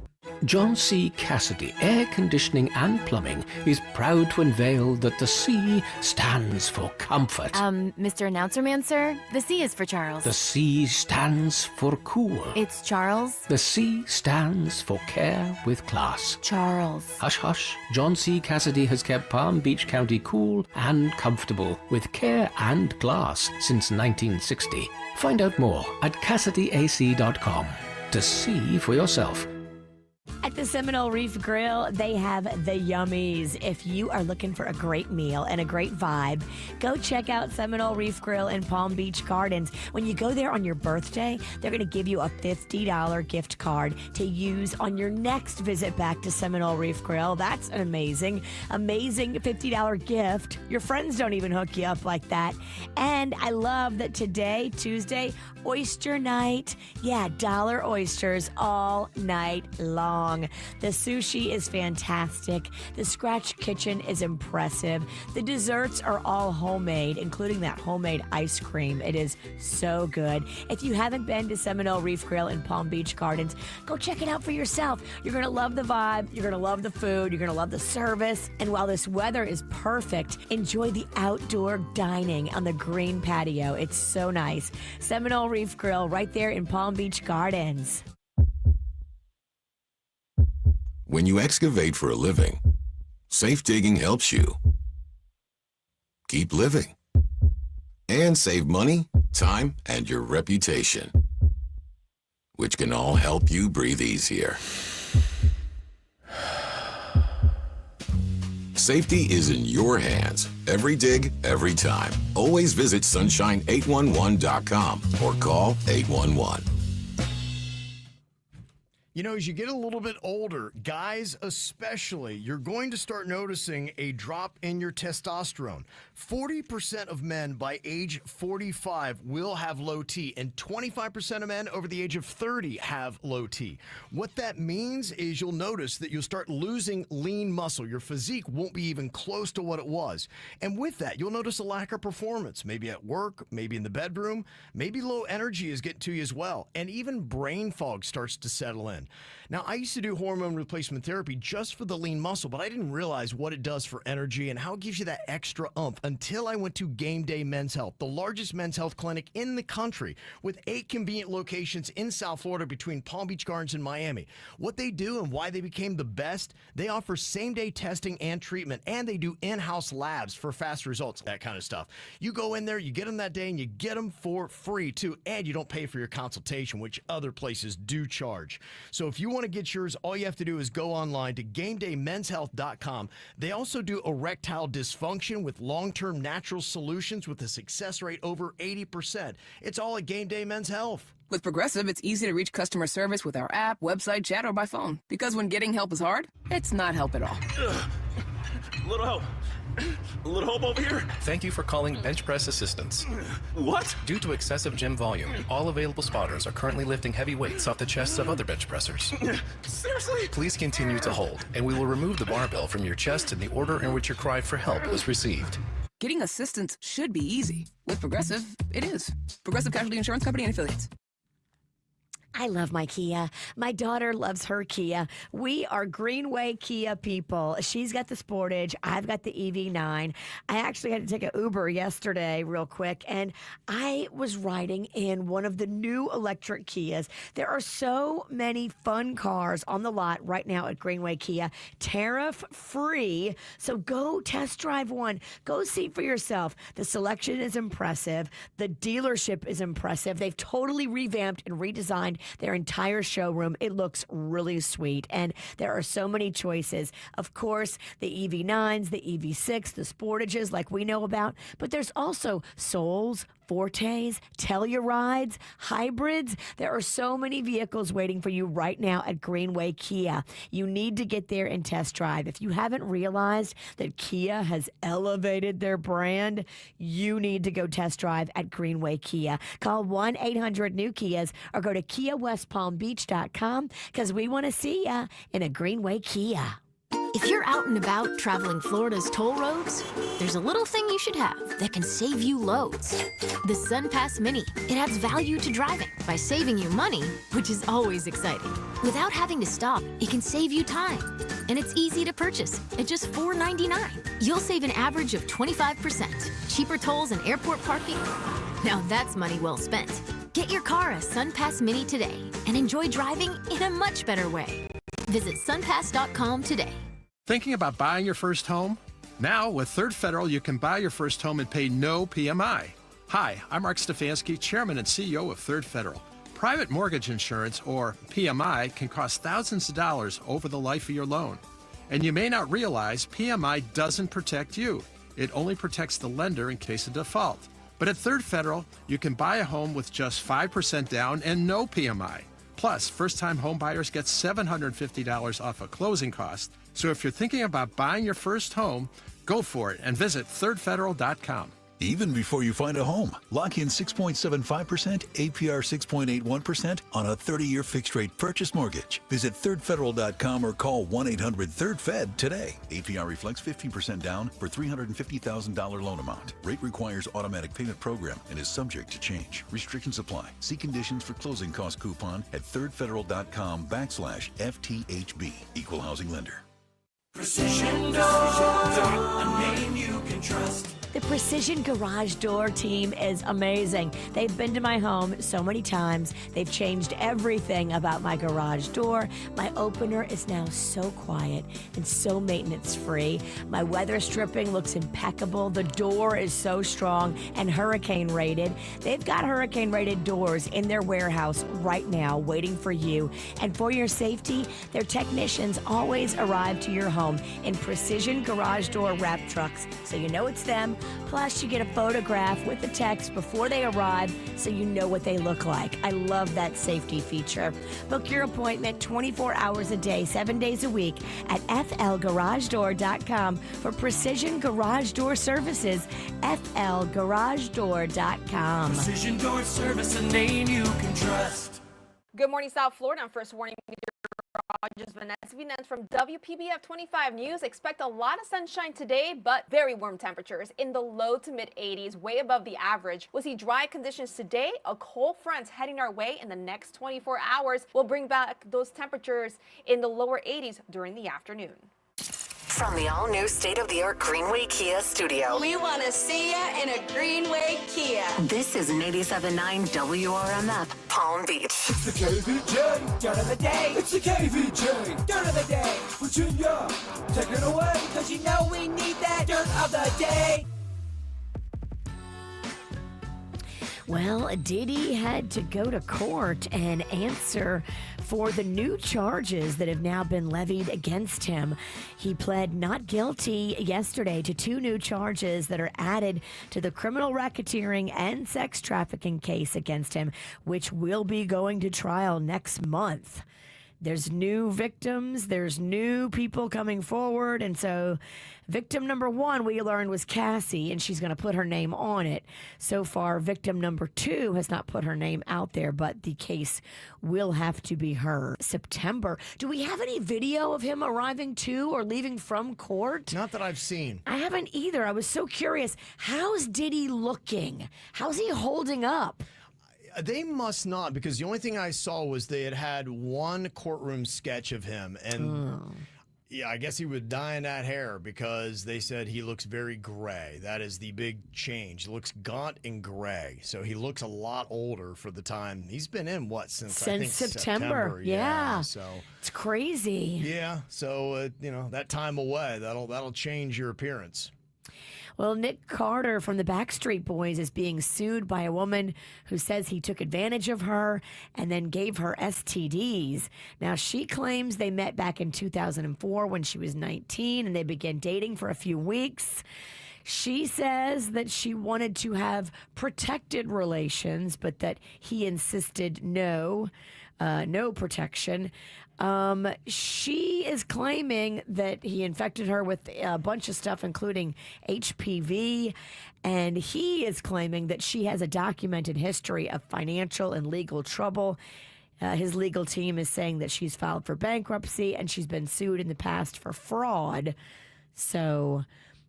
John C. Cassidy Air Conditioning and Plumbing is proud to unveil that the C stands for comfort. Mr. Announcer Man, sir, the C is for Charles. The C stands for cool. It's Charles. The C stands for care with class. Charles. Hush, hush. John C. Cassidy has kept Palm Beach County cool and comfortable with care and class since 1960. Find out more at CassidyAC.com to see for yourself. At the Seminole Reef Grill, they have the yummies. If you are looking for a great meal and a great vibe, go check out Seminole Reef Grill in Palm Beach Gardens. When you go there on your birthday, they're going to give you a $50 gift card to use on your next visit back to Seminole Reef Grill. That's an amazing $50 gift. Your friends don't even hook you up like that. And I love that today, Tuesday, oyster night. Yeah, dollar oysters all night long. The sushi is fantastic. The Scratch Kitchen is impressive. The desserts are all homemade, including that homemade ice cream. It is so good. If you haven't been to Seminole Reef Grill in Palm Beach Gardens, go check it out for yourself. You're going to love the vibe. You're going to love the food. You're going to love the service. And while this weather is perfect, enjoy the outdoor dining on the green patio. It's so nice. Seminole Reef Grill right there in Palm Beach Gardens. When you excavate for a living, safe digging helps you keep living and save money, time, and your reputation, which can all help you breathe easier. Safety is in your hands. Every dig, every time. Always visit sunshine811.com or call 811. You know, as you get a little bit older, guys especially, you're going to start noticing a drop in your testosterone. 40% of men by age 45 will have low T, and 25% of men over the age of 30 have low T. What that means is you'll notice that you'll start losing lean muscle. Your physique won't be even close to what it was. And with that, you'll notice a lack of performance, maybe at work, maybe in the bedroom, maybe low energy is getting to you as well, and even brain fog starts to settle in. Now, I used to do hormone replacement therapy just for the lean muscle, but I didn't realize what it does for energy and how it gives you that extra oomph until I went to Game Day Men's Health, the largest men's health clinic in the country with 8 convenient locations in South Florida between Palm Beach Gardens and Miami. What they do and why they became the best, they offer same-day testing and treatment, and they do in-house labs for fast results, that kind of stuff. You go in there, you get them that day, and you get them for free, too, and you don't pay for your consultation, which other places do charge. So if you want to get yours, all you have to do is go online to GameDayMen'sHealth.com. They also do erectile dysfunction with long-term natural solutions with a success rate over 80%. It's all at Game Day Men's Health. With Progressive, it's easy to reach customer service with our app, website, chat, or by phone. Because when getting help is hard, it's not help at all. Little help. A little help over here. Thank you for calling Bench Press Assistance. What? Due to excessive gym volume, all available spotters are currently lifting heavy weights off the chests of other bench pressers. Seriously? Please continue to hold, and we will remove the barbell from your chest in the order in which your cry for help was received. Getting assistance should be easy. With Progressive, it is. Progressive Casualty Insurance Company and Affiliates. I love my Kia. My daughter loves her Kia. We are Greenway Kia people. She's got the Sportage. I've got the EV9. I actually had to take an Uber yesterday real quick, and I was riding in one of the new electric Kias. There are so many fun cars on the lot right now at Greenway Kia, tariff-free. So go test drive one. Go see for yourself. The selection is impressive. The dealership is impressive. They've totally revamped and redesigned their entire showroom. It looks really sweet, and there are so many choices. Of course, the EV9s, the EV6, the Sportages like we know about, but there's also Souls, Fortes, Tellurides, hybrids. There are so many vehicles waiting for you right now at Greenway Kia. You need to get there and test drive. If you haven't realized that Kia has elevated their brand, you need to go test drive at Greenway Kia. Call 1-800-NEW-KIAs or go to KiaWestPalmBeach.com because we want to see ya in a Greenway Kia. If you're out and about traveling Florida's toll roads, there's a little thing you should have that can save you loads. The SunPass Mini. It adds value to driving by saving you money, which is always exciting. Without having to stop, it can save you time. And it's easy to purchase at just $4.99. You'll save an average of 25%. Cheaper tolls and airport parking. Now that's money well spent. Get your car a SunPass Mini today and enjoy driving in a much better way. Visit sunpass.com today. Thinking about buying your first home? Now, with Third Federal, you can buy your first home and pay no PMI. Hi, I'm Mark Stefanski, Chairman and CEO of Third Federal. Private mortgage insurance, or PMI, can cost thousands of dollars over the life of your loan. And you may not realize PMI doesn't protect you. It only protects the lender in case of default. But at Third Federal, you can buy a home with just 5% down and no PMI. Plus, first-time home buyers get $750 off a closing cost. So if you're thinking about buying your first home, go for it and visit thirdfederal.com. Even before you find a home, lock in 6.75%, APR 6.81% on a 30-year fixed-rate purchase mortgage. Visit thirdfederal.com or call 1-800-3rd-FED today. APR reflects 15% down for $350,000 loan amount. Rate requires automatic payment program and is subject to change. Restrictions apply. See conditions for closing cost coupon at thirdfederal.com/FTHB. Equal housing lender. Precision Door, a name you can trust. The Precision Garage Door team is amazing. They've been to my home so many times. They've changed everything about my garage door. My opener is now so quiet and so maintenance-free. My weather stripping looks impeccable. The door is so strong and hurricane rated. They've got hurricane rated doors in their warehouse right now waiting for you. And for your safety, their technicians always arrive to your home in Precision Garage Door wrap trucks, so you know it's them. Plus, you get a photograph with the text before they arrive, so you know what they look like. I love that safety feature. Book your appointment 24 hours a day, 7 days a week at flgaragedoor.com for Precision Garage Door services. flgaragedoor.com. Precision Door Service, a name you can trust. Good morning, South Florida. I'm first warning meteorologist Vanessa Vinance from WPBF 25 News. Expect a lot of sunshine today, but very warm temperatures in the low to mid 80s, way above the average. We'll see dry conditions today. A cold front heading our way in the next 24 hours will bring back those temperatures in the lower 80s during the afternoon. From the all-new state-of-the-art Greenway Kia studio. We want to see ya in a Greenway Kia. This is an 87.9 WRMF, Palm Beach. It's the KVJ dirt of the day. It's the KVJ dirt of the day. Virginia, take it away, because you know we need that dirt of the day. Well, Diddy had to go to court and answer for the new charges that have now been levied against him. He pled not guilty yesterday to 2 new charges that are added to the criminal racketeering and sex trafficking case against him, which will be going to trial next month. There's new victims, there's new people coming forward, and so victim number 1, we learned, was Cassie, and she's going to put her name on it. So far, victim number 2 has not put her name out there, but the case will have to be heard. September. Do we have any video of him arriving to or leaving from court? Not that I've seen. I haven't either. I was so curious. How's Diddy looking? How's he holding up? They must not, because the only thing I saw was they had one courtroom sketch of him, and yeah, I guess he was dyeing that hair because they said he looks very gray. That is the big change. He looks gaunt and gray, so he looks a lot older for the time. He's been in since I think September. Yeah, so it's crazy. Yeah, so that time away, that'll change your appearance. Well, Nick Carter from the Backstreet Boys is being sued by a woman who says he took advantage of her and then gave her STDs. Now, she claims they met back in 2004 when she was 19 and they began dating for a few weeks. She says that she wanted to have protected relations, but that he insisted no protection. She is claiming that he infected her with a bunch of stuff, including HPV, and he is claiming that she has a documented history of financial and legal trouble. His legal team is saying that she's filed for bankruptcy and she's been sued in the past for fraud. So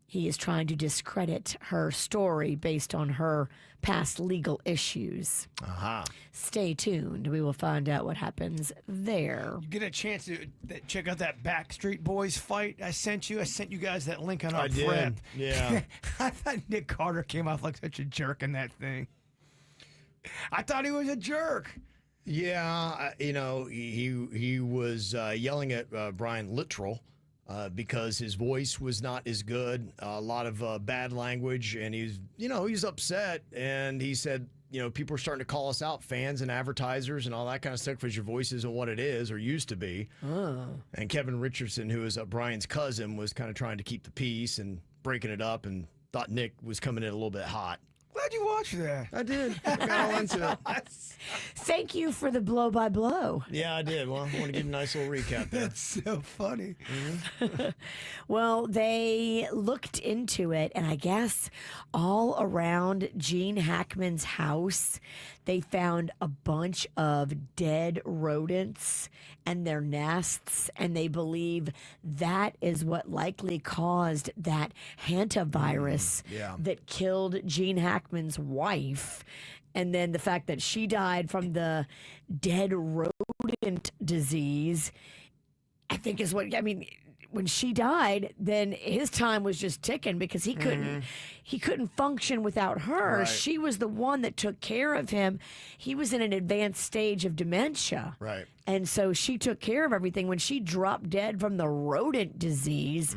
he is trying to discredit her story based on her past legal issues. Stay tuned. We will find out what happens there. You get a chance to check out that Backstreet Boys fight I sent you? I sent you guys that link on our thread. Yeah. I thought Nick Carter came off like such a jerk in that thing. I thought he was a jerk. Yeah, he was yelling at Brian Littrell. Because his voice was not as good, a lot of bad language, and he's upset, and he said, people are starting to call us out, fans and advertisers and all that kind of stuff, because your voice isn't what it is or used to be. And Kevin Richardson, who is Brian's cousin, was kind of trying to keep the peace and breaking it up, and thought Nick was coming in a little bit hot. Glad you watched that. I did. I got all into it. Thank you for the blow-by-blow. Yeah, I did. Well, I want to give you a nice little recap there. That's so funny. Well, they looked into it, and I guess all around Gene Hackman's house, they found a bunch of dead rodents and their nests, and they believe that is what likely caused that hantavirus that killed Gene Hackman's wife. And then the fact that she died from the dead rodent disease, I think is what, when she died, then his time was just ticking because he couldn't function without her. Right. She was the one that took care of him. He was in an advanced stage of dementia. Right. And so she took care of everything. When she dropped dead from the rodent disease,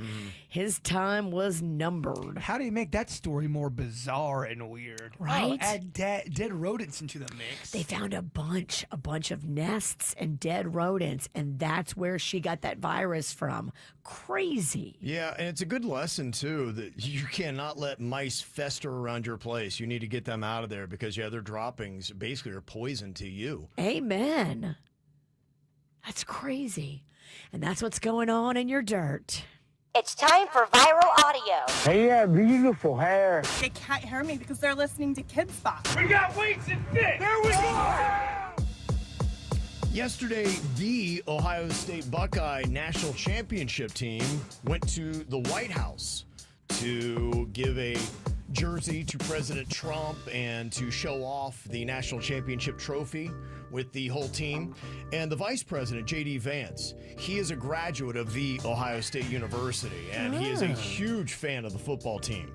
his time was numbered. How do you make that story more bizarre and weird? Right? Oh, add dead rodents into the mix. They found a bunch of nests and dead rodents, and that's where she got that virus from. Crazy. Yeah, and it's a good lesson, too, that you cannot let mice fester around your place. You need to get them out of there because, yeah, their droppings basically are poison to you. Amen. That's crazy. And that's what's going on in your dirt. It's time for viral audio. Hey, yeah, beautiful hair. They can't hear me because they're listening to Kids Box. We got weights and fit. There we go. Yesterday, the Ohio State Buckeye national championship team went to the White House to give a jersey to President Trump and to show off the national championship trophy with the whole team. And the vice president, J.D. Vance, he is a graduate of the Ohio State University, and he is a huge fan of the football team.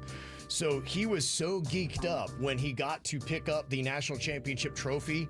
So he was so geeked up when he got to pick up the national championship trophy.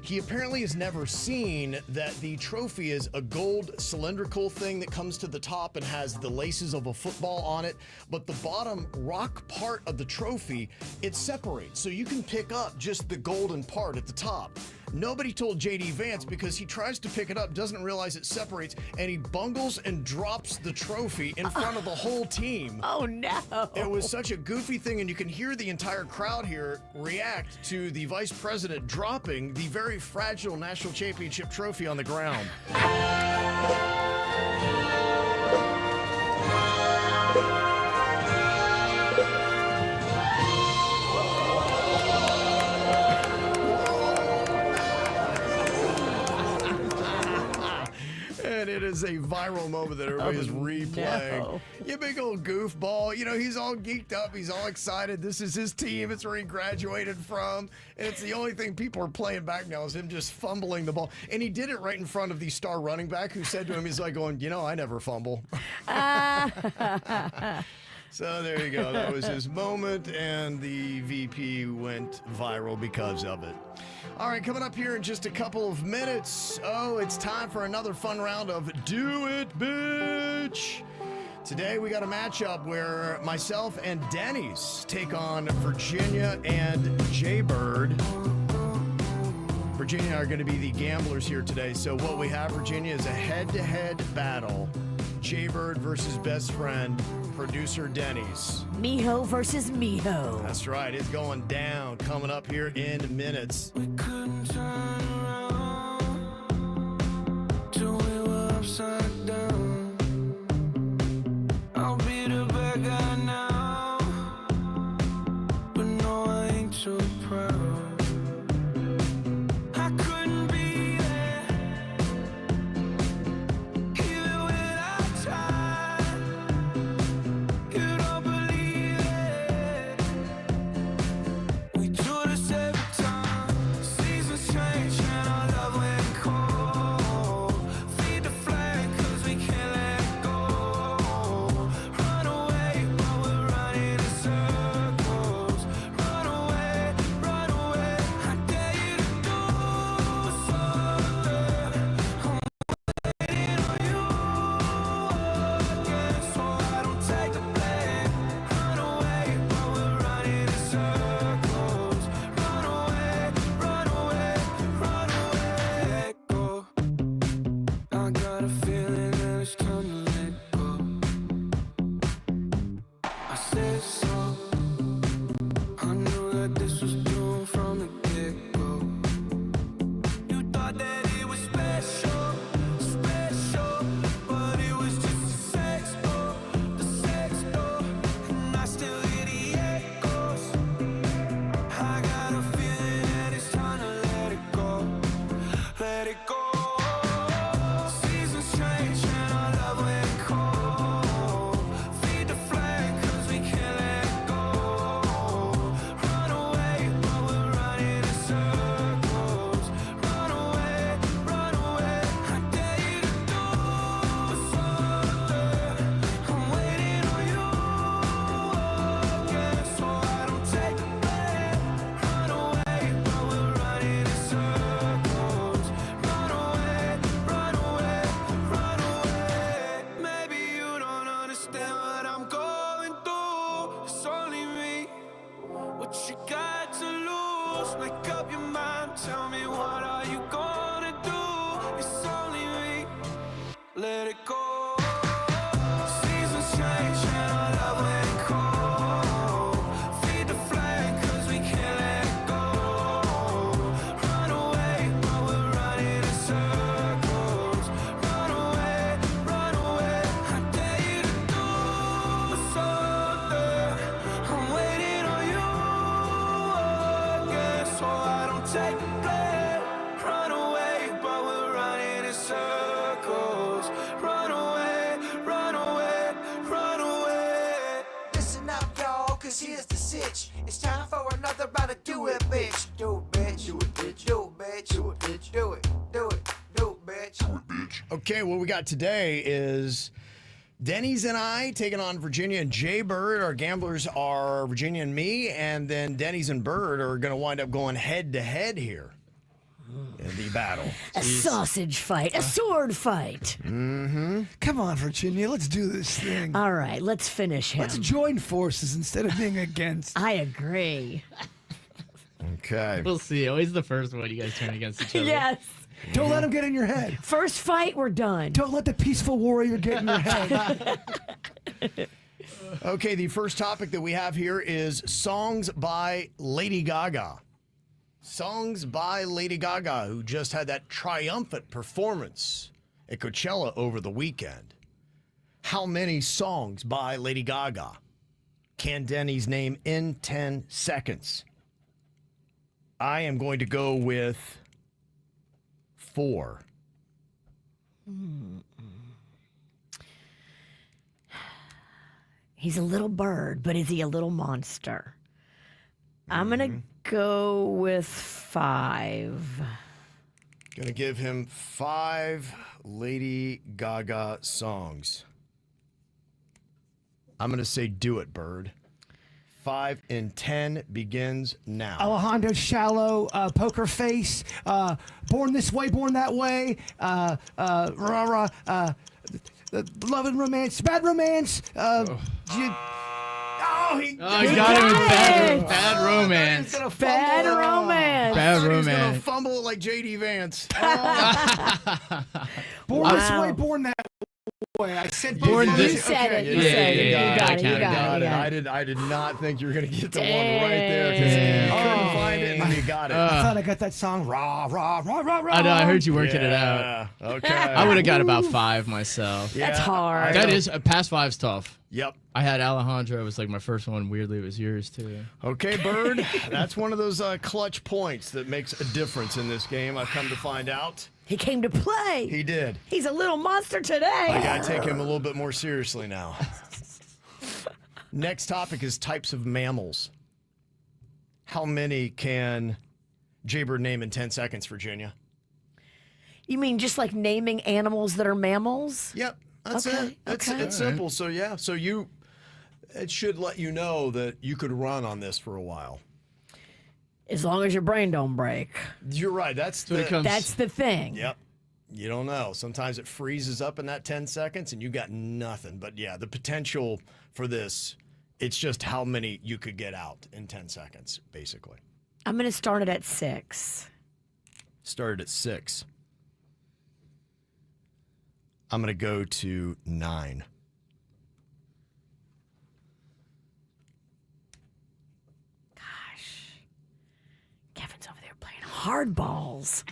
He apparently has never seen that the trophy is a gold cylindrical thing that comes to the top and has the laces of a football on it, but the bottom rock part of the trophy, it separates. So you can pick up just the golden part at the top. Nobody told J.D. Vance because he tries to pick it up, doesn't realize it separates, and he bungles and drops the trophy in front of the whole team. Oh, no. It was such a goofy thing, and you can hear the entire crowd here react to the vice president dropping the very fragile national championship trophy on the ground. And it is a viral moment that everybody is replaying. No. You big old goofball. You know, he's all geeked up. He's all excited. This is his team. It's where he graduated from. And it's the only thing people are playing back now is him just fumbling the ball. And he did it right in front of the star running back who said to him, he's like going, you know, I never fumble. So there you go. That was his moment, and the VP went viral because of it. All right, coming up here in just a couple of minutes. Oh, it's time for another fun round of Do It, Bitch. Today we got a matchup where myself and Denny's take on Virginia and Jaybird. Virginia are going to be the gamblers here today. So what we have, Virginia, is a head-to-head battle. Jaybird versus best friend, producer Denny's. Miho versus Miho. That's right. It's going down. Coming up here in minutes. We couldn't turn around till we were upside down. I'll be the bad guy now, but no, I ain't so proud. I couldn't be there, even when I tried. You don't believe it. We do this every time. Seasons change and our love went cold. Feed the flame 'cause got to lose? Make up your mind, tell me what are you gonna do? It's only me, let it go. Seasons change and our love let it go. Feed the flame cause we can't let it go. Run away, but we're running in circles. Run away, I dare you to do something. I'm waiting on you again, so I don't take the blame. Run away, but we're running in circles. Run away, run away, run away. Listen up, y'all, cause here's the sitch. It's time for another round of do it, bitch. Do it, bitch. Do it, bitch. Do it, bitch. Do it, bitch. Do it, do it, do it, bitch. Do it, bitch. Okay, what we got today is Denny's and I taking on Virginia and Jay Bird. Our gamblers are Virginia and me, and then Denny's and Bird are going to wind up going head to head here in the battle. A sausage fight, a sword fight. Mm-hmm. Come on, Virginia, let's do this thing. All right, let's finish him. Let's join forces instead of being against. I agree. Okay. We'll see. Always the first one you guys turn against each other. Yes. Don't let him get in your head. First fight, we're done. Don't let the peaceful warrior get in your head. Okay, the first topic that we have here is songs by Lady Gaga. Songs by Lady Gaga, who just had that triumphant performance at Coachella over the weekend. How many songs by Lady Gaga can Denny's name in 10 seconds? I am going to go with 4. He's a little bird, but is he a little monster? I'm going to go with 5. Gonna give him 5 Lady Gaga songs. I'm gonna say do it, Bird. 5 and 10 begins now. Alejandro Shallow, Poker Face, Born This Way, Born That Way, Love and Romance, Bad Romance. He got him with bad romance. Bad romance. Bad He's gonna romance. fumble it like J.D. Vance. Born This Way, Born That Way. I said Born both. This- You said it. Yeah, You said it. you got it. You got Got it. it. I did not think you were gonna get the one right there because you couldn't find it and then you got it. I thought I got that song. Rah, rah, rah, rah, rah. I know. I heard you working it out. Okay. I would have got about 5 myself. That's Yeah, hard. That is past 5's tough. Yep. I had Alejandro. It was like my first one. Weirdly, it was yours too. Okay, Bird. That's one of those clutch points that makes a difference in this game. I've come to find out. He came to play. He did. He's a little monster today. I gotta take him a little bit more seriously now. Next topic is types of mammals. How many can Jaybird name in 10 seconds, Virginia? You mean just like naming animals that are mammals? Yep, that's it. It's simple. So yeah, it should let you know that you could run on this for a while. As long as your brain don't break. You're right. That's That's the thing. Yep. You don't know. Sometimes it freezes up in that 10 seconds and you got nothing. But yeah, the potential for this, it's just how many you could get out in 10 seconds, basically. I'm going to start it at 6. Started at 6. I'm going to go to 9. Gosh. Kevin's over there playing hardballs.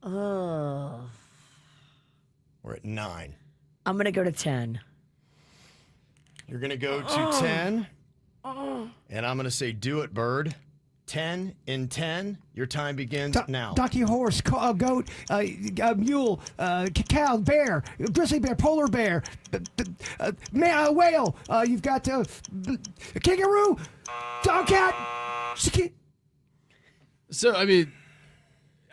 Oh. We're at 9. I'm going to go to 10. You're going to go to 10. And I'm going to say, do it, Bird. 10 in 10. Your time begins now. Donkey, horse, goat, mule, cow, bear, grizzly bear, polar bear, whale. You've got a kangaroo, dog, cat. So, I mean,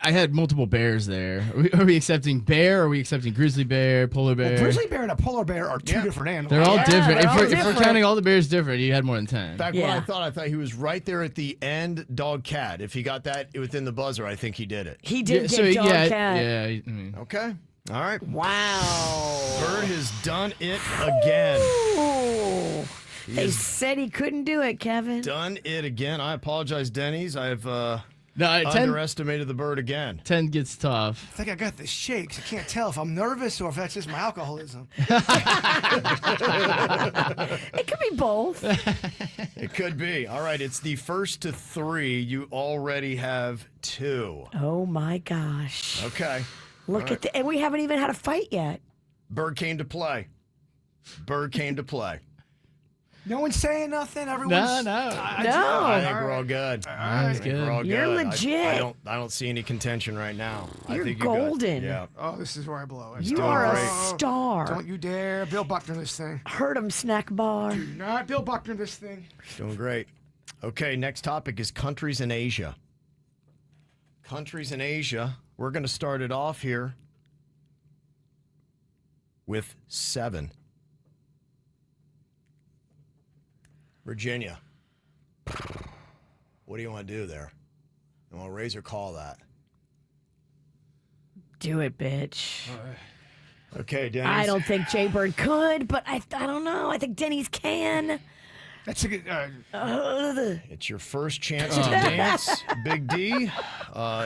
I had multiple bears there. Are we accepting bear? Or are we accepting grizzly bear, polar bear? A grizzly bear and a polar bear are two different animals. They're all different. they're all If we're counting all the bears different, you had more than 10. In fact, what I thought he was right there at the end, dog, cat. If he got that within the buzzer, I think he did it. He did get dog, cat. Yeah. I mean. Okay. All right. Wow. Bird has done it again. Ooh. They said he couldn't do it, Kevin. Done it again. I apologize, Denny's. I've No, 10 underestimated the bird again. 10 gets tough. I think I got the shakes. I can't tell if I'm nervous or if that's just my alcoholism. It could be both. It could be. All right, it's the first to 3. You already have 2. Oh my gosh. Okay. Look at and we haven't even had a fight yet. Bird came to play. Bird came to play. No one's saying nothing. Everyone's I think we're all good. I think we're all You're good. legit. I don't see any contention right now. I You're think you're good. golden. Yeah. Oh, this is where I blow it. You are a star. Don't you dare. Bill Buckner this thing. Heard him, snack bar. Do not Bill Buckner this thing. Doing great. Okay, next topic is countries in Asia. Countries in Asia. We're going to start it off here with 7. Virginia. What do you want to do there? You want to raise or call that? Do it, bitch. Okay, Denny's. I don't think Jay Bird could, but I don't know. I think Denny's can. That's a good. It's your first chance to dance, Big D.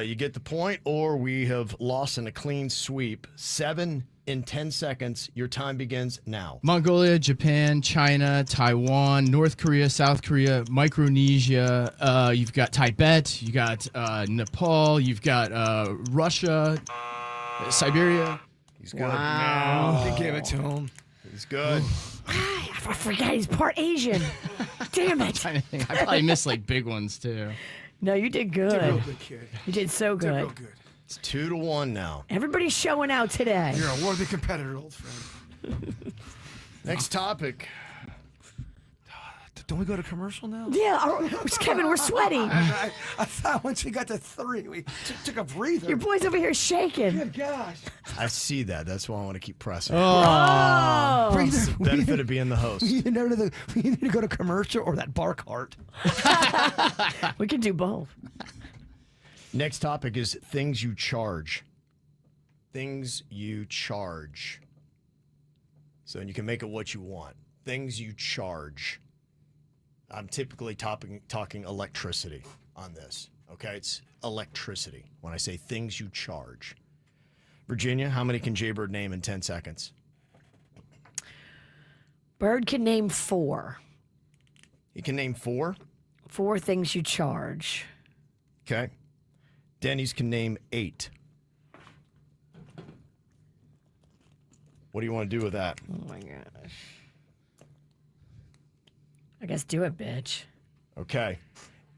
You get the point, or we have lost in a clean sweep. 7 in 10 seconds. Your time begins now. Mongolia, Japan, China, Taiwan, North Korea, South Korea, Micronesia. You've got Tibet. You got Nepal. You've got Russia, Siberia. He's good. Wow. They gave it to him. He's good. I forgot he's part Asian. Damn it. I probably missed like big ones too. No, you did good. Did real good, kid. You did so Did real good. good. It's 2-1 now. Everybody's showing out today. You're a worthy competitor, old friend. Next topic. Don't we go to commercial now? Yeah, Kevin, we're sweaty. I thought once we got to 3, we took a breather. Your boy's over here shaking. Good gosh. I see that. That's why I want to keep pressing. Oh. It's the benefit of being the host. We need to go to commercial or that bar cart. We can do both. Next topic is things you charge. Things you charge. So you can make it what you want. Things you charge. I'm typically talking electricity on this. Okay, it's electricity when I say things you charge. Virginia, how many can Jaybird name in 10 seconds? Bird can name 4. He can name 4? 4 things you charge. Okay. Denny's can name 8. What do you want to do with that? Oh my gosh. I guess do it, bitch. Okay.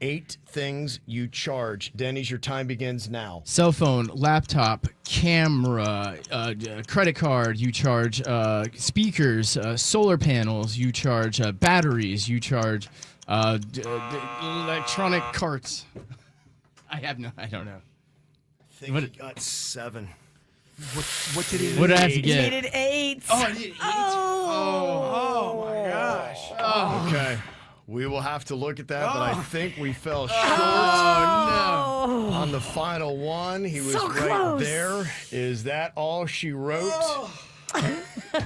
8 things you charge. Denny's, your time begins now. Cell phone, laptop, camera, credit card, you charge speakers, solar panels, you charge batteries, you charge electronic carts. I don't know. I think he got 7. What did he What did I have to He get? needed 8. Oh, I needed 8. Oh my gosh. Okay. We will have to look at that, but I think we fell short on the final one. He was So right close. there. Is that all she wrote?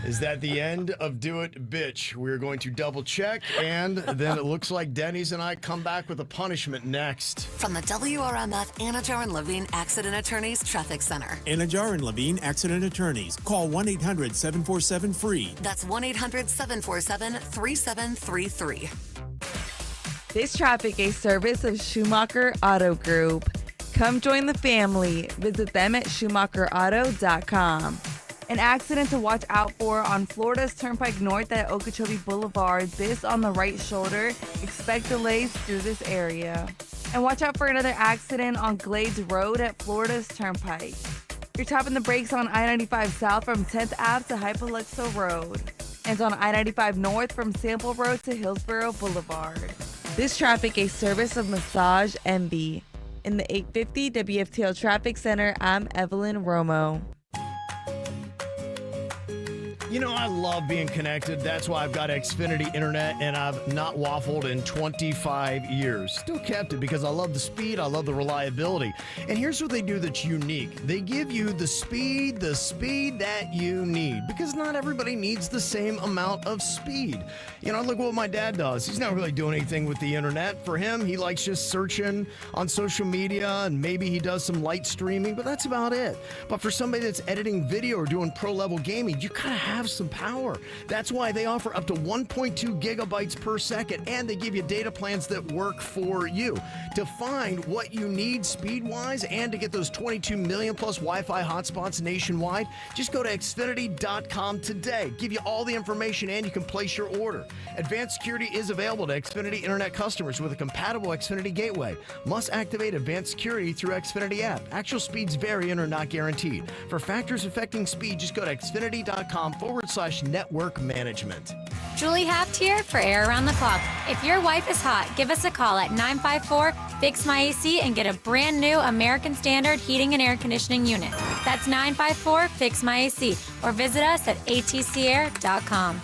Is that the end of Do It, Bitch? We're going to double check, and then it looks like Denny's and I come back with a punishment next. From the WRMF Anajar and Levine Accident Attorneys Traffic Center. Anajar and Levine Accident Attorneys. Call 1-800-747-FREE. That's 1-800-747-3733. This traffic a service of Schumacher Auto Group. Come join the family. Visit them at schumacherauto.com. An accident to watch out for on Florida's Turnpike North at Okeechobee Boulevard. This on the right shoulder. Expect delays through this area. And watch out for another accident on Glades Road at Florida's Turnpike. You're tapping the brakes on I-95 South from 10th Ave to Hypoluxo Road. And on I-95 North from Sample Road to Hillsborough Boulevard. This traffic a service of Massage Envy. In the 850 WFTL Traffic Center, I'm Evelyn Romo. You know, I love being connected. That's why I've got Xfinity Internet, and I've not waffled in 25 years. Still kept it because I love the speed, I love the reliability. And here's what they do that's unique. They give you the speed that you need, because not everybody needs the same amount of speed. You know, look what my dad does. He's not really doing anything with the internet. For him, he likes just searching on social media, and maybe he does some light streaming, but that's about it. But for somebody that's editing video or doing pro-level gaming, you gotta have some power. That's why they offer up to 1.2 gigabytes per second, and they give you data plans that work for you. To find what you need speed-wise and to get those 22 million plus Wi-Fi hotspots nationwide, just go to Xfinity.com today. Give you all the information and you can place your order. Advanced security is available to Xfinity Internet customers with a compatible Xfinity gateway. Must activate advanced security through Xfinity app. Actual speeds vary and are not guaranteed. For factors affecting speed, just go to Xfinity.com/network management. Julie Haft here for Air Around the Clock. If your wife is hot, give us a call at 954-FIX-MY-AC and get a brand new American Standard heating and air conditioning unit. That's 954-FIX-MY-AC, or visit us at atcair.com.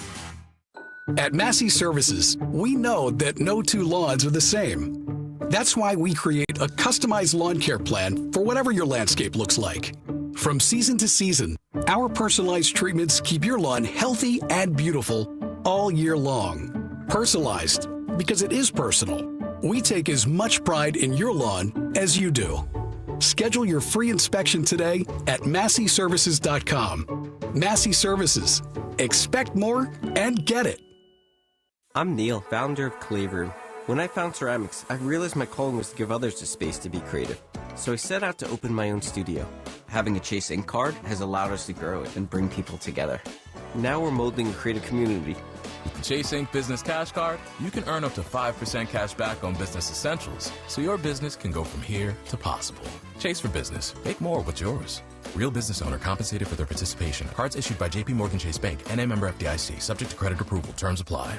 At Massey Services, we know that no two lawns are the same. That's why we create a customized lawn care plan for whatever your landscape looks like. From season to season, our personalized treatments keep your lawn healthy and beautiful all year long. Personalized, because it is personal. We take as much pride in your lawn as you do. Schedule your free inspection today at MasseyServices.com. Massey Services. Expect more and get it. I'm Neil, founder of Clayroom. When I found ceramics, I realized my calling was to give others the space to be creative. So I set out to open my own studio. Having a Chase Ink card has allowed us to grow it and bring people together. Now we're molding a creative community. With the Chase Ink Business Cash Card, you can earn up to 5% cash back on business essentials, so your business can go from here to possible. Chase for Business. Make more with yours. Real business owner compensated for their participation. Cards issued by J.P. Morgan Chase Bank, N.A. member FDIC, subject to credit approval. Terms apply.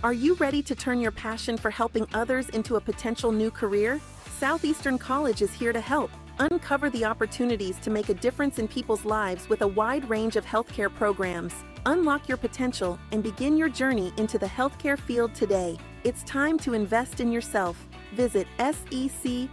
Are you ready to turn your passion for helping others into a potential new career? Southeastern College is here to help. Uncover the opportunities to make a difference in people's lives with a wide range of healthcare programs. Unlock your potential and begin your journey into the healthcare field today. It's time to invest in yourself. Visit sec.edu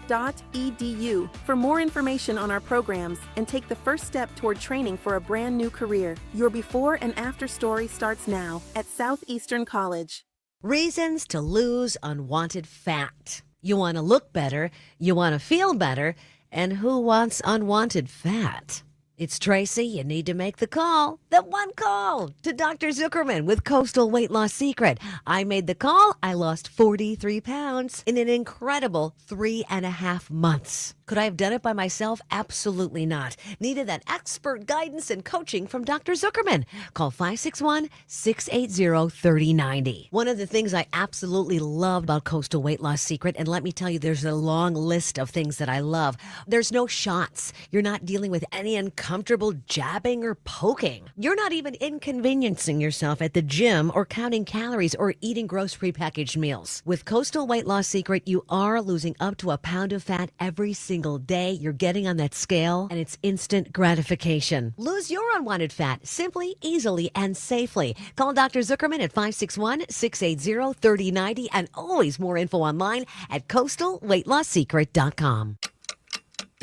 for more information on our programs and take the first step toward training for a brand new career. Your before and after story starts now at Southeastern College. Reasons to lose unwanted fat. You want to look better, you want to feel better, and who wants unwanted fat? It's Tracy. You need to make the call. The one call to Dr. Zuckerman with Coastal Weight Loss Secret. I made the call. I lost 43 pounds in an incredible 3.5 months. Could I have done it by myself? Absolutely not. Needed that expert guidance and coaching from Dr. Zuckerman. Call 561-680-3090. One of the things I absolutely love about Coastal Weight Loss Secret, and let me tell you, there's a long list of things that I love. There's no shots. You're not dealing with any uncomfortable jabbing or poking. You're not even inconveniencing yourself at the gym or counting calories or eating gross prepackaged meals. With Coastal Weight Loss Secret, you are losing up to a pound of fat every single day. You're getting on that scale, and it's instant gratification. Lose your unwanted fat simply, easily, and safely. Call Dr. Zuckerman at 561-680-3090, and always more info online at coastalweightlosssecret.com.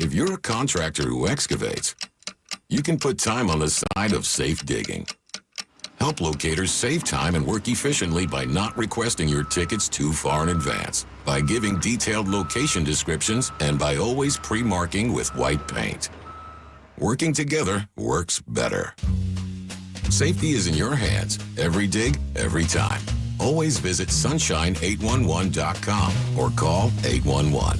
If you're a contractor who excavates, you can put time on the side of safe digging. Help locators save time and work efficiently by not requesting your tickets too far in advance, by giving detailed location descriptions, and by always pre-marking with white paint. Working together works better. Safety is in your hands, every dig, every time. Always visit sunshine811.com or call 811.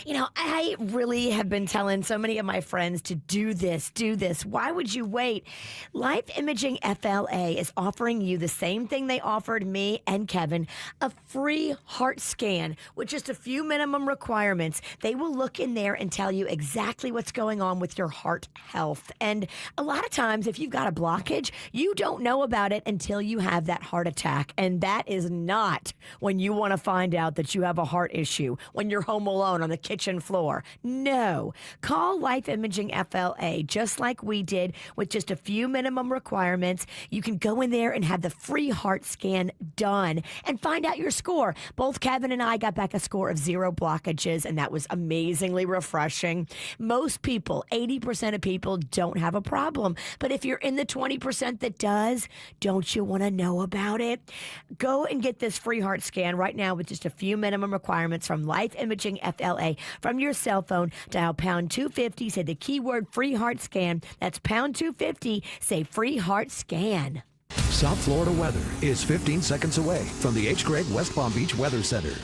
You know, I really have been telling so many of my friends to do this, do this. Why would you wait? Life Imaging FLA is offering you the same thing they offered me and Kevin, a free heart scan with just a few minimum requirements. They will look in there and tell you exactly what's going on with your heart health. And a lot of times, if you've got a blockage, you don't know about it until you have that heart attack. And that is not when you want to find out that you have a heart issue, when you're home alone on the kitchen floor. No. Call Life Imaging FLA, just like we did, with just a few minimum requirements. You can go in there and have the free heart scan done and find out your score. Both Kevin and I got back a score of 0 blockages, and that was amazingly refreshing. Most people, 80% of people, don't have a problem. But if you're in the 20% that does, don't you want to know about it? Go and get this free heart scan right now with just a few minimum requirements from Life Imaging FLA. From your cell phone, dial pound 250, say the keyword free heart scan. That's pound 250, say free heart scan. South Florida weather is 15 seconds away from the H. Gregg West Palm Beach Weather Center.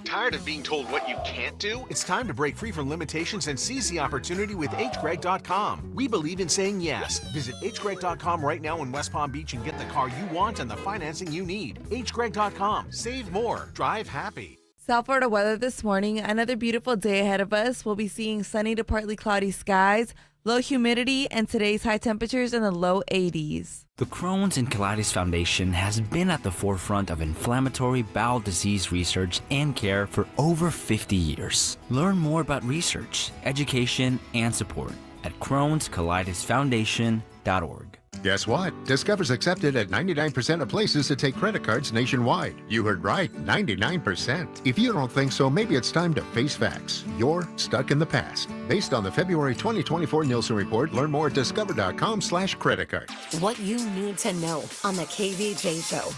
Tired of being told what you can't do? It's time to break free from limitations and seize the opportunity with hgreg.com. We believe in saying yes. Visit hgreg.com right now in West Palm Beach and get the car you want and the financing you need. hgreg.com. Save more. Drive happy. South Florida weather this morning. Another beautiful day ahead of us. We'll be seeing sunny to partly cloudy skies, low humidity, and today's high temperatures in the low 80s. The Crohn's and Colitis Foundation has been at the forefront of inflammatory bowel disease research and care for over 50 years. Learn more about research, education, and support at Crohn'sColitisFoundation.org. Guess what? Discover's accepted at 99% of places that take credit cards nationwide. You heard right, 99%. If you don't think so, maybe it's time to face facts. You're stuck in the past. Based on the February 2024 Nielsen report, learn more at discover.com/credit card. What you need to know on the KVJ Show.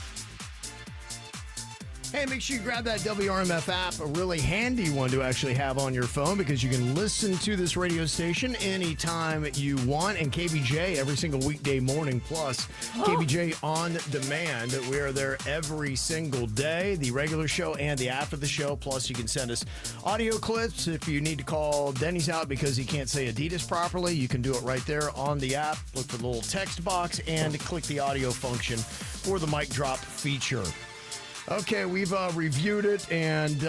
Hey, make sure you grab that WRMF app, a really handy one to actually have on your phone because you can listen to this radio station anytime you want. And KVJ every single weekday morning, plus KVJ on demand. We are there every single day, the regular show and the after the show. Plus, you can send us audio clips if you need to call Denny's out because he can't say Adidas properly. You can do it right there on the app. Look for the little text box and click the audio function for the mic drop feature. Okay, we've reviewed it, and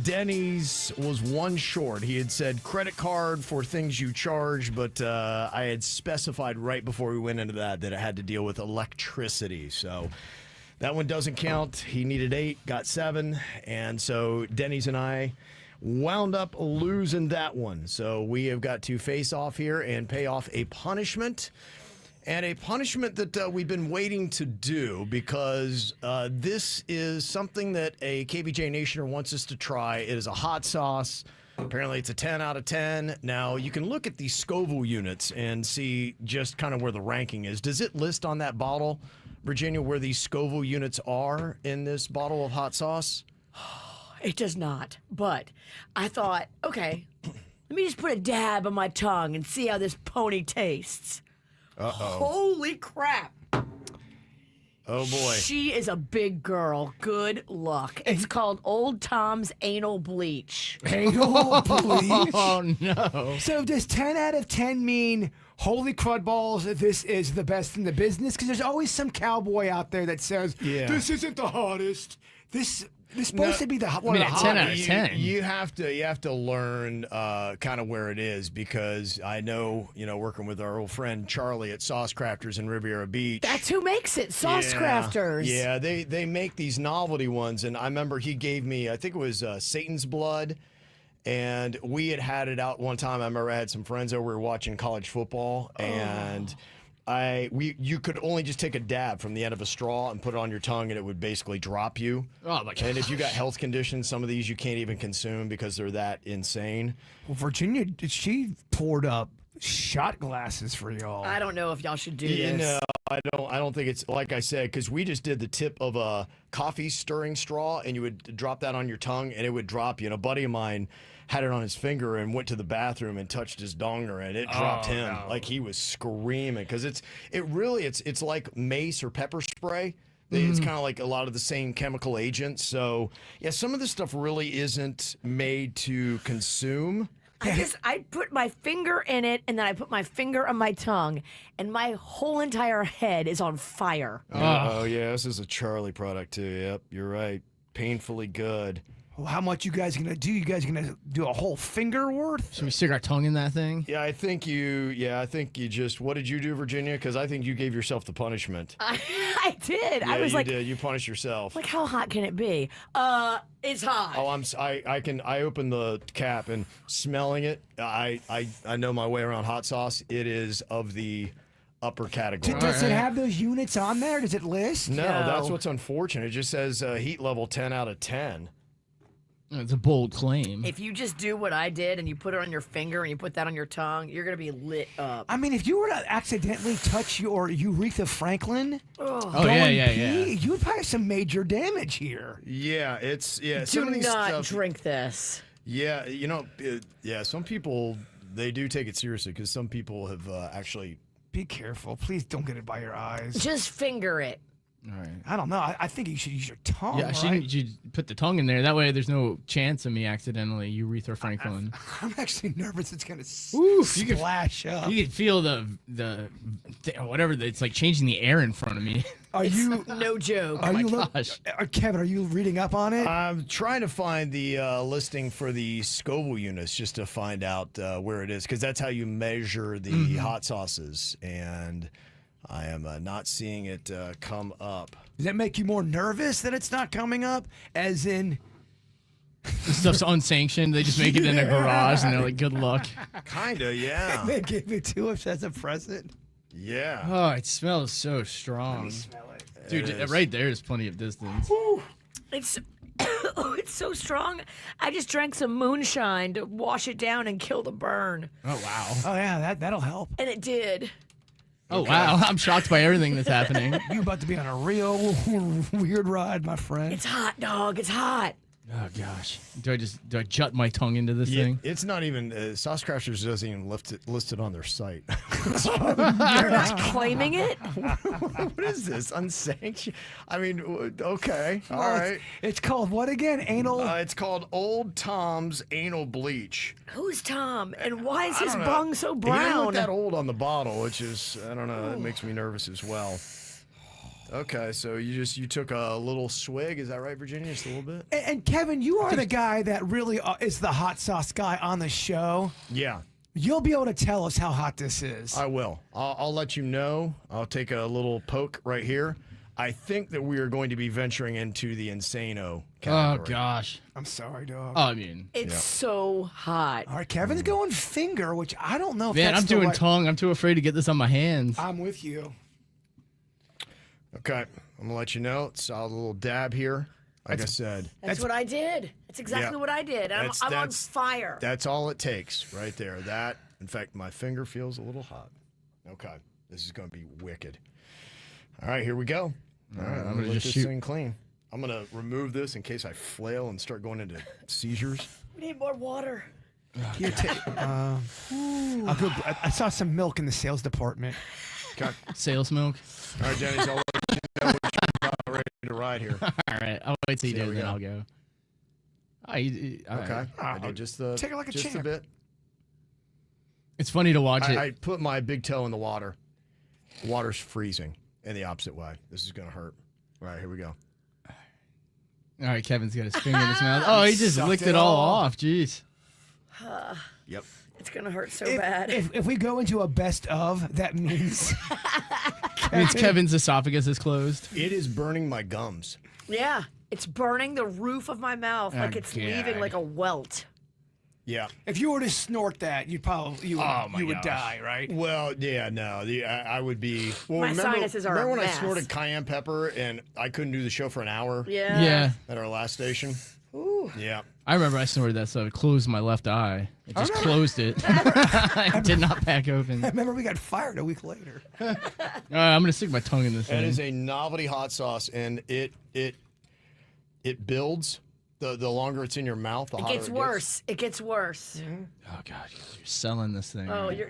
Denny's was one short. He had said credit card for things you charge, but I had specified right before we went into that it had to deal with electricity. So that one doesn't count. He needed 8, got 7, and so Denny's and I wound up losing that one. So we have got to face off here and pay off a punishment. And a punishment that we've been waiting to do because this is something that a KVJ Nationer wants us to try. It is a hot sauce. Apparently, it's a 10 out of 10. Now, you can look at these Scoville units and see just kind of where the ranking is. Does it list on that bottle, Virginia, where these Scoville units are in this bottle of hot sauce? It does not. But I thought, okay, let me just put a dab on my tongue and see how this pony tastes. Holy crap. Oh, boy. She is a big girl. Good luck. It's called Old Tom's Anal Bleach. Anal bleach? Oh, no. So does 10 out of 10 mean, holy crud balls, this is the best in the business? Because there's always some cowboy out there that says, this isn't the hottest. This is supposed to be the one of the 10 out hottest. of 10. You have to learn kind of where it is because I know, working with our old friend Charlie at Sauce Crafters in Riviera Beach. That's who makes it, Sauce Crafters. Yeah, they make these novelty ones, and I remember he gave me, I think it was Satan's Blood, and we had it out one time. I remember I had some friends over, we were watching college football, and you could only just take a dab from the end of a straw and put it on your tongue, and it would basically drop you. Oh my god! And if you got health conditions, some of these you can't even consume because they're that insane. Well, Virginia, she poured up shot glasses for y'all. I don't know if y'all should do You this. know, I don't think it's like I said because we just did the tip of a coffee stirring straw, and you would drop that on your tongue, and it would drop you. And a buddy of mine had it on his finger and went to the bathroom and touched his donger, and it dropped him. No. Like he was screaming because it's like mace or pepper spray. It's kind of like a lot of the same chemical agents. So yeah, some of this stuff really isn't made to consume. I put my finger in it, and then I put my finger on my tongue, and my whole entire head is on fire. Oh yeah, this is a Charlie product too. Yep, you're right. Painfully good. Well, how much you guys gonna do? You guys gonna do a whole finger worth? Should we stick our tongue in that thing? Yeah, I think you just. What did you do, Virginia? Because I think you gave yourself the punishment. I did. Yeah, I was you like, did. You punished yourself. like, how hot can it be? It's hot. Oh, I opened the cap and smelling it. I know my way around hot sauce. It is of the upper category. Does it have those units on there? Does it list? No, that's what's unfortunate. It just says heat level 10 out of 10. It's a bold claim. If you just do what I did and you put it on your finger and you put that on your tongue, you're going to be lit up. I mean, if you were to accidentally touch your Aretha Franklin, you would probably have some major damage here. Yeah, Do some of these not stuff, drink this. Yeah, some people, they do take it seriously because some people have actually. Be careful. Please don't get it by your eyes. Just finger it. All right. I don't know. I think you should use your tongue. Yeah, right? you should put the tongue in there. That way, there's no chance of me accidentally Aretha Franklin. I'm actually nervous. It's gonna You can splash up. You can feel the whatever. It's like changing the air in front of me. Are you no joke? Are Oh my you gosh. Kevin? Are you reading up on it? I'm trying to find the listing for the Scoville units just to find out where it is because that's how you measure the hot sauces, and I am not seeing it come up. Does that make you more nervous that it's not coming up? As in, This stuff's unsanctioned. They just make it in a garage, and they're like, "Good luck." Kinda, yeah. they gave it to us as a present. Yeah. Oh, it smells so strong. Smell it. Dude, It is. right there is plenty of distance. It's it's so strong. I just drank some moonshine to wash it down and kill the burn. Oh wow. Oh yeah, that'll help. And it did. Oh wow. I'm shocked by everything that's happening. You're about to be on a real weird ride, my friend. It's hot, dog. It's hot. Oh gosh. Do I jut my tongue into this thing? It's not even Sauce Crashers doesn't even list it on their site. You're not claiming it? What is this? Unsanctioned? I mean, okay, all Well, right. It's called what again? Anal. It's called Old Tom's Anal Bleach. Who's Tom? And why is I his don't know. bung so He didn't brown? look that old on the bottle, which is I don't know. That makes me nervous as well. Okay, so you took a little swig, is that right, Virginia? Just a little bit. And Kevin, you are the guy that really is the hot sauce guy on the show. Yeah. You'll be able to tell us how hot this is. I will. I'll let you know. I'll take a little poke right here. I think that we are going to be venturing into the Insano category. Oh gosh. I'm sorry, dog. Oh, I mean, It's so hot. All right, Kevin's going finger, which I don't know if man, that's I'm the doing right- tongue. I'm too afraid to get this on my hands. I'm with you. Okay, I'm gonna let you know. It's a little dab here. Like I said, That's what I did. That's exactly Yeah. what I did. I'm on That's- fire. That's all it takes, right there. That, in fact, my finger feels a little hot. Okay, this is gonna be wicked. All right, here we go. All right, I'm gonna just let this shoot. thing clean. I'm gonna remove this in case I flail and start going into seizures. We need more water. Here, I'll go. I saw some milk in the sales department. Okay. Sales milk. All right, Denny's, I'll let you know when you're about ready to ride here. All right. I'll wait till you There do we it, then go. I'll go. All right. Okay, I did just take it like a just a champ. bit. It's funny to watch it. I put my big toe in the water. Water's freezing in the opposite way. This is gonna hurt. All right, here we go. All right, Kevin's got his finger in his mouth. Oh, he just Sucked licked it it all all. off. Jeez. Yep. It's going to hurt so If, bad. if we go into a best of, that means Means Kevin's esophagus is closed. It is burning my gums. Yeah. It's burning the roof of my mouth like it's leaving like a welt. Yeah. if you were to snort that, you'd probably you would gosh. die, right? Well, yeah, no. I would be. Well, My remember, sinuses are a remember when mess. I snorted cayenne pepper and I couldn't do the show for an hour? Yeah. Yeah. At our last station. Ooh. Yeah. I remember I snorted that stuff. It closed my left eye. It just closed it. It did not pack open. I remember we got fired a week later. All right, I'm gonna stick my tongue in this It thing. is a novelty hot sauce, and it builds. The longer it's in your mouth, the It hotter gets worse. It gets worse. Oh god, you're selling this thing. Oh, right?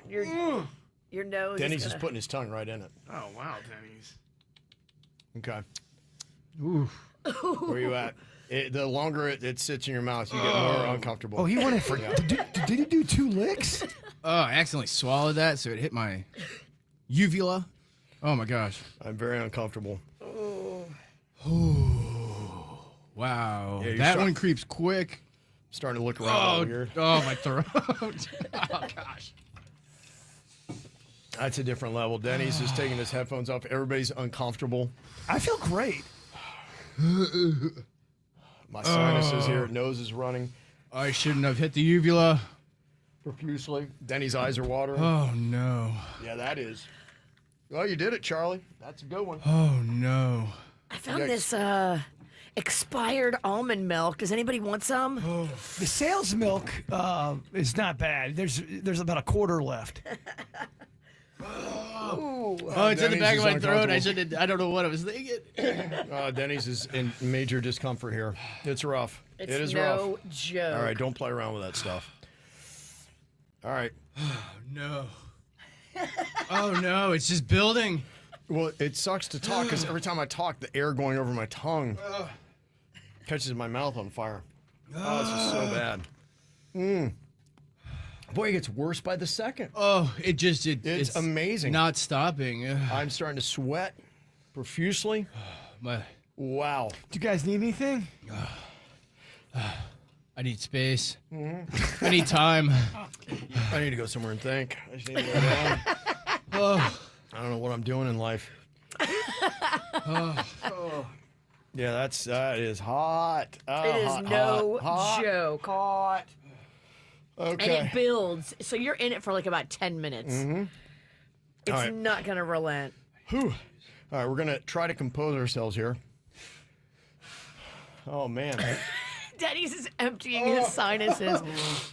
your nose. Denny's is is gonna... putting his tongue right in it. Oh wow, Denny's. Okay. Ooh. Where you at? The longer it sits in your mouth, you get more uncomfortable. Oh, he went in for. Did he do 2 licks? Oh, I accidentally swallowed that, so it hit my uvula. Oh my gosh. I'm very uncomfortable. Wow, Wow. Yeah, That one creeps quick. Starting to look around over here. Oh, my throat. Oh, gosh. That's a different level. Denny's just taking his headphones off. Everybody's uncomfortable. I feel great. My sinuses here. Nose is running. I shouldn't have hit the uvula. Profusely. Denny's eyes are watering. Oh, no. Yeah, that is. Well, you did it, Charlie. That's a good one. Oh, no. I found this expired almond milk. Does anybody want some? Oh. The sales milk is not bad. There's about a quarter left. Oh, it's in the back of my throat. I don't know what I was thinking. Denny's is in major discomfort here. It's rough. It is no rough. joke. All right, don't play around with that stuff. All right. Oh, no. Oh, no, it's just building. Well, it sucks to talk because every time I talk, the air going over my tongue catches my mouth on fire. Oh, this is so bad. Boy, it gets worse by the second. Oh, it's amazing. Not stopping. I'm starting to sweat profusely. Wow. Do you guys need anything? I need space. I need time. I need to go somewhere and think. I just need to go down. I don't know what I'm doing in life. Yeah, that is hot. It is no joke. Hot. Okay. And it builds. So you're in it for like about 10 minutes. Mm-hmm. It's not going to relent. Whew. All right, we're going to try to compose ourselves here. Oh, man. Denny's is emptying his sinuses.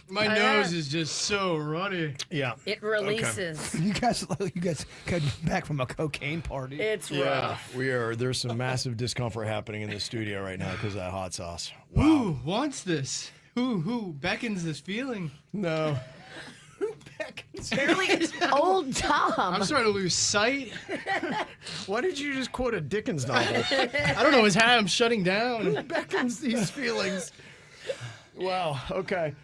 My nose is just so runny. Yeah. It releases. You guys got back from a cocaine party. It's Yeah, rough. we are. There's some massive discomfort happening in the studio right now because of that hot sauce. Who wants this? Who beckons this feeling? No. Apparently, old Tom. I'm starting to lose sight. Why did you just quote a Dickens novel? I don't know. I'm shutting down. Who beckons these feelings? Wow. Okay.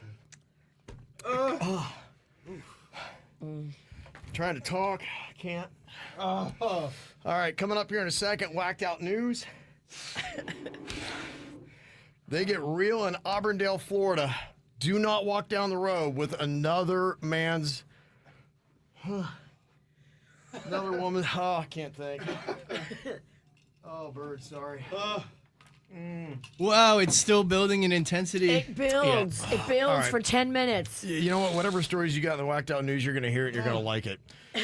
Trying to talk. Can't. All right. Coming up here in a second, whacked out news. They get real in Auburndale, Florida. Do not walk down the road with another man's. Another woman. Oh, I can't think. Oh, bird, sorry. Wow, it's still building in intensity. It builds. Yeah. It builds All right. for 10 minutes. You know what? Whatever stories you got in the whacked out news, you're going to hear it and you're going to like it.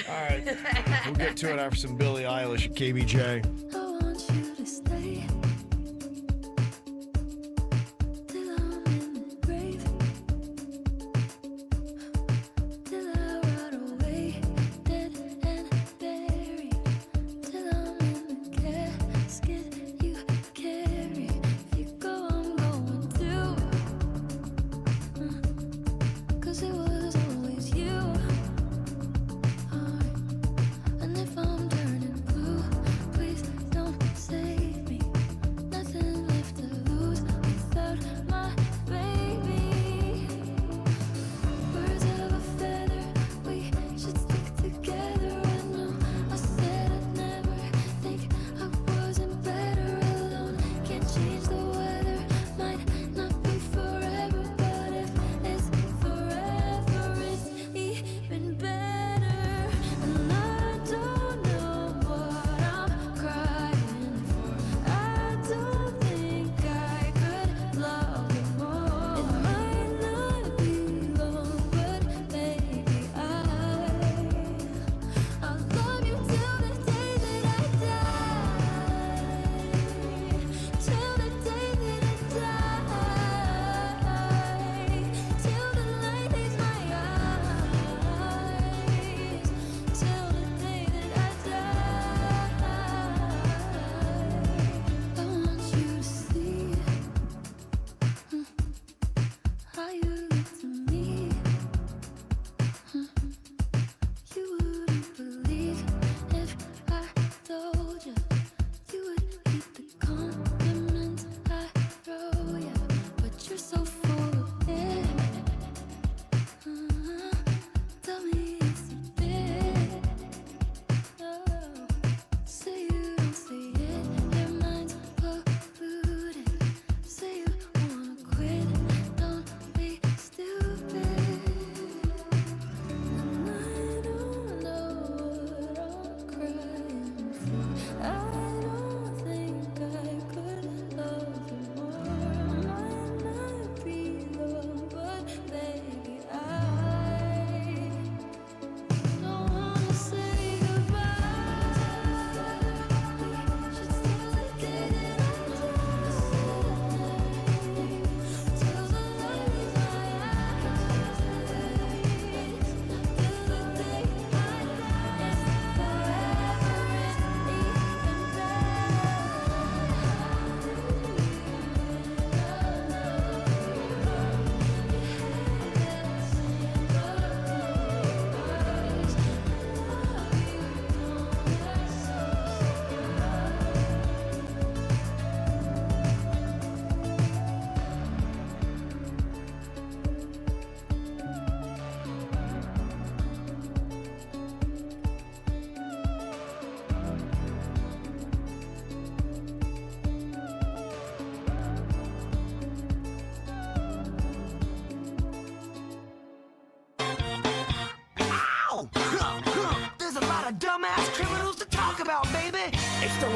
All right. We'll get to it after some Billie Eilish at KVJ. I want you to stay.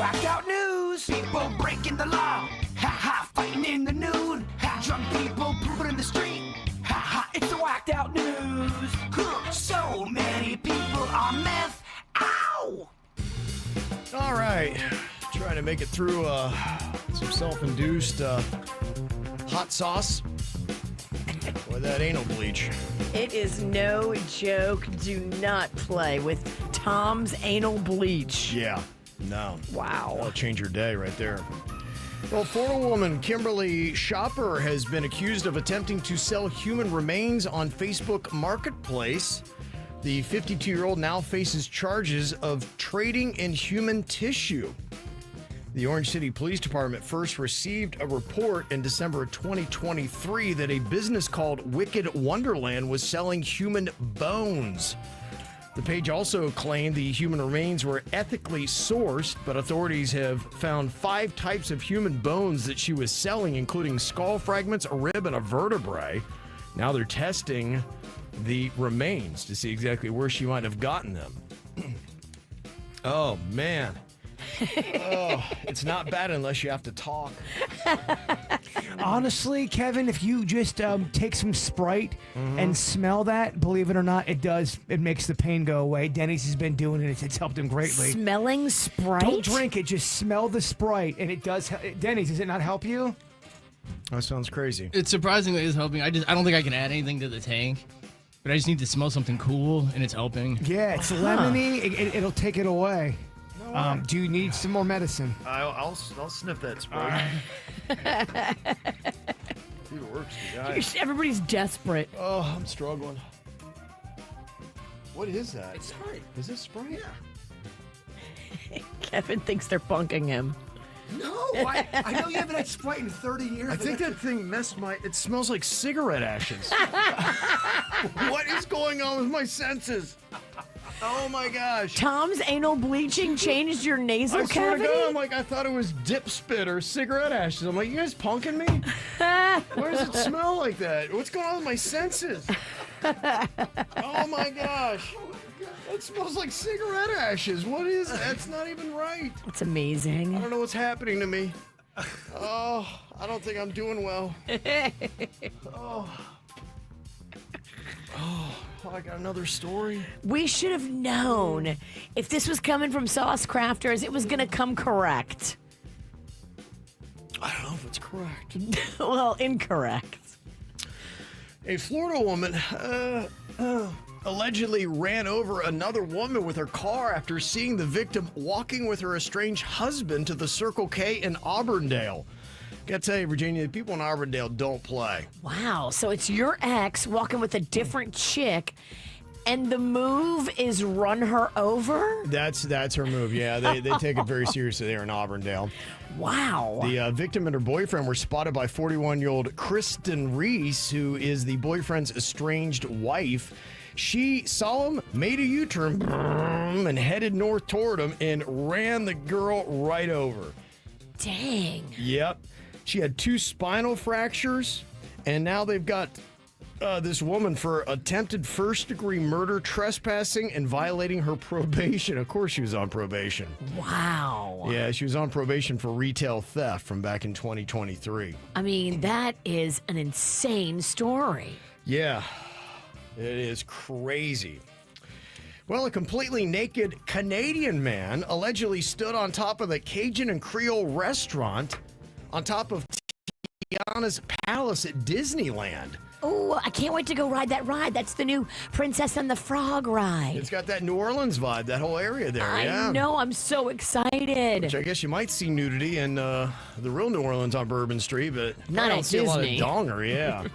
whacked out news. People breaking the law. Ha ha, fighting in the nude. Ha, drunk people pooping in the street. Ha ha, it's the whacked out news. So many people on meth. Ow! All right. Trying to make it through some self-induced hot sauce with that anal bleach. It is no joke. Do not play with Tom's anal bleach. Yeah. No. Wow. That'll change your day right there. Well, Florida woman Kimberly Shopper has been accused of attempting to sell human remains on Facebook Marketplace. The 52-year-old now faces charges of trading in human tissue. The Orange City Police Department first received a report in December of 2023 that a business called Wicked Wonderland was selling human bones. The page also claimed the human remains were ethically sourced, but authorities have found 5 types of human bones that she was selling, including skull fragments, a rib, and a vertebrae. Now they're testing the remains to see exactly where she might have gotten them. Oh, man. Oh, it's not bad unless you have to talk. Honestly, Kevin, if you just take some Sprite and smell that, believe it or not, it makes the pain go away. Denny's has been doing it. It's helped him greatly. Smelling Sprite? Don't drink it. Just smell the Sprite, and it does. Denny's, does it not help you? That sounds crazy. It surprisingly is helping. I don't think I can add anything to the tank, but I just need to smell something cool, and it's helping. Yeah, it's lemony. It'll take it away. Do you need some more medicine? I'll sniff that Sprite. See if it works, guys. Everybody's desperate. Oh, I'm struggling. What is that? It's Sprite. Is it Sprite? Yeah. Kevin thinks they're punking him. No, I know you haven't had Sprite in 30 years. I think that thing messed my... It smells like cigarette ashes. What is going on with my senses? Oh my gosh. Tom's anal bleaching changed your nasal I swear to cavity? God, I thought it was dip spit or cigarette ashes. I'm like, you guys punking me? Why does it smell like that? What's going on with my senses? Oh my gosh. It smells like cigarette ashes. What is that? That's not even right. It's amazing. I don't know what's happening to me. Oh, I don't think I'm doing well. Oh, I got another story. We should have known if this was coming from Sauce Crafters, it was going to come correct. I don't know if it's correct. Well, incorrect. A Florida woman allegedly ran over another woman with her car after seeing the victim walking with her estranged husband to the Circle K in Auburndale. Gotta tell you, Virginia, the people in Auburndale don't play. Wow. So it's your ex walking with a different chick, and the move is run her over? That's her move, yeah. They take it very seriously there in Auburndale. Wow. The victim and her boyfriend were spotted by 41-year-old Kristen Reese, who is the boyfriend's estranged wife. She saw him, made a U-turn, and headed north toward him and ran the girl right over. Dang. Yep. She had 2 spinal fractures, and now they've got this woman for attempted first-degree murder, trespassing, and violating her probation. Of course she was on probation. Wow. Yeah, she was on probation for retail theft from back in 2023. I mean, that is an insane story. Yeah, it is crazy. Well, a completely naked Canadian man allegedly stood on top of the Cajun and Creole restaurant on top of Tiana's Palace at Disneyland. Oh, I can't wait to go ride that ride. That's the new Princess and the Frog ride. It's got that New Orleans vibe, that whole area there. I know. I'm so excited. Which I guess you might see nudity in the real New Orleans on Bourbon Street, but Not I don't at see Disney. a lot of donger, yeah.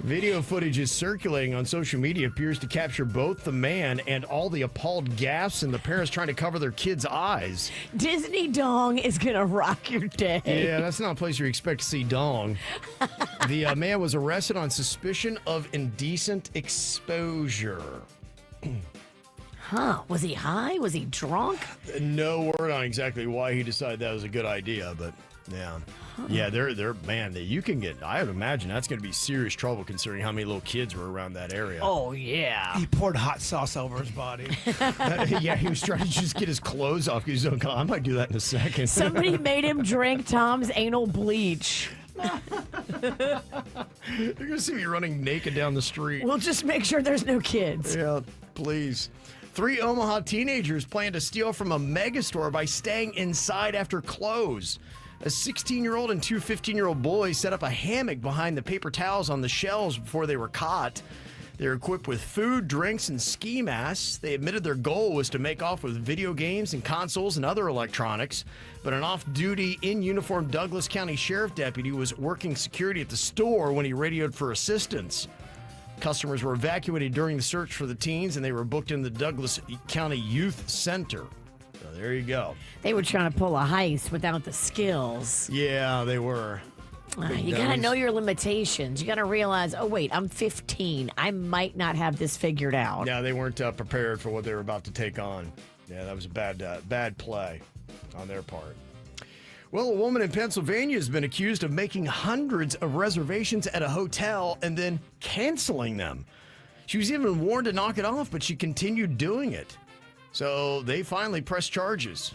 Video footage is circulating on social media, appears to capture both the man and all the appalled gasps and the parents trying to cover their kids' eyes. Disney Dong is going to rock your day. Yeah, that's not a place you expect to see dong. The man was arrested on suspicion of indecent exposure. Huh. Was he high? Was he drunk? No word on exactly why he decided that was a good idea, but Yeah. Yeah, they're man, you can get, I would imagine that's going to be serious trouble considering how many little kids were around that area. Oh, yeah. He poured hot sauce over his body. Yeah, he was trying to just get his clothes off. He's like, I might do that in a second. Somebody made him drink Tom's anal bleach. You're going to see me running naked down the street. We'll just make sure there's no kids. Yeah, please. 3 Omaha teenagers plan to steal from a megastore by staying inside after close. A 16-year-old and 2 15-year-old boys set up a hammock behind the paper towels on the shelves before they were caught. They were equipped with food, drinks, and ski masks. They admitted their goal was to make off with video games and consoles and other electronics. But an off-duty, in-uniform Douglas County Sheriff deputy was working security at the store when he radioed for assistance. Customers were evacuated during the search for the teens, and they were booked in the Douglas County Youth Center. So there you go. They were trying to pull a heist without the skills. Yeah, they were. You got to know your limitations. You got to realize, oh, wait, I'm 15. I might not have this figured out. Yeah, they weren't prepared for what they were about to take on. Yeah, that was a bad play on their part. Well, a woman in Pennsylvania has been accused of making hundreds of reservations at a hotel and then canceling them. She was even warned to knock it off, but she continued doing it. So they finally pressed charges.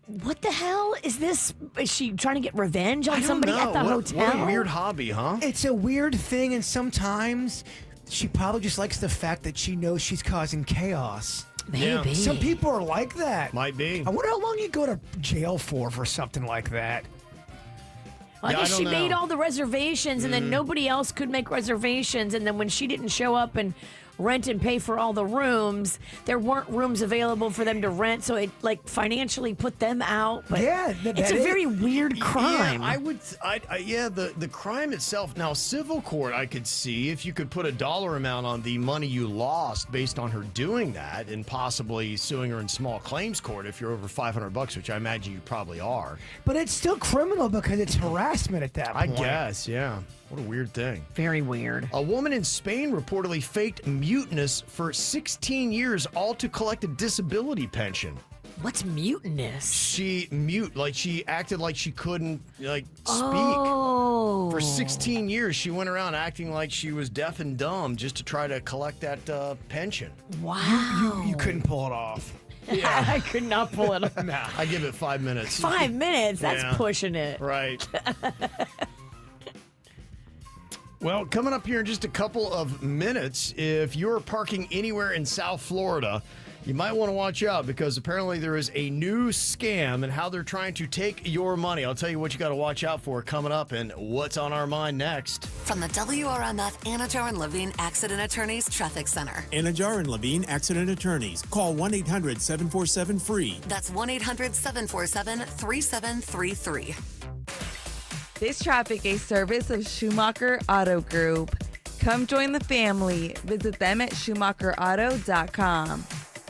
What the hell is this? Is she trying to get revenge on somebody at the hotel? What a weird hobby, huh? It's a weird thing, and sometimes she probably just likes the fact that she knows she's causing chaos. Maybe. Some people are like that. Might be. I wonder how long you go to jail for something like that. Well, I guess she made all the reservations, and then nobody else could make reservations. And then when she didn't show up and rent and pay for all the rooms, there weren't rooms available for them to rent, so it financially put them out. But it's a very weird crime. Yeah, the crime itself. Now, civil court, I could see if you could put a dollar amount on the money you lost based on her doing that, and possibly suing her in small claims court if you're over $500, which I imagine you probably are. But it's still criminal because it's harassment at that point. I guess, yeah. What a weird thing. Very weird. A woman in Spain reportedly faked mutinous for 16 years, all to collect a disability pension. What's mutinous? She acted like she couldn't speak. Oh. For 16 years, she went around acting like she was deaf and dumb just to try to collect that pension. Wow. You couldn't pull it off. Yeah. I could not pull it off. Nah. I give it 5 minutes. 5 minutes? That's Yeah. pushing it. Right. Well, coming up here in just a couple of minutes, if you're parking anywhere in South Florida, you might want to watch out because apparently there is a new scam and how they're trying to take your money. I'll tell you what you got to watch out for coming up and what's on our mind next. From the WRMF Anajar and Levine Accident Attorneys Traffic Center. Anajar and Levine Accident Attorneys. Call 1-800-747-FREE. That's 1-800-747-3733. This traffic a service of Schumacher Auto Group. Come join the family. Visit them at SchumacherAuto.com.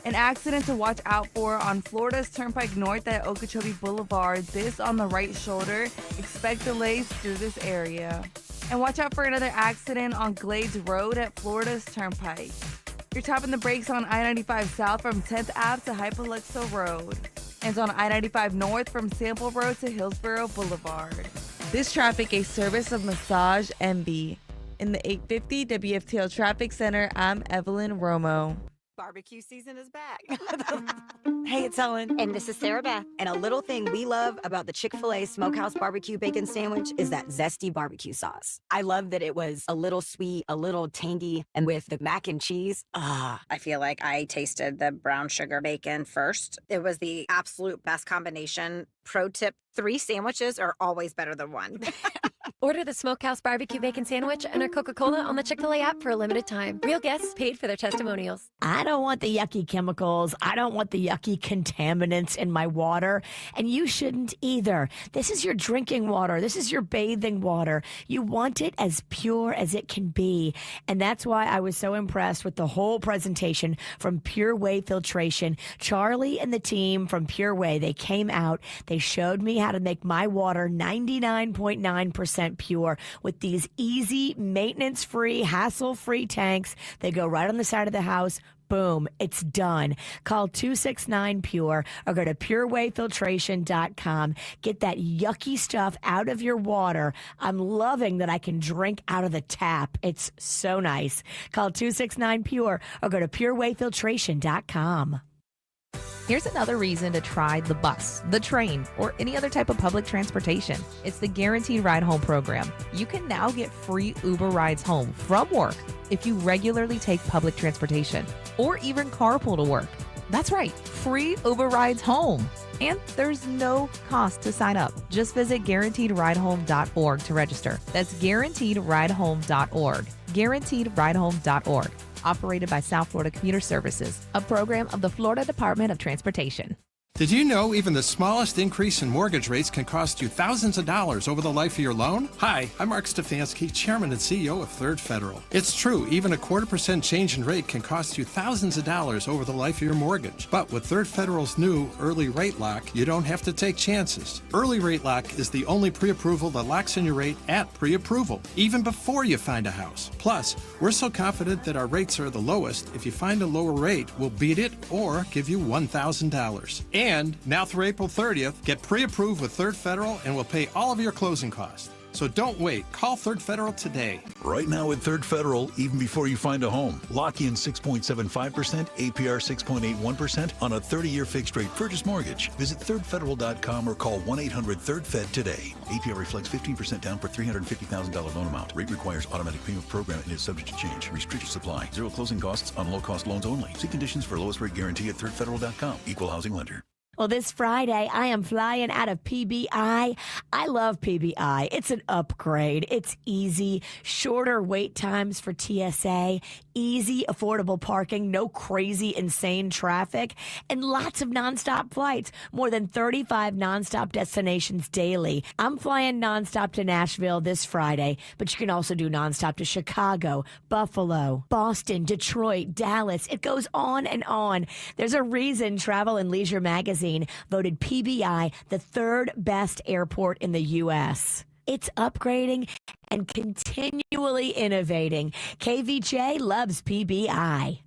An accident to watch out for on Florida's Turnpike North at Okeechobee Boulevard. This on the right shoulder. Expect delays through this area. And watch out for another accident on Glades Road at Florida's Turnpike. You're tapping the brakes on I-95 South from 10th Ave to Hypoluxo Road. And on I-95 North from Sample Road to Hillsborough Boulevard. This traffic a service of Massage Envy. In the 850 WFTL Traffic Center, I'm Evelyn Romo. Barbecue season is back. Hey, it's Ellen. And this is Sarah Beth. And a little thing we love about the Chick-fil-A Smokehouse Barbecue Bacon Sandwich is that zesty barbecue sauce. I love that it was a little sweet, a little tangy, and with the mac and cheese, I feel like I tasted the brown sugar bacon first. It was the absolute best combination. Pro tip, 3 sandwiches are always better than 1. Order the Smokehouse Barbecue Bacon Sandwich and a Coca-Cola on the Chick-fil-A app for a limited time. Real guests paid for their testimonials. I don't want the yucky chemicals. I don't want the yucky contaminants in my water. And you shouldn't either. This is your drinking water. This is your bathing water. You want it as pure as it can be. And that's why I was so impressed with the whole presentation from Pure Way Filtration. Charlie and the team from Pure Way, they came out. They showed me how to make my water 99.9% 269 Pure with these easy, maintenance-free, hassle-free tanks. They go right on the side of the house. Boom, it's done. Call 269 Pure or go to purewayfiltration.com. Get that yucky stuff out of your water. I'm loving that I can drink out of the tap. It's so nice. Call 269 Pure or go to purewayfiltration.com. Here's another reason to try the bus, the train, or any other type of public transportation. It's the Guaranteed Ride Home program. You can now get free Uber rides home from work if you regularly take public transportation or even carpool to work. That's right, free Uber rides home. And there's no cost to sign up. Just visit guaranteedridehome.org to register. That's guaranteedridehome.org. Guaranteedridehome.org. Operated by South Florida Commuter Services, a program of the Florida Department of Transportation. Did you know even the smallest increase in mortgage rates can cost you thousands of dollars over the life of your loan? Hi, I'm Mark Stefanski, Chairman and CEO of Third Federal. It's true, even a 0.25% change in rate can cost you thousands of dollars over the life of your mortgage. But with Third Federal's new Early Rate Lock, you don't have to take chances. Early Rate Lock is the only pre-approval that locks in your rate at pre-approval, even before you find a house. Plus, we're so confident that our rates are the lowest, if you find a lower rate, we'll beat it or give you $1,000. And now through April 30th, get pre-approved with Third Federal and we'll pay all of your closing costs. So don't wait. Call Third Federal today. Right now at Third Federal, even before you find a home, lock in 6.75%, APR 6.81% on a 30-year fixed-rate purchase mortgage. Visit thirdfederal.com or call 1-800-3rd-FED today. APR reflects 15% down per $350,000 loan amount. Rate requires automatic payment program and is subject to change. Restricted supply. Zero closing costs on low-cost loans only. See conditions for lowest rate guarantee at thirdfederal.com. Equal housing lender. Well, this Friday, I am flying out of PBI. I love PBI. It's an upgrade. It's easy, shorter wait times for TSA, easy, affordable parking, no crazy, insane traffic, and lots of nonstop flights. More than 35 nonstop destinations daily. I'm flying nonstop to Nashville this Friday, but you can also do nonstop to Chicago, Buffalo, Boston, Detroit, Dallas. It goes on and on. There's a reason Travel and Leisure magazine voted PBI the third best airport in the U.S. It's upgrading and continually innovating. KVJ loves PBI.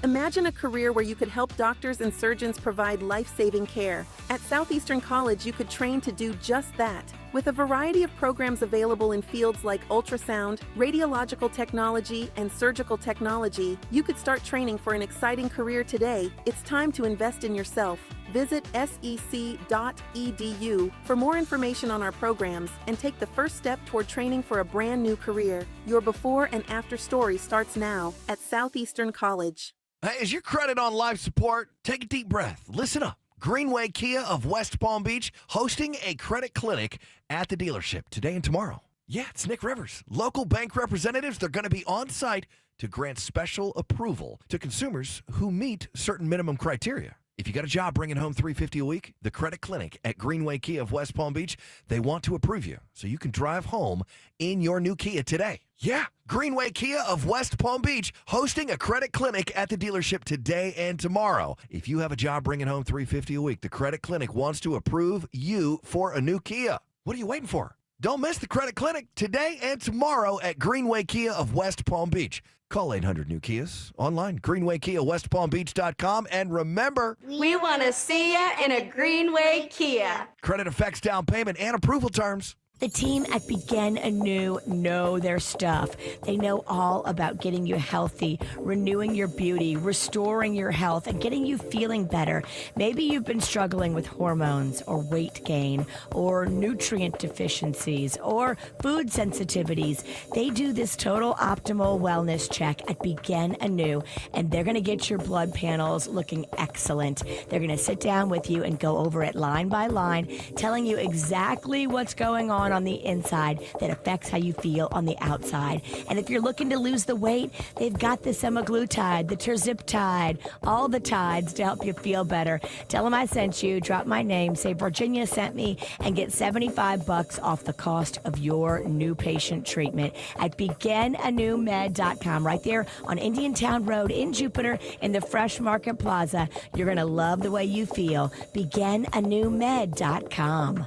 Imagine a career where you could help doctors and surgeons provide life-saving care. At Southeastern College, you could train to do just that. With a variety of programs available in fields like ultrasound, radiological technology, and surgical technology, you could start training for an exciting career today. It's time to invest in yourself. Visit sec.edu for more information on our programs and take the first step toward training for a brand new career. Your before and after story starts now at Southeastern College. Hey, is your credit on life support? Take a deep breath. Listen up. Greenway Kia of West Palm Beach hosting a credit clinic at the dealership today and tomorrow. Yeah, it's Nick Rivers. Local bank representatives, they're going to be on site to grant special approval to consumers who meet certain minimum criteria. If you got a job bringing home $350 a week, the credit clinic at Greenway Kia of West Palm Beach, they want to approve you so you can drive home in your new Kia today. Yeah, Greenway Kia of West Palm Beach hosting a credit clinic at the dealership today and tomorrow. If you have a job bringing home $350 a week, the credit clinic wants to approve you for a new Kia. What are you waiting for? Don't miss the credit clinic today and tomorrow at Greenway Kia of West Palm Beach. Call 800 New Kias online, greenwaykiawestpalmbeach.com. And remember, We want to see ya in a Greenway Kia. credit affects down payment and approval terms. The team at Begin Anew know their stuff. They know all about getting you healthy, renewing your beauty, restoring your health, and getting you feeling better. Maybe you've been struggling with hormones or weight gain or nutrient deficiencies or food sensitivities. They do this total optimal wellness check at Begin Anew, and they're going to get your blood panels looking excellent. They're going to sit down with you and go over it line by line, telling you exactly what's going on the inside that affects how you feel on the outside. And if you're looking to lose the weight, they've got the semaglutide, the terziptide, all the tides to help you feel better. Tell them I sent you, drop my name, say Virginia sent me, and get $75 off the cost of your new patient treatment at beginanewmed.com, right there on Indiantown Road in Jupiter in the Fresh Market Plaza. You're going to love the way you feel. beginanewmed.com.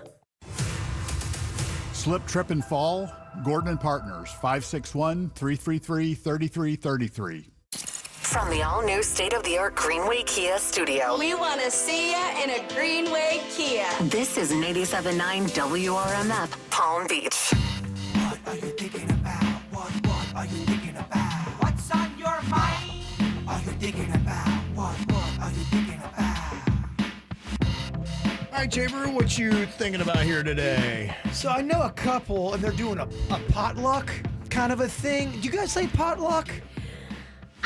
Slip, trip, and fall? Gordon and Partners, 561-333-3333. From the all-new state-of-the-art Greenway Kia studio. We want to see ya in a Greenway Kia. This is 97.9 WRMF, Palm Beach. What are you thinking about? What are you thinking about? What's on your mind? Are you thinking about? What are you thinking about? All right, Jaber, what you thinking about here today? So I know a couple, and they're doing a potluck kind of a thing. Do you guys say potluck?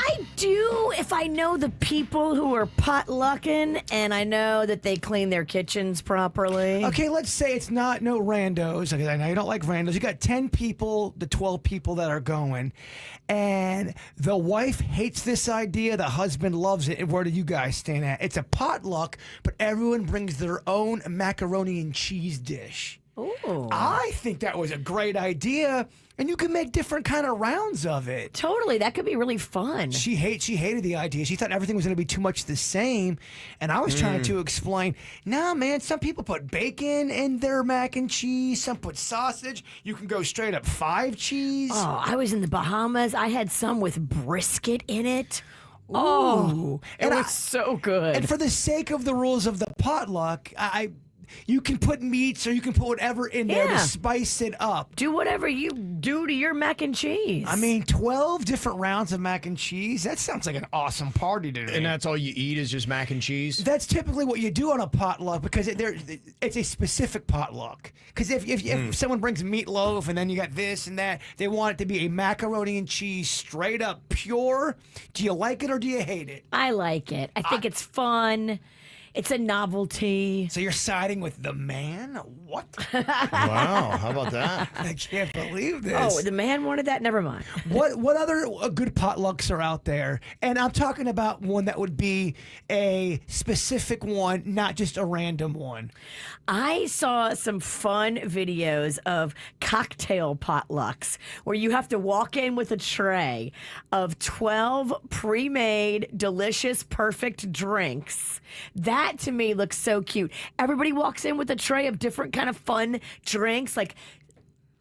I do if I know the people who are potlucking and I know that they clean their kitchens properly. Okay, let's say it's not no randos. Okay, I know you don't like randos. You got 10 people, the 12 people that are going, and the wife hates this idea. The husband loves it. And where do you guys stand at? It's a potluck, but everyone brings their own macaroni and cheese dish. Ooh. I think that was a great idea, and you can make different kind of rounds of it. Totally, that could be really fun. She hated the idea. She thought everything was going to be too much the same, and I was trying to explain, nah, man, some people put bacon in their mac and cheese, some put sausage. You can go straight up 5 cheese. Oh, I was in the Bahamas. I had some with brisket in it. Ooh. Oh, And it was so good. And for the sake of the rules of the potluck, you can put meats or you can put whatever in there to spice it up. Do whatever you do to your mac and cheese. I mean, 12 different rounds of mac and cheese. That sounds like an awesome party to me. And that's all you eat is just mac and cheese? That's typically what you do on a potluck because it's a specific potluck. Because if someone brings meatloaf and then you got this and that, they want it to be a macaroni and cheese straight up pure. Do you like it or do you hate it? I like it. I think it's fun. It's a novelty. So you're siding with the man? What? Wow, how about that? I can't believe this. Oh, the man wanted that? Never mind. What other good potlucks are out there? And I'm talking about one that would be a specific one, not just a random one. I saw some fun videos of cocktail potlucks where you have to walk in with a tray of 12 pre-made, delicious, perfect drinks. That to me looks so cute. Everybody walks in with a tray of different kind of fun drinks, like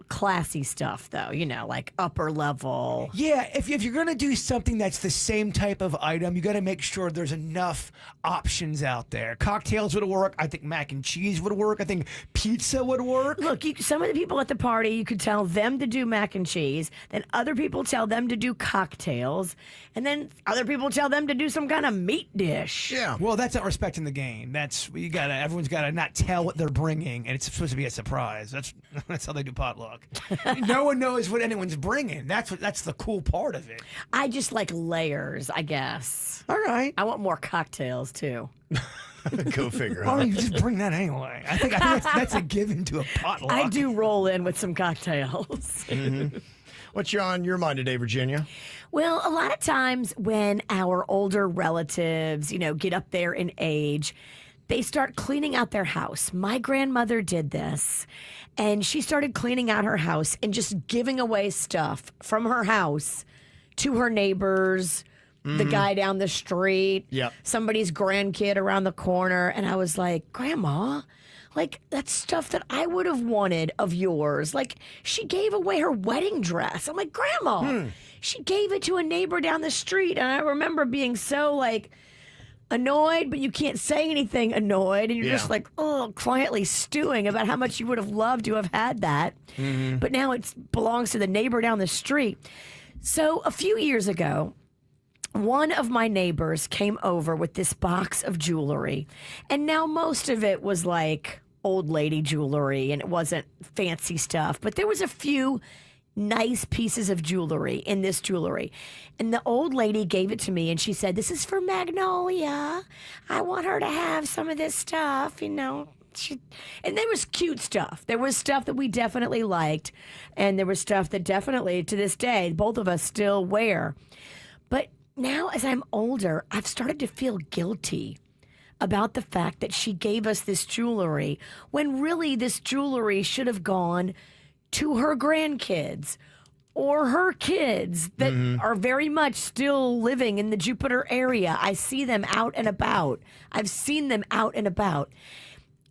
classy stuff, though, like upper level. Yeah, if you're going to do something that's the same type of item, you got to make sure there's enough options out there. Cocktails would work. I think mac and cheese would work. I think pizza would work. Look, some of the people at the party, you could tell them to do mac and cheese, then other people tell them to do cocktails, and then other people tell them to do some kind of meat dish. Yeah. Well, that's not respecting the game. Everyone's got to not tell what they're bringing, and it's supposed to be a surprise. That's how they do potluck. No one knows what anyone's bringing. That's the cool part of it. I just like layers, I guess. All right. I want more cocktails too. Go figure. Why don't you just bring that anyway? I think that's a given to a potluck. I do roll in with some cocktails. Mm-hmm. What's on your mind today, Virginia? Well, a lot of times when our older relatives, get up there in age, they start cleaning out their house. My grandmother did this, and she started cleaning out her house and just giving away stuff from her house to her neighbors, the guy down the street, somebody's grandkid around the corner. And I was like, Grandma, that's stuff that I would have wanted of yours. She gave away her wedding dress. I'm like, Grandma, she gave it to a neighbor down the street. And I remember being so annoyed, but you can't say anything annoyed, and you're just quietly stewing about how much you would have loved to have had that. Mm-hmm. But now it belongs to the neighbor down the street. So a few years ago, one of my neighbors came over with this box of jewelry, and now most of it was old lady jewelry, and it wasn't fancy stuff, but there was a few nice pieces of jewelry in this jewelry. And the old lady gave it to me, and she said, this is for Magnolia. I want her to have some of this stuff, And there was cute stuff. There was stuff that we definitely liked, and there was stuff that definitely, to this day, both of us still wear. But now, as I'm older, I've started to feel guilty about the fact that she gave us this jewelry when really this jewelry should have gone to her grandkids or her kids that are very much still living in the Jupiter area. I see them out and about. I've seen them out and about.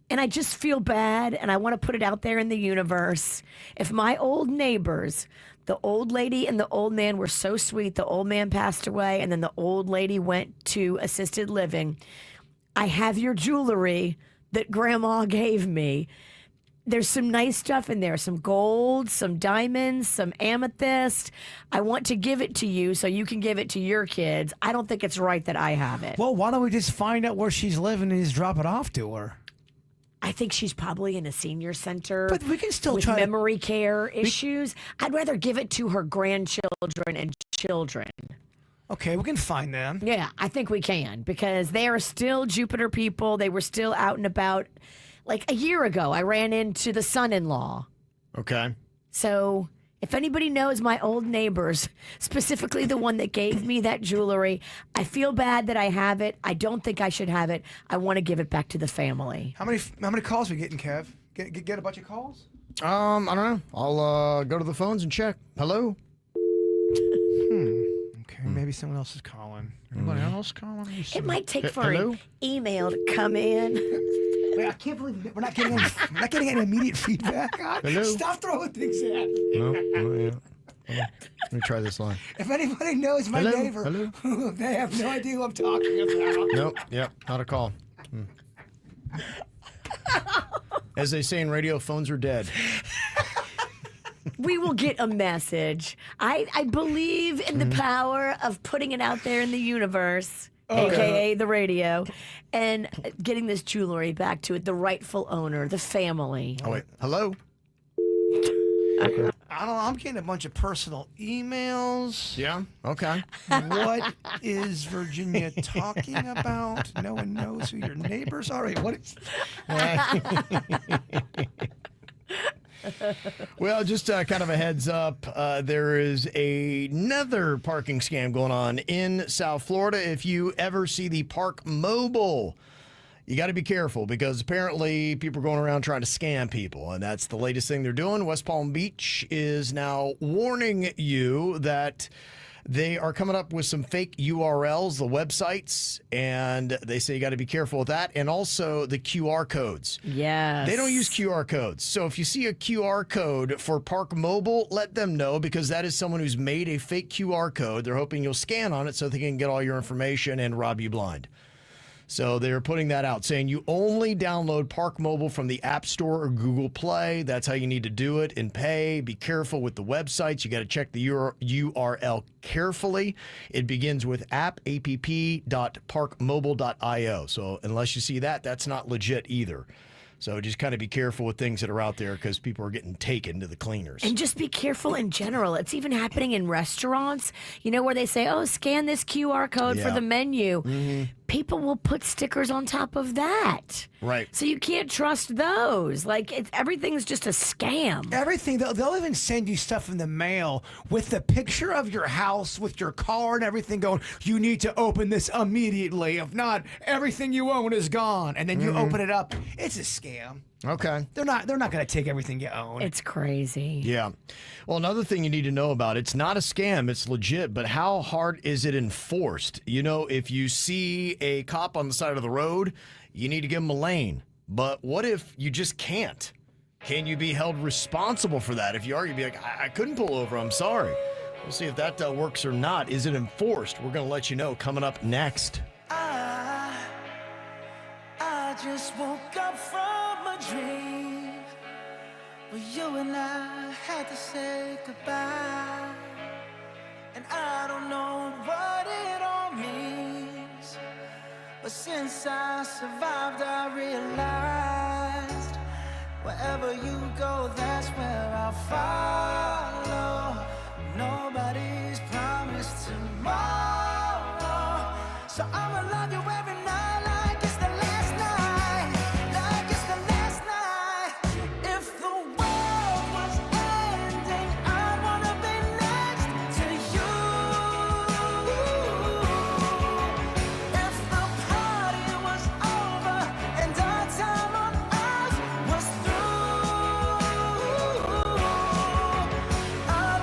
And I just feel bad, and I want to put it out there in the universe. If my old neighbors, the old lady and the old man were so sweet, the old man passed away, and then the old lady went to assisted living, I have your jewelry that Grandma gave me. There's some nice stuff in there, some gold, some diamonds, some amethyst. I want to give it to you so you can give it to your kids. I don't think it's right that I have it. Well, why don't we just find out where she's living and just drop it off to her? I think she's probably in a senior center. But we can still with try memory care issues. I'd rather give it to her grandchildren and children. Okay, we can find them. Yeah, I think we can because they are still Jupiter people. They were still out and about. Like a year ago, I ran into the son-in-law. Okay. So if anybody knows my old neighbors, specifically the one that gave me that jewelry, I feel bad that I have it. I don't think I should have it. I want to give it back to the family. How many calls are we getting, Kev? Get a bunch of calls? I don't know. I'll go to the phones and check. Hello? Okay, maybe someone else is calling. Anybody else calling? It might take for Hello? an email to come in. Wait, I can't believe we're not getting any immediate feedback. God, Hello? stop throwing things at me. No. Oh, yeah. Let me try this line. If anybody knows my Hello? neighbor, Hello? they have no idea who I'm talking about. Nope. Yep. Not a call. As they say in radio, phones are dead. We will get a message. I believe in the power of putting it out there in the universe, a.k.a. the radio, and getting this jewelry back to it, the rightful owner, the family. Oh, wait. Hello? I don't know. I'm getting a bunch of personal emails. Yeah? Okay. What is Virginia talking about? No one knows who your neighbors are. Wait, what is... Well, just kind of a heads up, there is another parking scam going on in South Florida. If you ever see the Park Mobile, you got to be careful because apparently people are going around trying to scam people, and that's the latest thing they're doing. West Palm Beach is now warning you that they are coming up with some fake URLs, the websites, and they say you got to be careful with that. And also the QR codes. Yes. They don't use QR codes. So if you see a QR code for Park Mobile, let them know because that is someone who's made a fake QR code. They're hoping you'll scan on it so they can get all your information and rob you blind. So they're putting that out, saying you only download Park Mobile from the App Store or Google Play. That's how you need to do it and pay. Be careful with the websites. You got to check the URL carefully. It begins with app.parkmobile.io. So unless you see that, that's not legit either. So just kind of be careful with things that are out there because people are getting taken to the cleaners. And just be careful in general. It's even happening in restaurants, you know, where they say, oh, scan this QR code for the menu. Mm-hmm. People will put stickers on top of that. Right. So you can't trust those. Like, everything's just a scam. Everything. They'll even send you stuff in the mail with the picture of your house, with your car and everything going, you need to open this immediately. If not, everything you own is gone. And then you open it up. It's a scam. Okay. They're not going to take everything you own. It's crazy. Yeah. Well, another thing you need to know about, it's not a scam, it's legit, but how hard is it enforced? You know, if you see a cop on the side of the road, you need to give him a lane. But what if you just can't? Can you be held responsible for that? If you are, you'd be like, I couldn't pull over, I'm sorry. We'll see if that works or not. Is it enforced? We're going to let you know coming up next. I just woke up from a dream where you and I had to say goodbye. And I don't know what it all means, but since I survived, I realized wherever you go, that's where I'll follow. Nobody's promised tomorrow, so I'ma love you every night like it's the last night, like it's the last night. If the world was ending, I wanna be next to you. If the party was over and our time on earth was through, I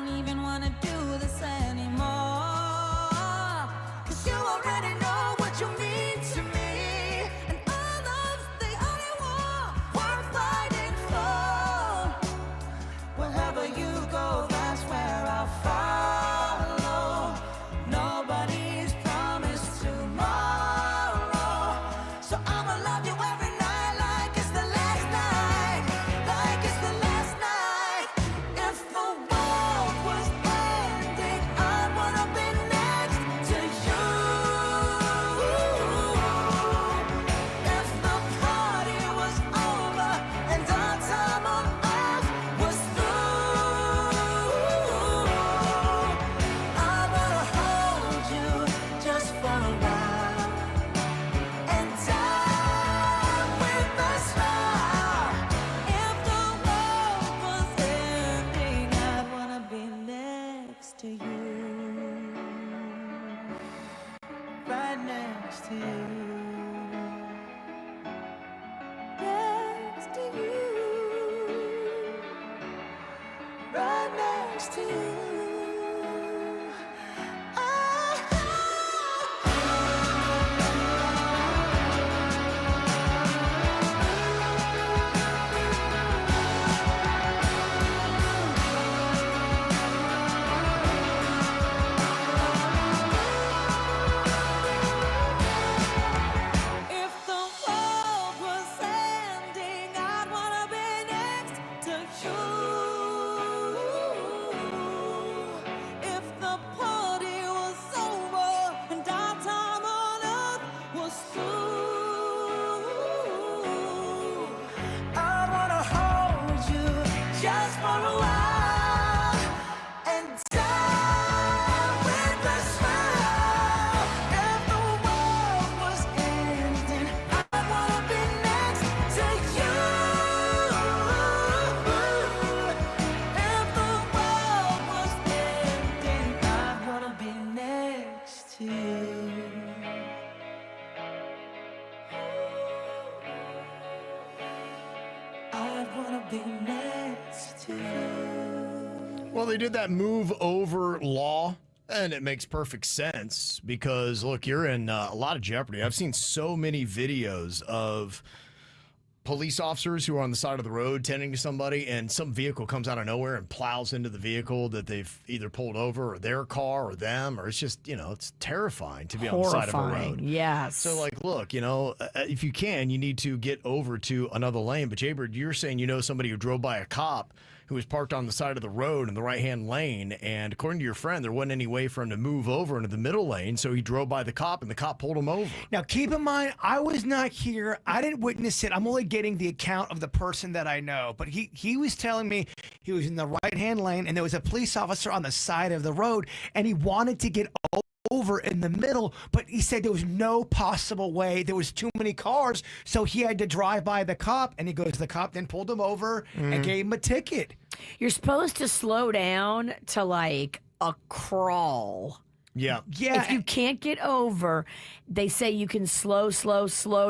don't even wanna do this anymore. 'Cause you already know what you mean to me, and all of the only war worth fighting for. Wherever you go, that's where I'll follow. Nobody's promised tomorrow, so I'ma love you every night like it's the last night, like it's the last night. If the world was ending, I'd wanna be next to you. If the party was over and our time on earth was through, I wanna hold you just for a while and die with a smile. If the world was ending, I'd wanna be next to you, right next to you, next to you, right next to you. If the world was ending, I'd wanna be next to you. If the party was over and our time on earth was through, I'd wanna hold you just for a while and die with a smile. If the world was ending, I'd wanna be next to you. If the world was ending, I'd wanna be next to you. I'd wanna be next to you. Well, they did that move over law, and it makes perfect sense because, look, you're in a lot of jeopardy. I've seen so many videos of police officers who are on the side of the road tending to somebody, and some vehicle comes out of nowhere and plows into the vehicle that they've either pulled over, or their car, or them, or it's just, it's terrifying to be on the side of a Horrifying, road. yes. So, like, look, if you can, you need to get over to another lane. But, Jaybird, you're saying you know somebody who drove by a cop who was parked on the side of the road in the right-hand lane, and according to your friend, there wasn't any way for him to move over into the middle lane, so he drove by the cop, and the cop pulled him over. Now, keep in mind, I was not here. I didn't witness it. I'm only getting the account of the person that I know. But he was telling me he was in the right-hand lane, and there was a police officer on the side of the road, and he wanted to get over in the middle, but he said there was no possible way. There was too many cars, so he had to drive by the cop, and he goes, the cop then pulled him over and gave him a ticket. You're supposed to slow down to like a crawl. Yeah. If you can't get over, they say you can slow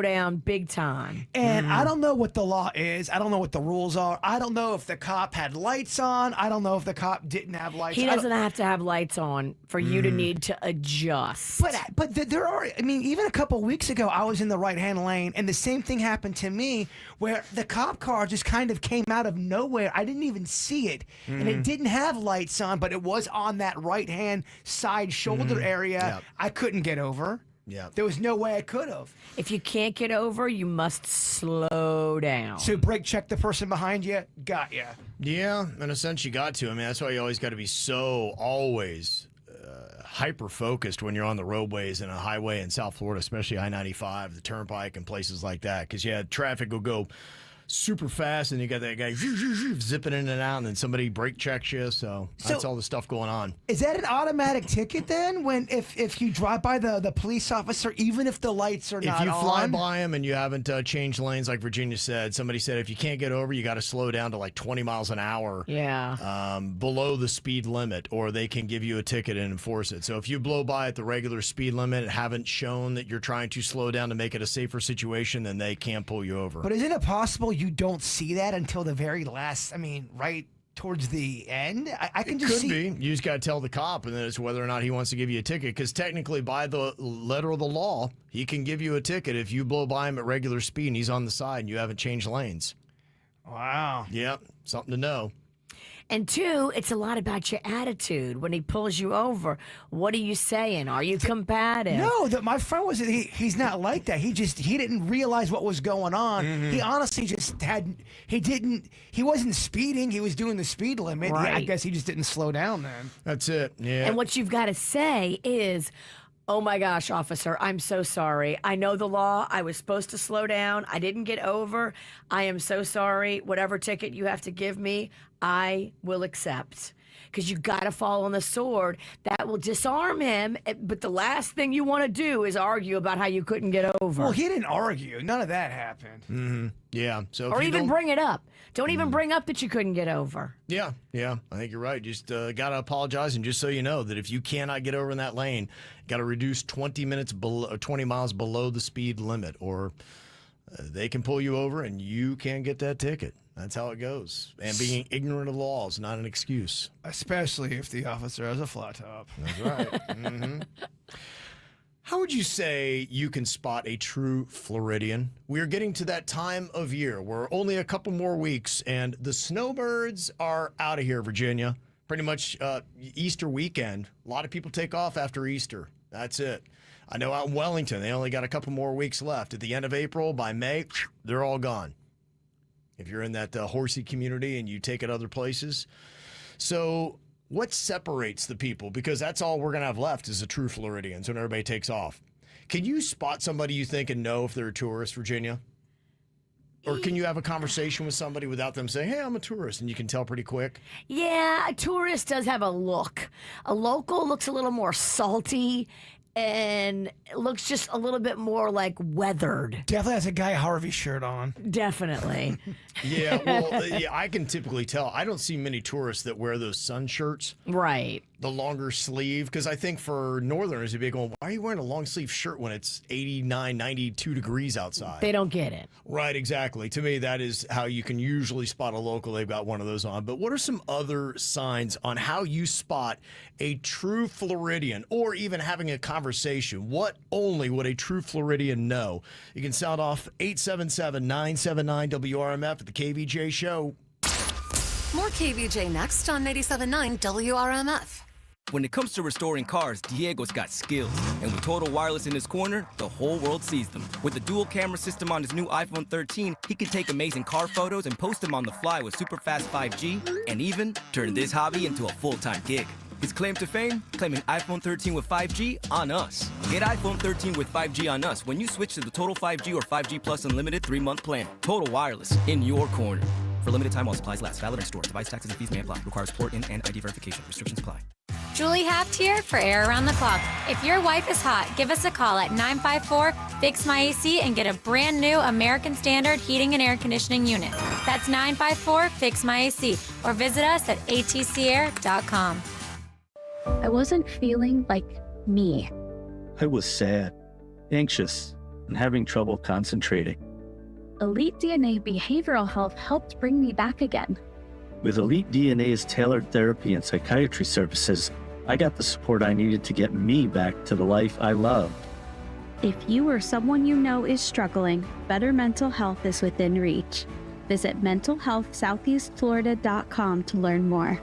down big time. And I don't know what the law is. I don't know what the rules are. I don't know if the cop had lights on. I don't know if the cop didn't have lights on. He doesn't have to have lights on for you to need to adjust. But there are, even a couple weeks ago, I was in the right-hand lane, and the same thing happened to me, where the cop car just kind of came out of nowhere. I didn't even see it, and it didn't have lights on, but it was on that right-hand side shoulder area. Yep. I couldn't get over. Yeah. There was no way I could have. If you can't get over, you must slow down. So brake check the person behind you. Got ya. Yeah, in a sense, you got to. That's why you always got to be so always hyper-focused when you're on the roadways in a highway in South Florida, especially I-95, the Turnpike, and places like that. Because, traffic will go super fast, and you got that guy zipping in and out, and then somebody brake checks you. So that's all the stuff going on. Is that an automatic ticket then? When if you drive by the police officer, even if the lights are not on? If you fly by him and you haven't changed lanes, like Virginia said, somebody said if you can't get over, you got to slow down to like 20 miles an hour. Yeah. Below the speed limit, or they can give you a ticket and enforce it. So if you blow by at the regular speed limit and haven't shown that you're trying to slow down to make it a safer situation, then they can't pull you over. But isn't it possible you don't see that until the very last, right towards the end. I can It just could see. be. You just got to tell the cop, and then it's whether or not he wants to give you a ticket. Because technically, by the letter of the law, he can give you a ticket if you blow by him at regular speed and he's on the side and you haven't changed lanes. Wow. Yep, something to know. And two, it's a lot about your attitude when he pulls you over. What are you saying? Are you combative? No, my friend was he's not like that. He didn't realize what was going on. He honestly just he wasn't speeding. He was doing the speed limit. I Right. guess he just didn't slow down then. That's it. Yeah. And what you've got to say is, oh my gosh, officer, I'm so sorry. I know the law. I was supposed to slow down. I didn't get over. I am so sorry. Whatever ticket you have to give me, I will accept. Because you got to fall on the sword. That will disarm him. But the last thing you want to do is argue about how you couldn't get over. Well, he didn't argue. None of that happened. Mm-hmm. Yeah. So if Or you even don't- bring it up. Don't even bring up that you couldn't get over. Yeah, I think you're right. Just got to apologize, and just so you know that if you cannot get over in that lane, got to reduce 20 miles below the speed limit, or they can pull you over and you can't get that ticket. That's how it goes. And being ignorant of the law is not an excuse. Especially if the officer has a flat top. That's right. Mm-hmm. How would you say you can spot a true Floridian? We are getting to that time of year. We're only a couple more weeks, and the snowbirds are out of here, Virginia. Pretty much Easter weekend. A lot of people take off after Easter. That's it. I know out in Wellington, they only got a couple more weeks left. At the end of April, by May, they're all gone. If you're in that horsey community and you take it other places. So what separates the people? Because that's all we're going to have left is the true Floridians when everybody takes off. Can you spot somebody you think and know if they're a tourist, Virginia? Or can you have a conversation with somebody without them saying, hey, I'm a tourist, and you can tell pretty quick? Yeah, a tourist does have a look. A local looks a little more salty and looks just a little bit more like weathered. Definitely has a Guy Harvey shirt on. Definitely. Yeah, well, yeah, I can typically tell. I don't see many tourists that wear those sun shirts. Right. The longer sleeve, because I think for Northerners, they'd be going, why are you wearing a long sleeve shirt when it's 89, 92 degrees outside? They don't get it. Right, exactly. To me, that is how you can usually spot a local. They've got one of those on. But what are some other signs on how you spot a true Floridian, or even having a conversation? What only would a true Floridian know? You can sound off 877-979-WRMF at the KVJ Show. More KVJ next on 97.9 WRMF. When it comes to restoring cars, Diego's got skills. And with Total Wireless in his corner, the whole world sees them. With the dual camera system on his new iPhone 13, he can take amazing car photos and post them on the fly with super fast 5G, and even turn this hobby into a full-time gig. His claim to fame? Claiming iPhone 13 with 5G on us. Get iPhone 13 with 5G on us when you switch to the Total 5G or 5G Plus Unlimited 3-month plan. Total Wireless, in your corner. For limited time while supplies last. Valid in store. Device taxes and fees may apply. Requires port-in and ID verification. Restrictions apply. Julie Haft here for Air Around the Clock. If your wife is hot, give us a call at 954-FIX-MY-AC and get a brand new American Standard heating and air conditioning unit. That's 954-FIX-MY-AC, or visit us at atcair.com. I wasn't feeling like me. I was sad, anxious, and having trouble concentrating. Elite DNA Behavioral Health helped bring me back again. With Elite DNA's tailored therapy and psychiatry services, I got the support I needed to get me back to the life I loved. If you or someone you know is struggling, better mental health is within reach. Visit mentalhealthsoutheastflorida.com to learn more.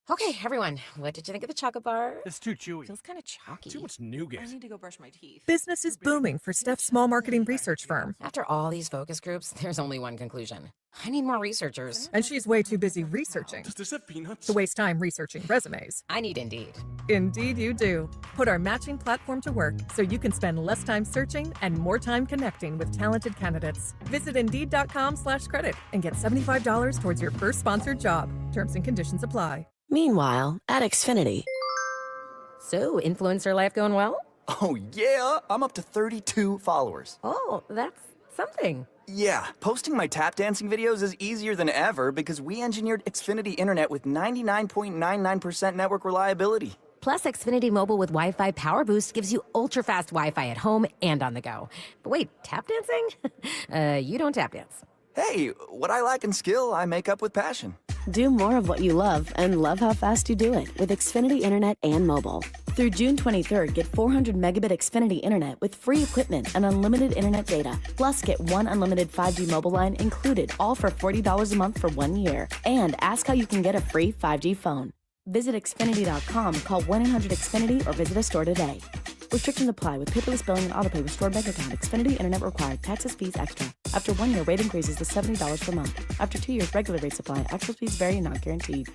Okay, everyone, what did you think of the chocolate bar? It's too chewy. Feels kind of chalky. Too much nougat. I need to go brush my teeth. Business is booming for Steph's small marketing research firm. After all these focus groups, there's only one conclusion. I need more researchers. And she's way too busy researching Does this have peanuts? to waste time researching resumes. I need Indeed. Indeed you do. Put our matching platform to work so you can spend less time searching and more time connecting with talented candidates. Visit Indeed.com/credit and get $75 towards your first sponsored job. Terms and conditions apply. Meanwhile, at Xfinity. So, influencer life going well? Oh, yeah. I'm up to 32 followers. Oh, that's something. Yeah, posting my tap dancing videos is easier than ever because we engineered Xfinity Internet with 99.99% network reliability. Plus, Xfinity Mobile with Wi-Fi Power Boost gives you ultra-fast Wi-Fi at home and on the go. But wait, tap dancing? You don't tap dance. Hey, what I lack in skill, I make up with passion. Do more of what you love and love how fast you do it with Xfinity Internet and mobile. Through June 23rd, get 400 megabit Xfinity Internet with free equipment and unlimited internet data. Plus, get one unlimited 5G mobile line included, all for $40 a month for 1 year. And ask how you can get a free 5G phone. Visit Xfinity.com, call 1-800-XFINITY, or visit a store today. Restrictions apply with paperless billing and autopay with stored bank account. Xfinity Internet required. Taxes, fees extra. After 1 year, rate increases to $70 per month. After 2 years, regular rates apply. Actual fees vary and not guaranteed.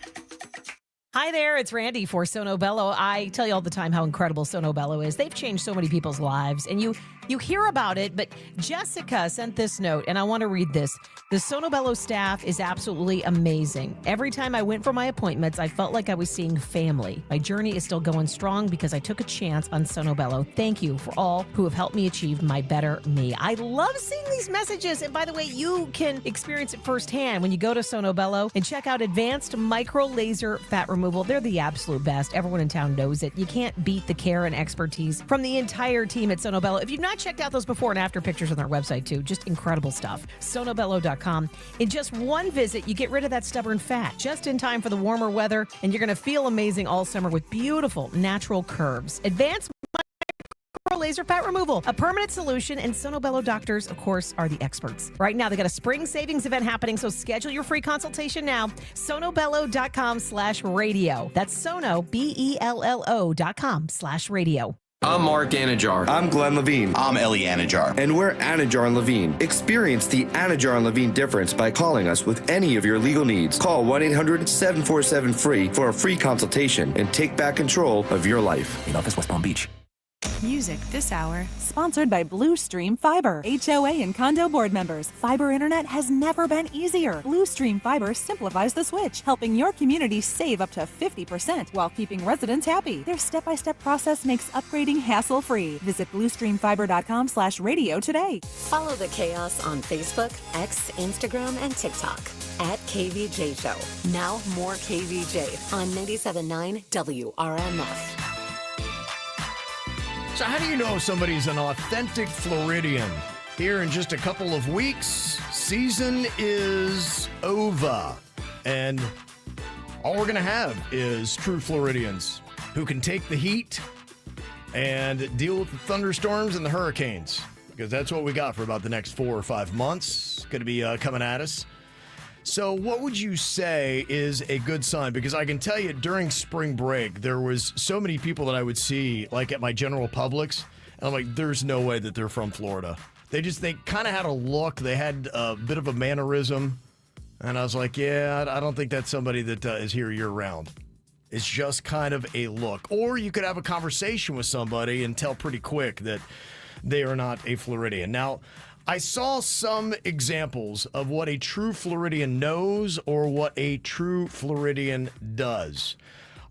Hi there, it's Randy for Sonobello. I tell you all the time how incredible Sonobello is. They've changed so many people's lives, and you hear about it, but Jessica sent this note, and I want to read this. The Sonobello staff is absolutely amazing. Every time I went for my appointments, I felt like I was seeing family. My journey is still going strong because I took a chance on Sonobello. Thank you for all who have helped me achieve my better me. I love seeing these messages, and by the way, you can experience it firsthand when you go to Sonobello and check out Advanced Micro Laser Fat Removal. They're the absolute best. Everyone in town knows it. You can't beat the care and expertise from the entire team at Sonobello. If you've not checked out those before and after pictures on their website too, just incredible stuff. Sonobello.com. In just one visit, you get rid of that stubborn fat just in time for the warmer weather, and you're going to feel amazing all summer with beautiful natural curves. Advanced Micro Laser Fat Removal, a permanent solution, and Sonobello doctors, of course, are the experts. Right now, they got a spring savings event happening, so schedule your free consultation now. Sonobello.com/radio. That's Sono, BELLO.com/radio. I'm Mark Anajar. I'm Glenn Levine. I'm Ellie Anajar. And we're Anajar and Levine. Experience the Anajar and Levine difference by calling us with any of your legal needs. Call 1-800-747-FREE for a free consultation and take back control of your life. In office, West Palm Beach. Music this hour, sponsored by Blue Stream Fiber. HOA and condo board members, fiber internet has never been easier. Blue Stream Fiber simplifies the switch, helping your community save up to 50% while keeping residents happy. Their step-by-step process makes upgrading hassle-free. Visit bluestreamfiber.com/radio today. Follow the chaos on Facebook, X, Instagram, and TikTok at KVJ Show. Now more KVJ on 97.9 WRMF. So how do you know if somebody's an authentic Floridian? Here in just a couple of weeks, season is over. And all we're going to have is true Floridians who can take the heat and deal with the thunderstorms and the hurricanes. Because that's what we got for about the next 4 or 5 months. It's going to be coming at us. So what would you say is a good sign? Because I can tell you during spring break, there was so many people that I would see, like at my general Publix, and I'm like, there's no way that they're from Florida. They kind of had a look. They had a bit of a mannerism. And I was like, yeah, I don't think that's somebody that is here year round. It's just kind of a look. Or you could have a conversation with somebody and tell pretty quick that they are not a Floridian. Now, I saw some examples of what a true Floridian knows or what a true Floridian does.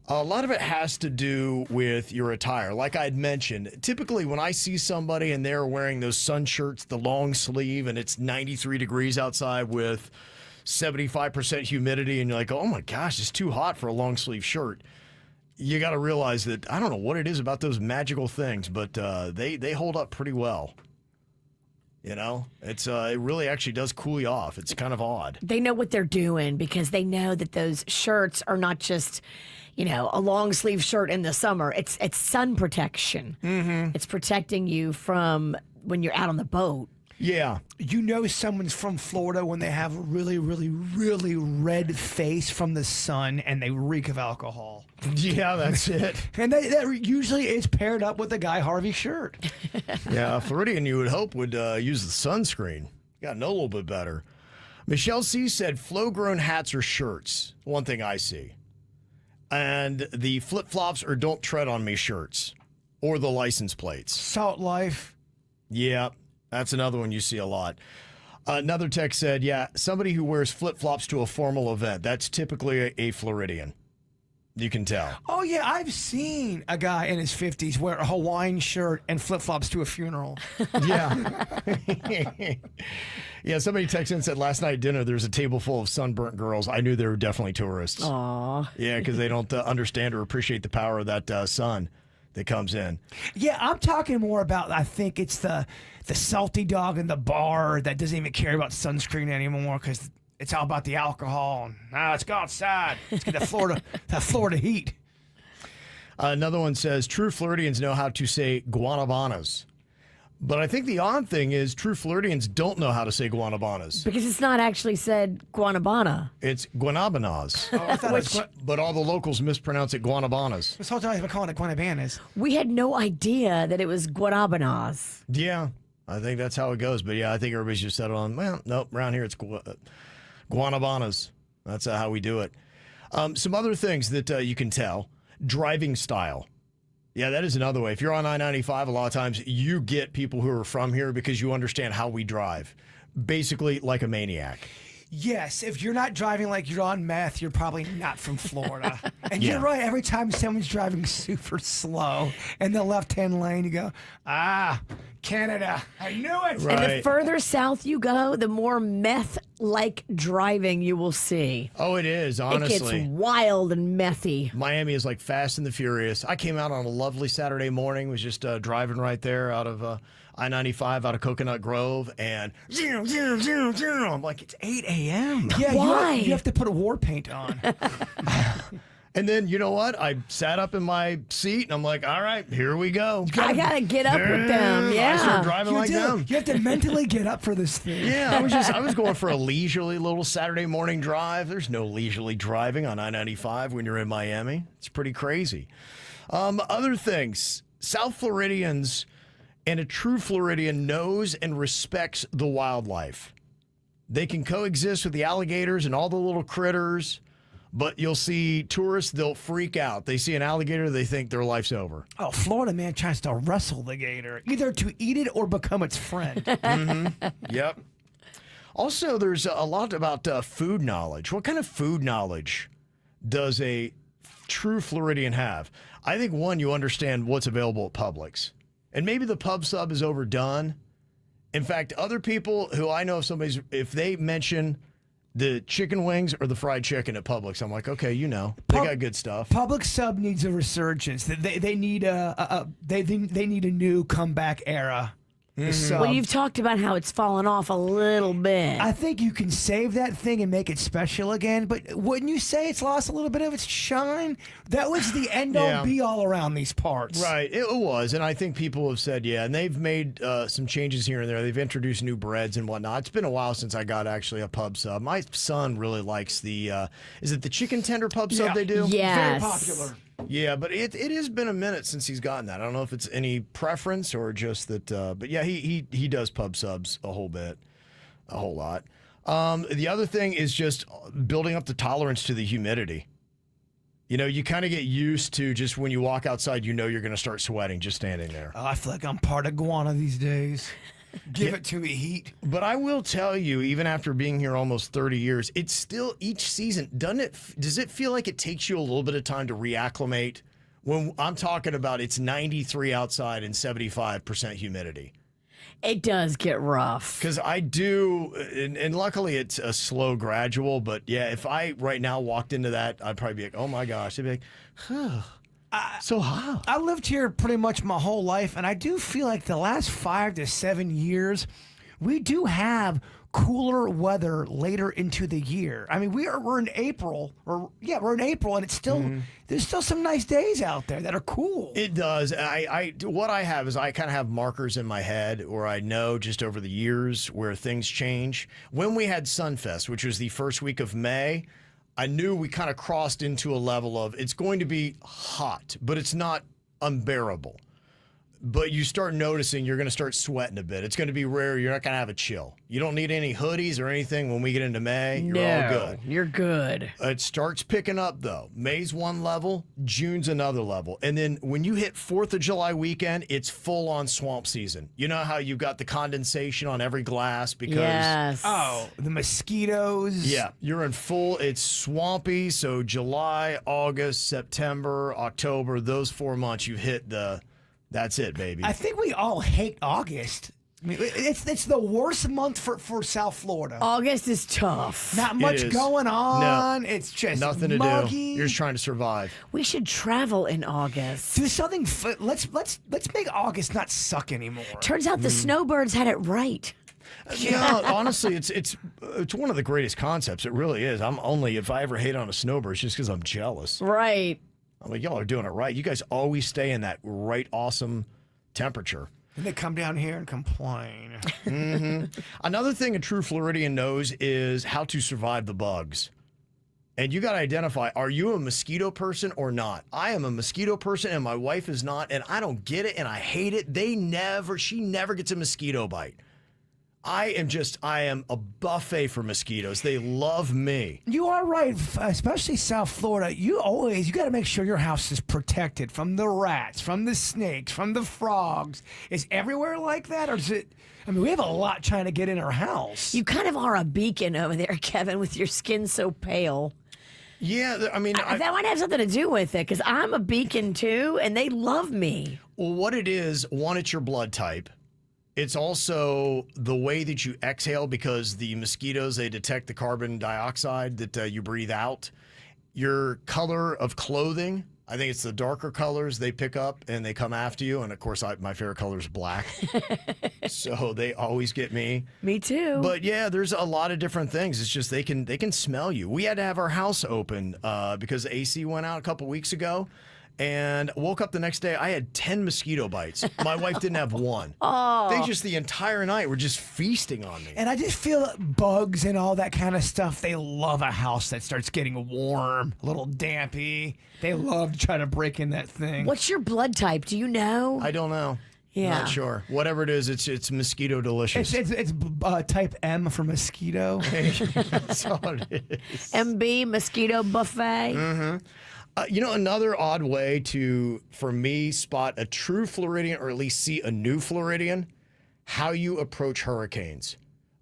A lot of it has to do with your attire. Like I'd mentioned, typically when I see somebody and they're wearing those sun shirts, the long sleeve, and it's 93 degrees outside with 75% humidity, and you're like, oh my gosh, it's too hot for a long sleeve shirt. You got to realize that, I don't know what it is about those magical things, but they hold up pretty well. You know, it really actually does cool you off. It's kind of odd. They know what they're doing because they know that those shirts are not just, a long sleeve shirt in the summer. It's sun protection. Mm-hmm. It's protecting you from when you're out on the boat. Yeah. You know someone's from Florida when they have a really, really, really red face from the sun and they reek of alcohol. Yeah, that's it. And that usually is paired up with the Guy Harvey shirt. Yeah, Floridian you would hope would use the sunscreen. Got to know a little bit better. Michelle C. said flow-grown hats or shirts. One thing I see. And the flip-flops or don't tread on me shirts. Or the license plates. Salt life. Yeah. That's another one you see a lot. Another text said, yeah, somebody who wears flip-flops to a formal event. That's typically a Floridian. You can tell. Oh, yeah. I've seen a guy in his 50s wear a Hawaiian shirt and flip-flops to a funeral. Yeah. Yeah, somebody texted and said, last night at dinner, there's a table full of sunburnt girls. I knew they were definitely tourists. Aw. Yeah, because they don't understand or appreciate the power of that sun. that comes in. Yeah, I'm talking more about, I think it's the salty dog in the bar that doesn't even care about sunscreen anymore because it's all about the alcohol. And, let's go outside. Let's get that Florida heat. Another one says, true Floridians know how to say guanabanas. But I think the odd thing is true Floridians don't know how to say guanabanas. Because it's not actually said guanabana. It's guanabanas. But all the locals mispronounce it guanabanas. This whole time I've been calling it guanabanas. We had no idea that it was guanabanas. Yeah, I think that's how it goes. But yeah, I think everybody's just settled on, well, nope, around here it's guanabanas. That's how we do it. Some other things that you can tell. Driving style. Yeah, that is another way. If you're on I-95, a lot of times you get people who are from here because you understand how we drive. Basically, like a maniac. Yes, if you're not driving like you're on meth, you're probably not from Florida. And you're right, every time someone's driving super slow in the left-hand lane, you go, Canada, I knew it. Right. And the further south you go, the more meth-like driving you will see. Oh, it is, honestly. It gets wild and methy. Miami is like Fast and the Furious. I came out on a lovely Saturday morning, was just driving right there out of I-95 out of Coconut Grove, and zero, zero, zero, zero. I'm like, it's 8 a.m. Yeah, why? You have to put a war paint on. And then, you know what? I sat up in my seat, and I'm like, all right, here we go. I got to get up with them. Yeah. I started driving like them. You have to mentally get up for this thing. Yeah, I was going for a leisurely little Saturday morning drive. There's no leisurely driving on I-95 when you're in Miami. It's pretty crazy. Other things, South Floridians and a true Floridian knows and respects the wildlife. They can coexist with the alligators and all the little critters, but you'll see tourists, they'll freak out. They see an alligator, they think their life's over. Oh, Florida man tries to wrestle the gator, either to eat it or become its friend. Mm-hmm. Yep. Also, there's a lot about food knowledge. What kind of food knowledge does a true Floridian have? I think, one, you understand what's available at Publix. And maybe the pub sub is overdone. In fact, other people who I know, if they mention the chicken wings or the fried chicken at Publix, I'm like, okay, they got good stuff. Publix sub needs a resurgence. They need they need a new comeback era. Mm-hmm. Well, you've talked about how it's fallen off a little bit. I think you can save that thing and make it special again, but wouldn't you say it's lost a little bit of its shine? That was the end-all, be-all around these parts. Right, it was, and I think people have said, and they've made some changes here and there. They've introduced new breads and whatnot. It's been a while since I got actually a pub sub. My son really likes the, is it the chicken tender pub sub they do? Yes. Very popular. Yeah, but it has been a minute since he's gotten that. I don't know if it's any preference or just that. But yeah, he does pub subs a whole lot. The other thing is just building up the tolerance to the humidity. You kind of get used to just when you walk outside, you're going to start sweating just standing there. Oh, I feel like I'm part of guana these days. Give it to me heat. But I will tell you, even after being here almost 30 years, it's still each season, does it feel like it takes you a little bit of time to reacclimate? When I'm talking about it's 93 outside and 75% humidity. It does get rough. Because I do, and luckily it's a slow gradual, but yeah, if I right now walked into that, I'd probably be like, oh my gosh, I'd be like, so hot. I lived here pretty much my whole life, and I do feel like the last 5 to 7 years, we do have cooler weather later into the year. I mean, we're in April, we're in April, and it's still there's still some nice days out there that are cool. It does. What I have is I kind of have markers in my head where I know just over the years where things change. When we had Sunfest, which was the first week of May, I knew we kind of crossed into a level of it's going to be hot, but it's not unbearable. But you start noticing you're going to start sweating a bit. It's going to be rare. You're not going to have a chill. You don't need any hoodies or anything when we get into May. You're all good. You're good. It starts picking up, though. May's one level, June's another level. And then when you hit 4th of July weekend, it's full-on swamp season. You know how you've got the condensation on every glass because... Yes. Oh, the mosquitoes. Yeah, you're in full... It's swampy, so July, August, September, October, those 4 months, you hit the... That's it, baby. I think we all hate August. I mean, it's the worst month for South Florida. August is tough. Not much going on. No. It's just nothing to muggy. do. You're just trying to survive. We should travel in August. Do something. Let's make August not suck anymore. Turns out the snowbirds had it right. Yeah, honestly, it's one of the greatest concepts. It really is. If I ever hate on a snowbird, it's just because I'm jealous. Right. I'm like, y'all are doing it right. You guys always stay in that right awesome temperature. And they come down here and complain. Another thing a true Floridian knows is how to survive the bugs. And you got to identify, are you a mosquito person or not? I am a mosquito person and my wife is not, and I don't get it and I hate it. She never gets a mosquito bite. I am a buffet for mosquitoes. They love me. You are right, especially South Florida. You got to make sure your house is protected from the rats, from the snakes, from the frogs. Is everywhere like that, or is it? I mean, we have a lot trying to get in our house. You kind of are a beacon over there, Kevin, with your skin so pale. Yeah, I mean, that might have something to do with it, because I'm a beacon too, and they love me. Well, what it is, one, it's your blood type. It's also the way that you exhale, because the mosquitoes, they detect the carbon dioxide that you breathe out. Your color of clothing, I think it's the darker colors they pick up and they come after you. And of course, my favorite color is black. So they always get me. Me too. But yeah, there's a lot of different things. It's just they can smell you. We had to have our house open because the AC went out a couple weeks ago. And woke up the next day, I had 10 mosquito bites. My wife didn't have one. Oh. They just the entire night were just feasting on me. And I just feel bugs and all that kind of stuff. They love a house that starts getting warm, a little dampy. They love to try to break in that thing. What's your blood type? Do you know? I don't know. Yeah. Not sure. Whatever it is, it's mosquito delicious. It's type M for mosquito. That's all it is. MB, mosquito buffet. Mm-hmm. Another odd way for me, spot a true Floridian, or at least see a new Floridian, how you approach hurricanes.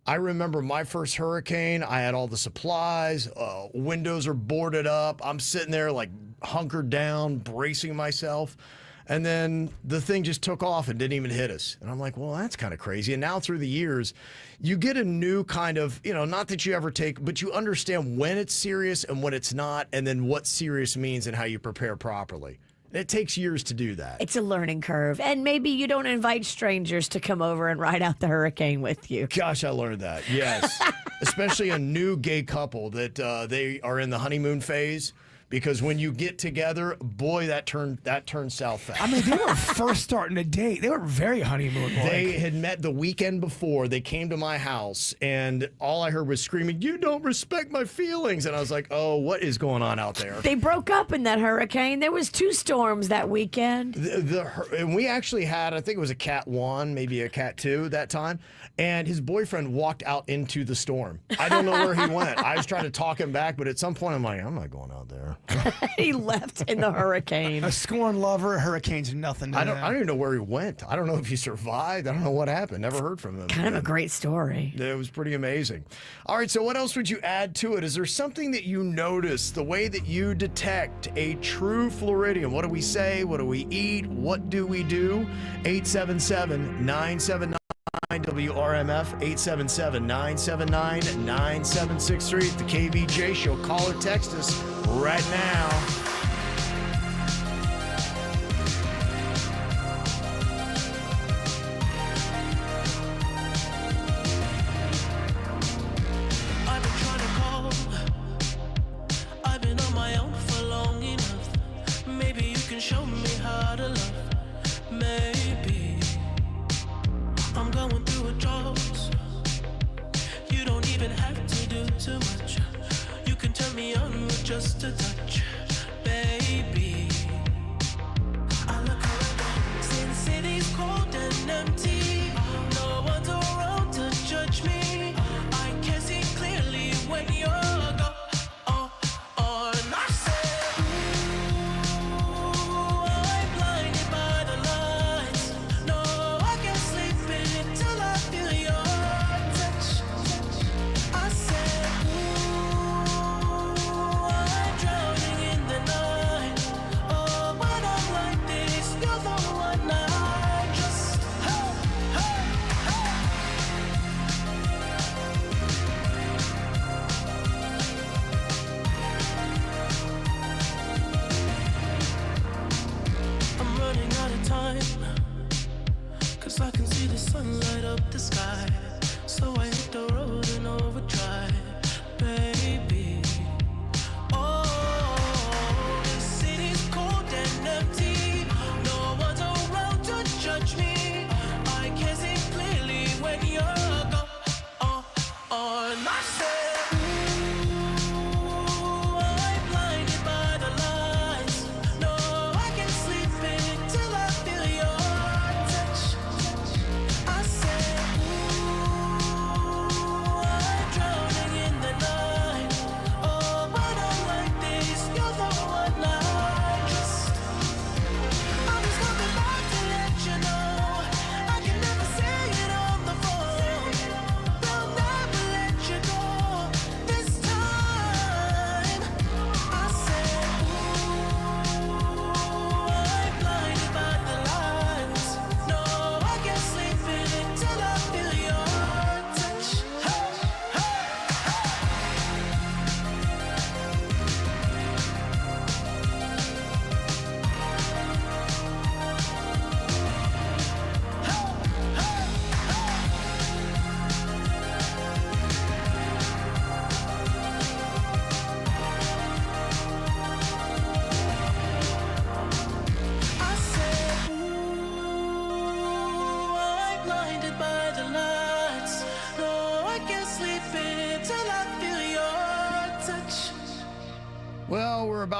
I remember my first hurricane, I had all the supplies, windows are boarded up. I'm sitting there like hunkered down, bracing myself. And then the thing just took off and didn't even hit us. And I'm like, well, that's kind of crazy. And now through the years, you get a new kind of, not that you ever take, but you understand when it's serious and when it's not, and then what serious means and how you prepare properly. It takes years to do that. It's a learning curve. And maybe you don't invite strangers to come over and ride out the hurricane with you. Gosh, I learned that. Yes. Especially a new gay couple that they are in the honeymoon phase. Because when you get together, boy, that turned south fast. I mean, they were first starting to date. They were very honeymoon-like. They had met the weekend before. They came to my house, and all I heard was screaming, "You don't respect my feelings!" And I was like, "Oh, what is going on out there?" They broke up in that hurricane. There was 2 storms that weekend. And we actually had, I think it was a Cat 1, maybe a Cat 2 that time. And his boyfriend walked out into the storm. I don't know where he went. I was trying to talk him back, but at some point I'm like, I'm not going out there. He left in the hurricane. A scorn lover, hurricane's nothing to I him. don't even know where he went. I don't know if he survived. I don't know what happened. Never heard from him. Kind of a great story. It was pretty amazing. All right, so what else would you add to it? Is there something that you notice, the way that you detect a true Floridian? What do we say? What do we eat? What do we do? 877-979. WRMF 877-979-9763 at the KVJ Show. Call or text us right now. I've been trying to call. I've been on my own for long enough. Maybe you can show me how to love. Maybe I'm going through a drought. You don't even have to do too much. You can turn me on with just a touch.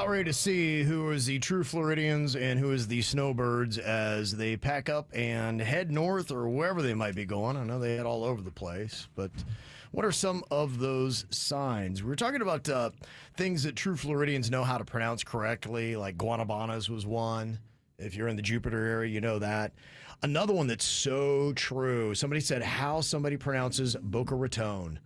about ready to see who is the true Floridians and who is the snowbirds as they pack up and head north or wherever they might be going. I know they head all over the place, but what are some of those signs? We're talking about things that true Floridians know how to pronounce correctly, like Guanabanas was one. If you're in the Jupiter area, you know that. Another one that's so true. Somebody said how somebody pronounces Boca Raton.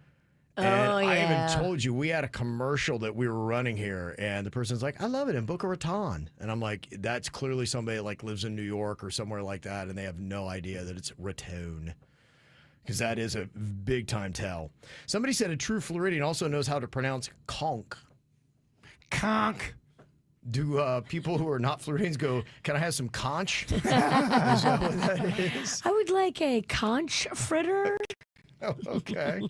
And I even told you, we had a commercial that we were running here, and the person's like, I love it in Boca Raton. And I'm like, that's clearly somebody that like lives in New York or somewhere like that, and they have no idea that it's Raton. Because that is a big-time tell. Somebody said a true Floridian also knows how to pronounce conch. Conch. Do people who are not Floridians go, can I have some conch? Is that what that is? I would like a conch fritter. Oh, okay.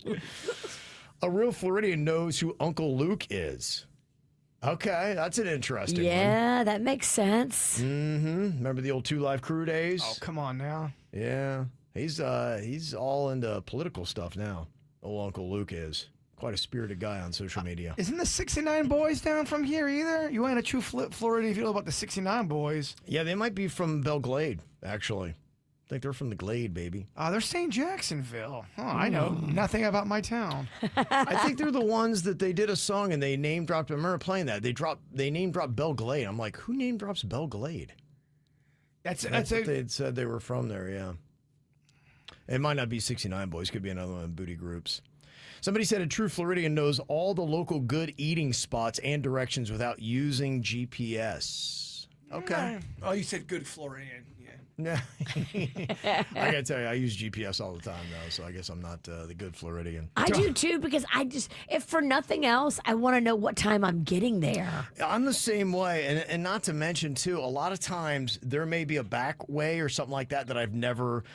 A real Floridian knows who Uncle Luke is. Okay, that's an interesting one. Yeah, that makes sense. Mm-hmm. Remember the old 2 Live Crew days? Oh, come on now. Yeah. He's all into political stuff now. Old Uncle Luke is. Quite a spirited guy on social media. Isn't the 69 boys down from here either? You ain't a true Floridian if you know about the 69 boys. Yeah, they might be from Belle Glade, actually. I think they're from the Glade, baby. They're St. Jacksonville. Oh, I know nothing about my town. I think they're the ones that they did a song and they name dropped. I remember playing that. They name dropped Belle Glade. I'm like, who name drops Belle Glade? That's what they had said they were from there. Yeah. It might not be 69 boys. Could be another one of booty groups. Somebody said a true Floridian knows all the local good eating spots and directions without using GPS. Okay. Oh, you said good Floridian. Yeah. I gotta tell you, I use GPS all the time though, so I guess I'm not the good Floridian. I do too, because if for nothing else, I want to know what time I'm getting there. I'm the same way, and not to mention too, a lot of times there may be a back way or something like that I've never.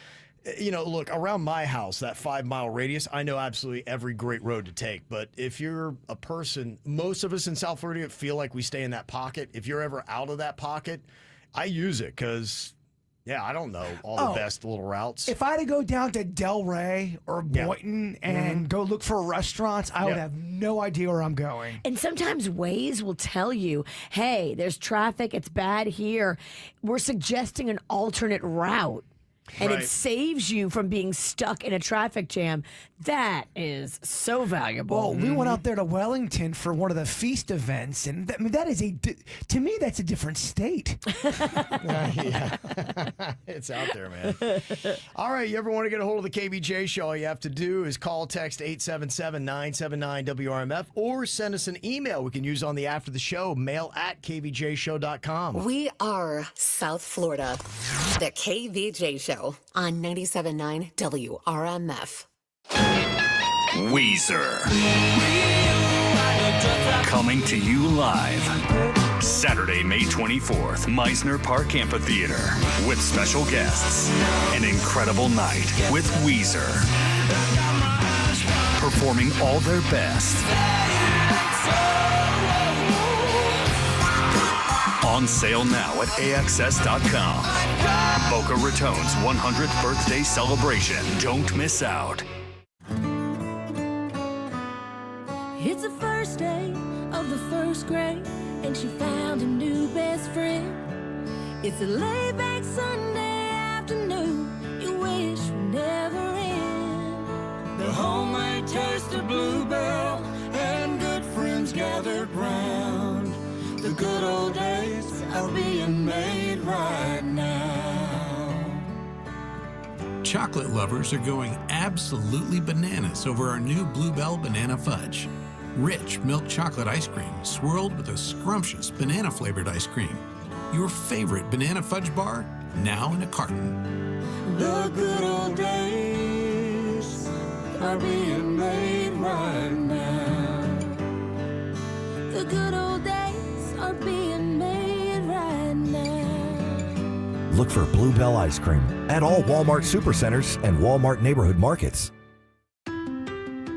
Look, around my house, that 5-mile radius, I know absolutely every great road to take. But if you're a person, most of us in South Florida feel like we stay in that pocket. If you're ever out of that pocket, I use it because, I don't know all the best little routes. If I had to go down to Delray or Boynton and go look for restaurants, I would have no idea where I'm going. And sometimes Waze will tell you, hey, there's traffic, it's bad here. We're suggesting an alternate route. And it saves you from being stuck in a traffic jam. That is so valuable. Well, we went out there to Wellington for one of the feast events, and that is to me, that's a different state. Yeah. It's out there, man. All right, you ever want to get a hold of the KVJ show, all you have to do is call, text 877-979-WRMF, or send us an email we can use on the after the show, mail@kvjshow.com. We are South Florida, the KVJ show on 97.9 WRMF. Weezer. Coming to you live. Saturday, May 24th, Meisner Park Amphitheater. With special guests. An incredible night with Weezer. Performing all their best. On sale now at AXS.com. Boca Raton's 100th birthday celebration. Don't miss out. It's the first day of the first grade, and she found a new best friend. It's a laid-back Sunday afternoon you wish would never end. The homemade taste of Bluebell and good friends gathered round. The good old days are being made right now. Chocolate lovers are going absolutely bananas over our new Bluebell Banana Fudge. Rich milk chocolate ice cream swirled with a scrumptious banana-flavored ice cream. Your favorite banana fudge bar, now in a carton. The good old days are being made right now. The good old days are being made right now. Look for Bluebell ice cream at all Walmart Supercenters and Walmart neighborhood markets.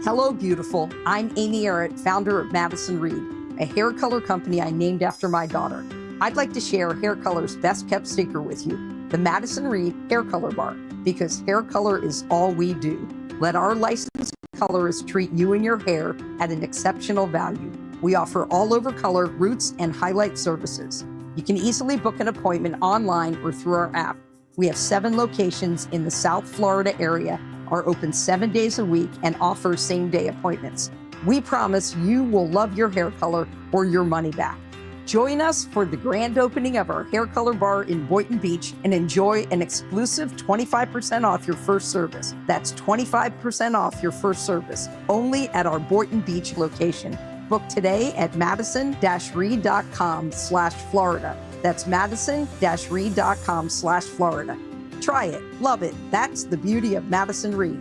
Hello, beautiful. I'm Amy Arrett, founder of Madison Reed, a hair color company I named after my daughter. I'd like to share Hair Color's best kept secret with you, the Madison Reed Hair Color Bar, because hair color is all we do. Let our licensed colorist treat you and your hair at an exceptional value. We offer all-over color, roots, and highlight services. You can easily book an appointment online or through our app. We have 7 locations in the South Florida area, are open 7 days a week, and offer same-day appointments. We promise you will love your hair color or your money back. Join us for the grand opening of our hair color bar in Boynton Beach and enjoy an exclusive 25% off your first service. That's 25% off your first service, only at our Boynton Beach location. Book today at madison-reed.com/Florida. That's madison-reed.com/Florida. Try it. Love it. That's the beauty of Madison Reed.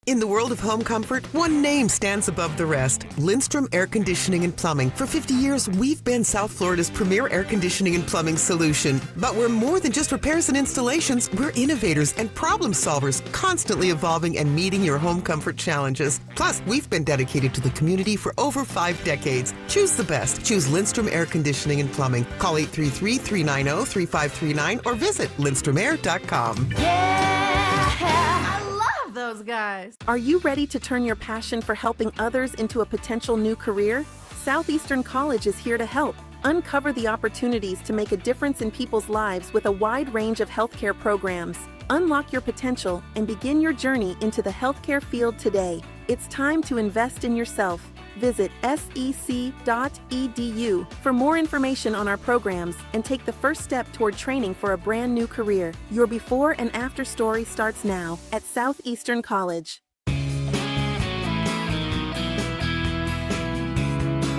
In the world of home comfort, one name stands above the rest. Lindstrom Air Conditioning and Plumbing. For 50 years, we've been South Florida's premier air conditioning and plumbing solution. But we're more than just repairs and installations. We're innovators and problem solvers, constantly evolving and meeting your home comfort challenges. Plus, we've been dedicated to the community for over 5 decades. Choose the best. Choose Lindstrom Air Conditioning and Plumbing. Call 833-390-3539 or visit lindstromair.com. Those guys. Are you ready to turn your passion for helping others into a potential new career? Southeastern College is here to help. Uncover the opportunities to make a difference in people's lives with a wide range of healthcare programs. Unlock your potential and begin your journey into the healthcare field today. It's time to invest in yourself. Visit sec.edu for more information on our programs and take the first step toward training for a brand new career. Your before and after story starts now at Southeastern College. I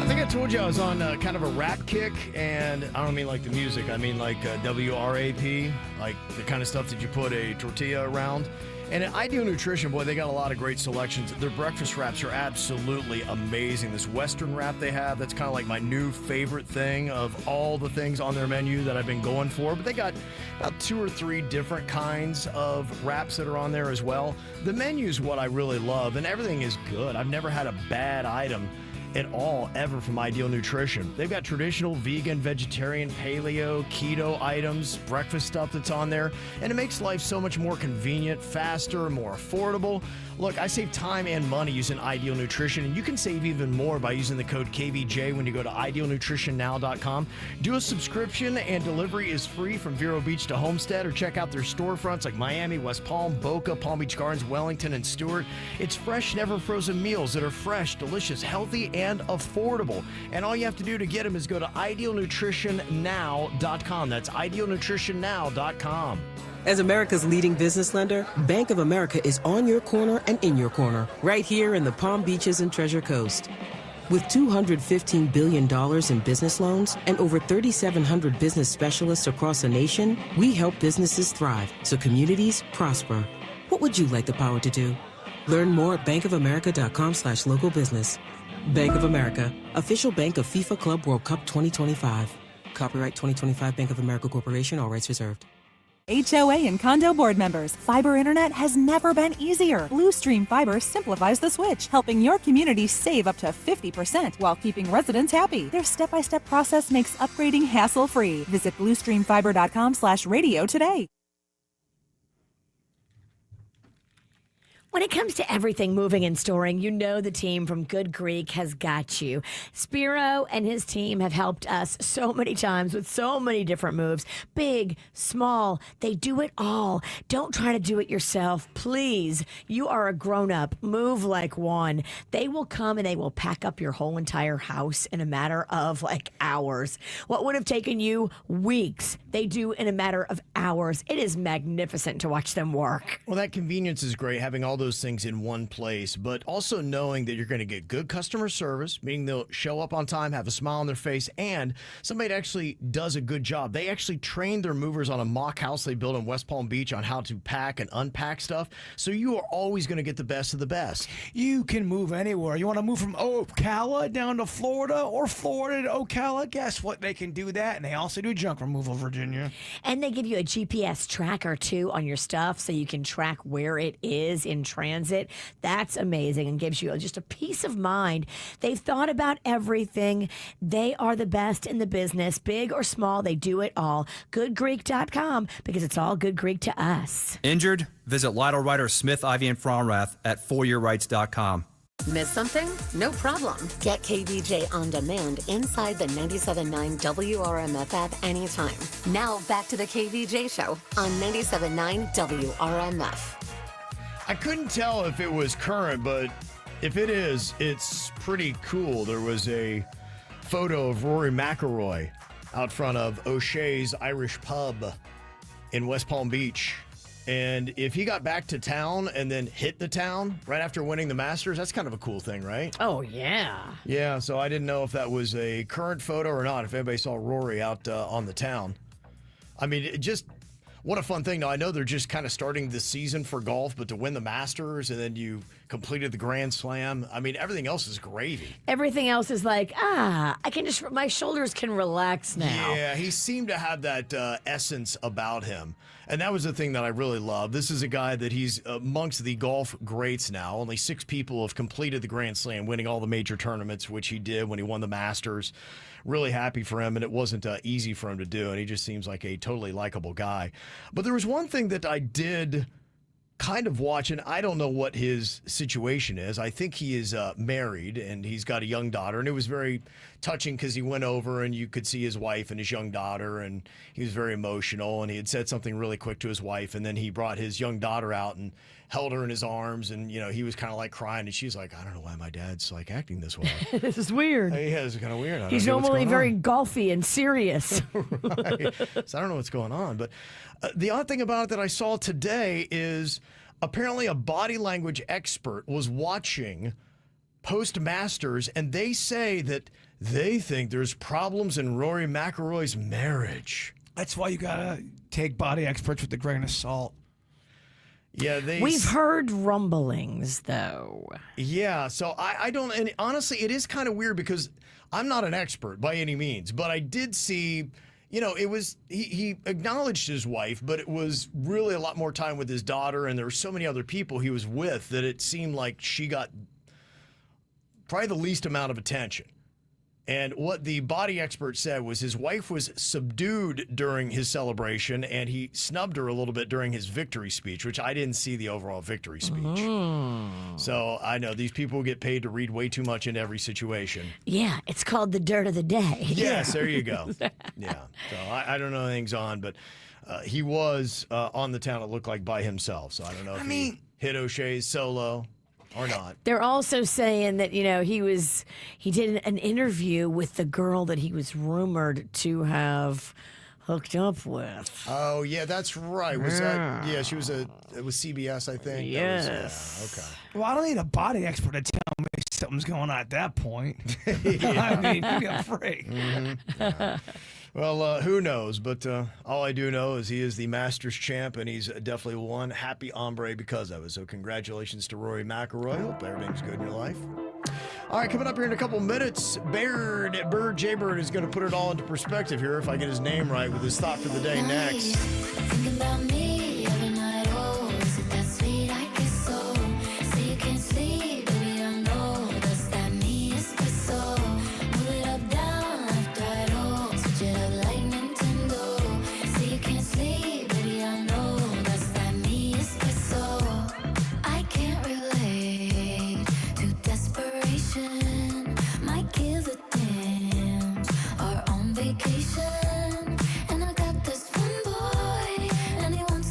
think I told you I was on kind of a rap kick, and I don't mean like the music. I mean like WRAP, like the kind of stuff that you put a tortilla around. And at Ideal Nutrition, boy, they got a lot of great selections. Their breakfast wraps are absolutely amazing. This Western wrap they have, that's kind of like my new favorite thing of all the things on their menu that I've been going for. But they got about 2 or 3 different kinds of wraps that are on there as well. The menu is what I really love, and everything is good. I've never had a bad item at all ever from Ideal Nutrition. They've got traditional, vegan, vegetarian, paleo, keto items, breakfast stuff that's on there, and it makes life so much more convenient, faster, more affordable. Look, I save time and money using Ideal Nutrition, and you can save even more by using the code KVJ when you go to idealnutritionnow.com. Do a subscription, and delivery is free from Vero Beach to Homestead, or check out their storefronts like Miami, West Palm, Boca, Palm Beach Gardens, Wellington, and Stewart. It's fresh, never frozen meals that are fresh, delicious, healthy, and affordable. And all you have to do to get them is go to idealnutritionnow.com. That's idealnutritionnow.com. As America's leading business lender, Bank of America is on your corner and in your corner, right here in the Palm Beaches and Treasure Coast. With $215 billion in business loans and over 3,700 business specialists across the nation, we help businesses thrive so communities prosper. What would you like the power to do? Learn more at bankofamerica.com/local business. Bank of America, official bank of FIFA Club World Cup 2025. Copyright 2025 Bank of America Corporation, all rights reserved. HOA and condo board members, fiber internet has never been easier. Bluestream Fiber simplifies the switch, helping your community save up to 50% while keeping residents happy. Their step-by-step process makes upgrading hassle-free. Visit bluestreamfiber.com/radio today. When it comes to everything moving and storing, you know the team from Good Greek has got you. Spiro and his team have helped us so many times with so many different moves. Big, small, they do it all. Don't try to do it yourself. Please, you are a grown-up. Move like one. They will come and they will pack up your whole entire house in a matter of like hours. What would have taken you weeks, they do in a matter of hours. It is magnificent to watch them work. Well, that convenience is great, having all those things in one place, but also knowing that you're going to get good customer service, meaning they'll show up on time, have a smile on their face, and somebody that actually does a good job. They actually train their movers on a mock house they built in West Palm Beach on how to pack and unpack stuff, so you are always going to get the best of the best. You can move anywhere. You want to move from Ocala down to Florida or Florida to Ocala? Guess what? They can do that, and they also do junk removal, Virginia. And they give you a GPS tracker, too, on your stuff so you can track where it is in transit. That's amazing and gives you just a peace of mind. They've thought about everything. They are the best in the business. Big or small, they do it all. GoodGreek.com, because it's all Good Greek to us. Injured? Visit Lytle Ryder Smith, Ivy, and Fromrath at foryourrights.com. Miss something? No problem. Get KVJ On Demand inside the 97.9 WRMF app anytime. Now back to the KVJ Show on 97.9 WRMF. I couldn't tell if it was current, but if it is, it's pretty cool. There was a photo of Rory McIlroy out front of O'Shea's Irish Pub in West Palm Beach. And if he got back to town and then hit the town right after winning the Masters, that's kind of a cool thing, right? Oh, yeah. Yeah, so I didn't know if that was a current photo or not, if anybody saw Rory out on the town. I mean, what a fun thing. Now, I know they're just kind of starting the season for golf, but to win the Masters and then you completed the Grand Slam, I mean, everything else is gravy. Everything else is like, my shoulders can relax now. Yeah, he seemed to have that essence about him. And that was the thing that I really love. This is a guy that he's amongst the golf greats now. Only 6 people have completed the Grand Slam, winning all the major tournaments, which he did when he won the Masters. Really happy for him, and it wasn't easy for him to do, and he just seems like a totally likable guy. But there was one thing that I did kind of watch, and I don't know what his situation is. I think he is married, and he's got a young daughter, and it was very touching because he went over, and you could see his wife and his young daughter, and he was very emotional, and he had said something really quick to his wife, and then he brought his young daughter out and held her in his arms, and he was kind of like crying, and she's like, I don't know why my dad's like acting this way. This is weird. Yeah, it's kind of weird. He's normally very golfy and serious. Right. So I don't know what's going on, but the odd thing about it that I saw today is apparently a body language expert was watching post-Masters, and they say that they think there's problems in Rory McIlroy's marriage. That's why you gotta take body experts with a grain of salt. Yeah, We've heard rumblings, though. Yeah, so I don't, and honestly, it is kind of weird because I'm not an expert by any means, but I did see, it was, he acknowledged his wife, but it was really a lot more time with his daughter, and there were so many other people he was with that it seemed like she got probably the least amount of attention. And what the body expert said was his wife was subdued during his celebration, and he snubbed her a little bit during his victory speech, which I didn't see the overall victory speech. So I know these people get paid to read way too much into every situation. Yeah, it's called the dirt of the day. Yes, there you go. Yeah. So I don't know anything's on, but he was on the town, it looked like, by himself. So I don't know if he hit O'Shea's solo or not. They're also saying that, he did an interview with the girl that he was rumored to have hooked up with. Oh, yeah, that's right. Was that? Yeah, she was it was CBS, I think. Yes. Okay. Well, I don't need a body expert to tell me something's going on at that point. I mean, give me a break. Yeah. Well, who knows? But all I do know is he is the Masters champ, and he's definitely one happy hombre because of it. So congratulations to Rory McIlroy. Hope everything's good in your life. All right, coming up here in a couple minutes, Bird Jaybird is going to put it all into perspective here, if I get his name right, with his thought for the day next. Think about me every night, oh, is it that sweet I get so? Say you can't sleep, baby, I know, does that mean it's so? Move it up, down, left, right, oh, switch it up like Nintendo. Say you can't sleep, baby, I know, does that mean it's so? I can't relate to desperation, might give a damn, are on vacation, and I got this one boy, and he wants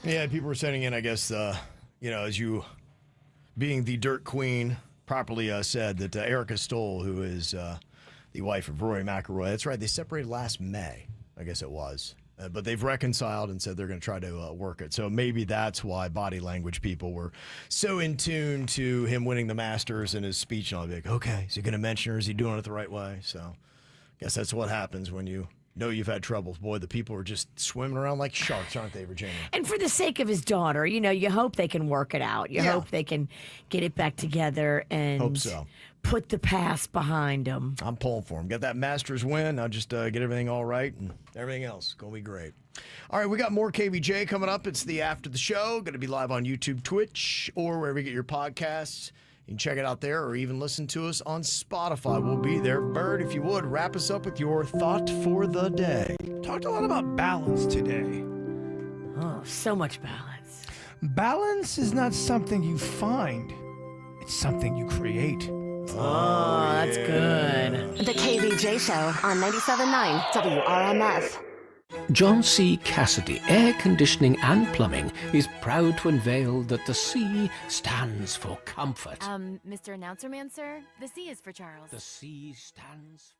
Yeah, people were sending in, I guess, as you being the dirt queen properly said, that Erica Stoll, who is the wife of Rory McIlroy, that's right, they separated last May, I guess it was. But they've reconciled and said they're going to try to work it. So maybe that's why body language people were so in tune to him winning the Masters and his speech. And I'll be like, okay, is he going to mention her? Is he doing it the right way? So I guess that's what happens when you know you've had troubles. Boy, the people are just swimming around like sharks, aren't they, Virginia? And for the sake of his daughter, you hope they can work it out. You hope they can get it back together and Hope so. Put the past behind them. I'm pulling for him. Get that Masters win. Now just get everything all right and everything else. Going to be great. All right, we got more KVJ coming up. It's the After the Show. Going to be live on YouTube, Twitch, or wherever you get your podcasts. You can check it out there or even listen to us on Spotify. We'll be there. Bird, if you would, wrap us up with your thought for the day. Talked a lot about balance today. Oh, so much balance. Balance is not something you find. It's something you create. Oh, that's good. The KVJ Show on 97.9 WRMF. John C. Cassidy Air Conditioning and Plumbing is proud to unveil that the C stands for comfort. Mr. Announcer Man, sir, the C is for Charles. The C stands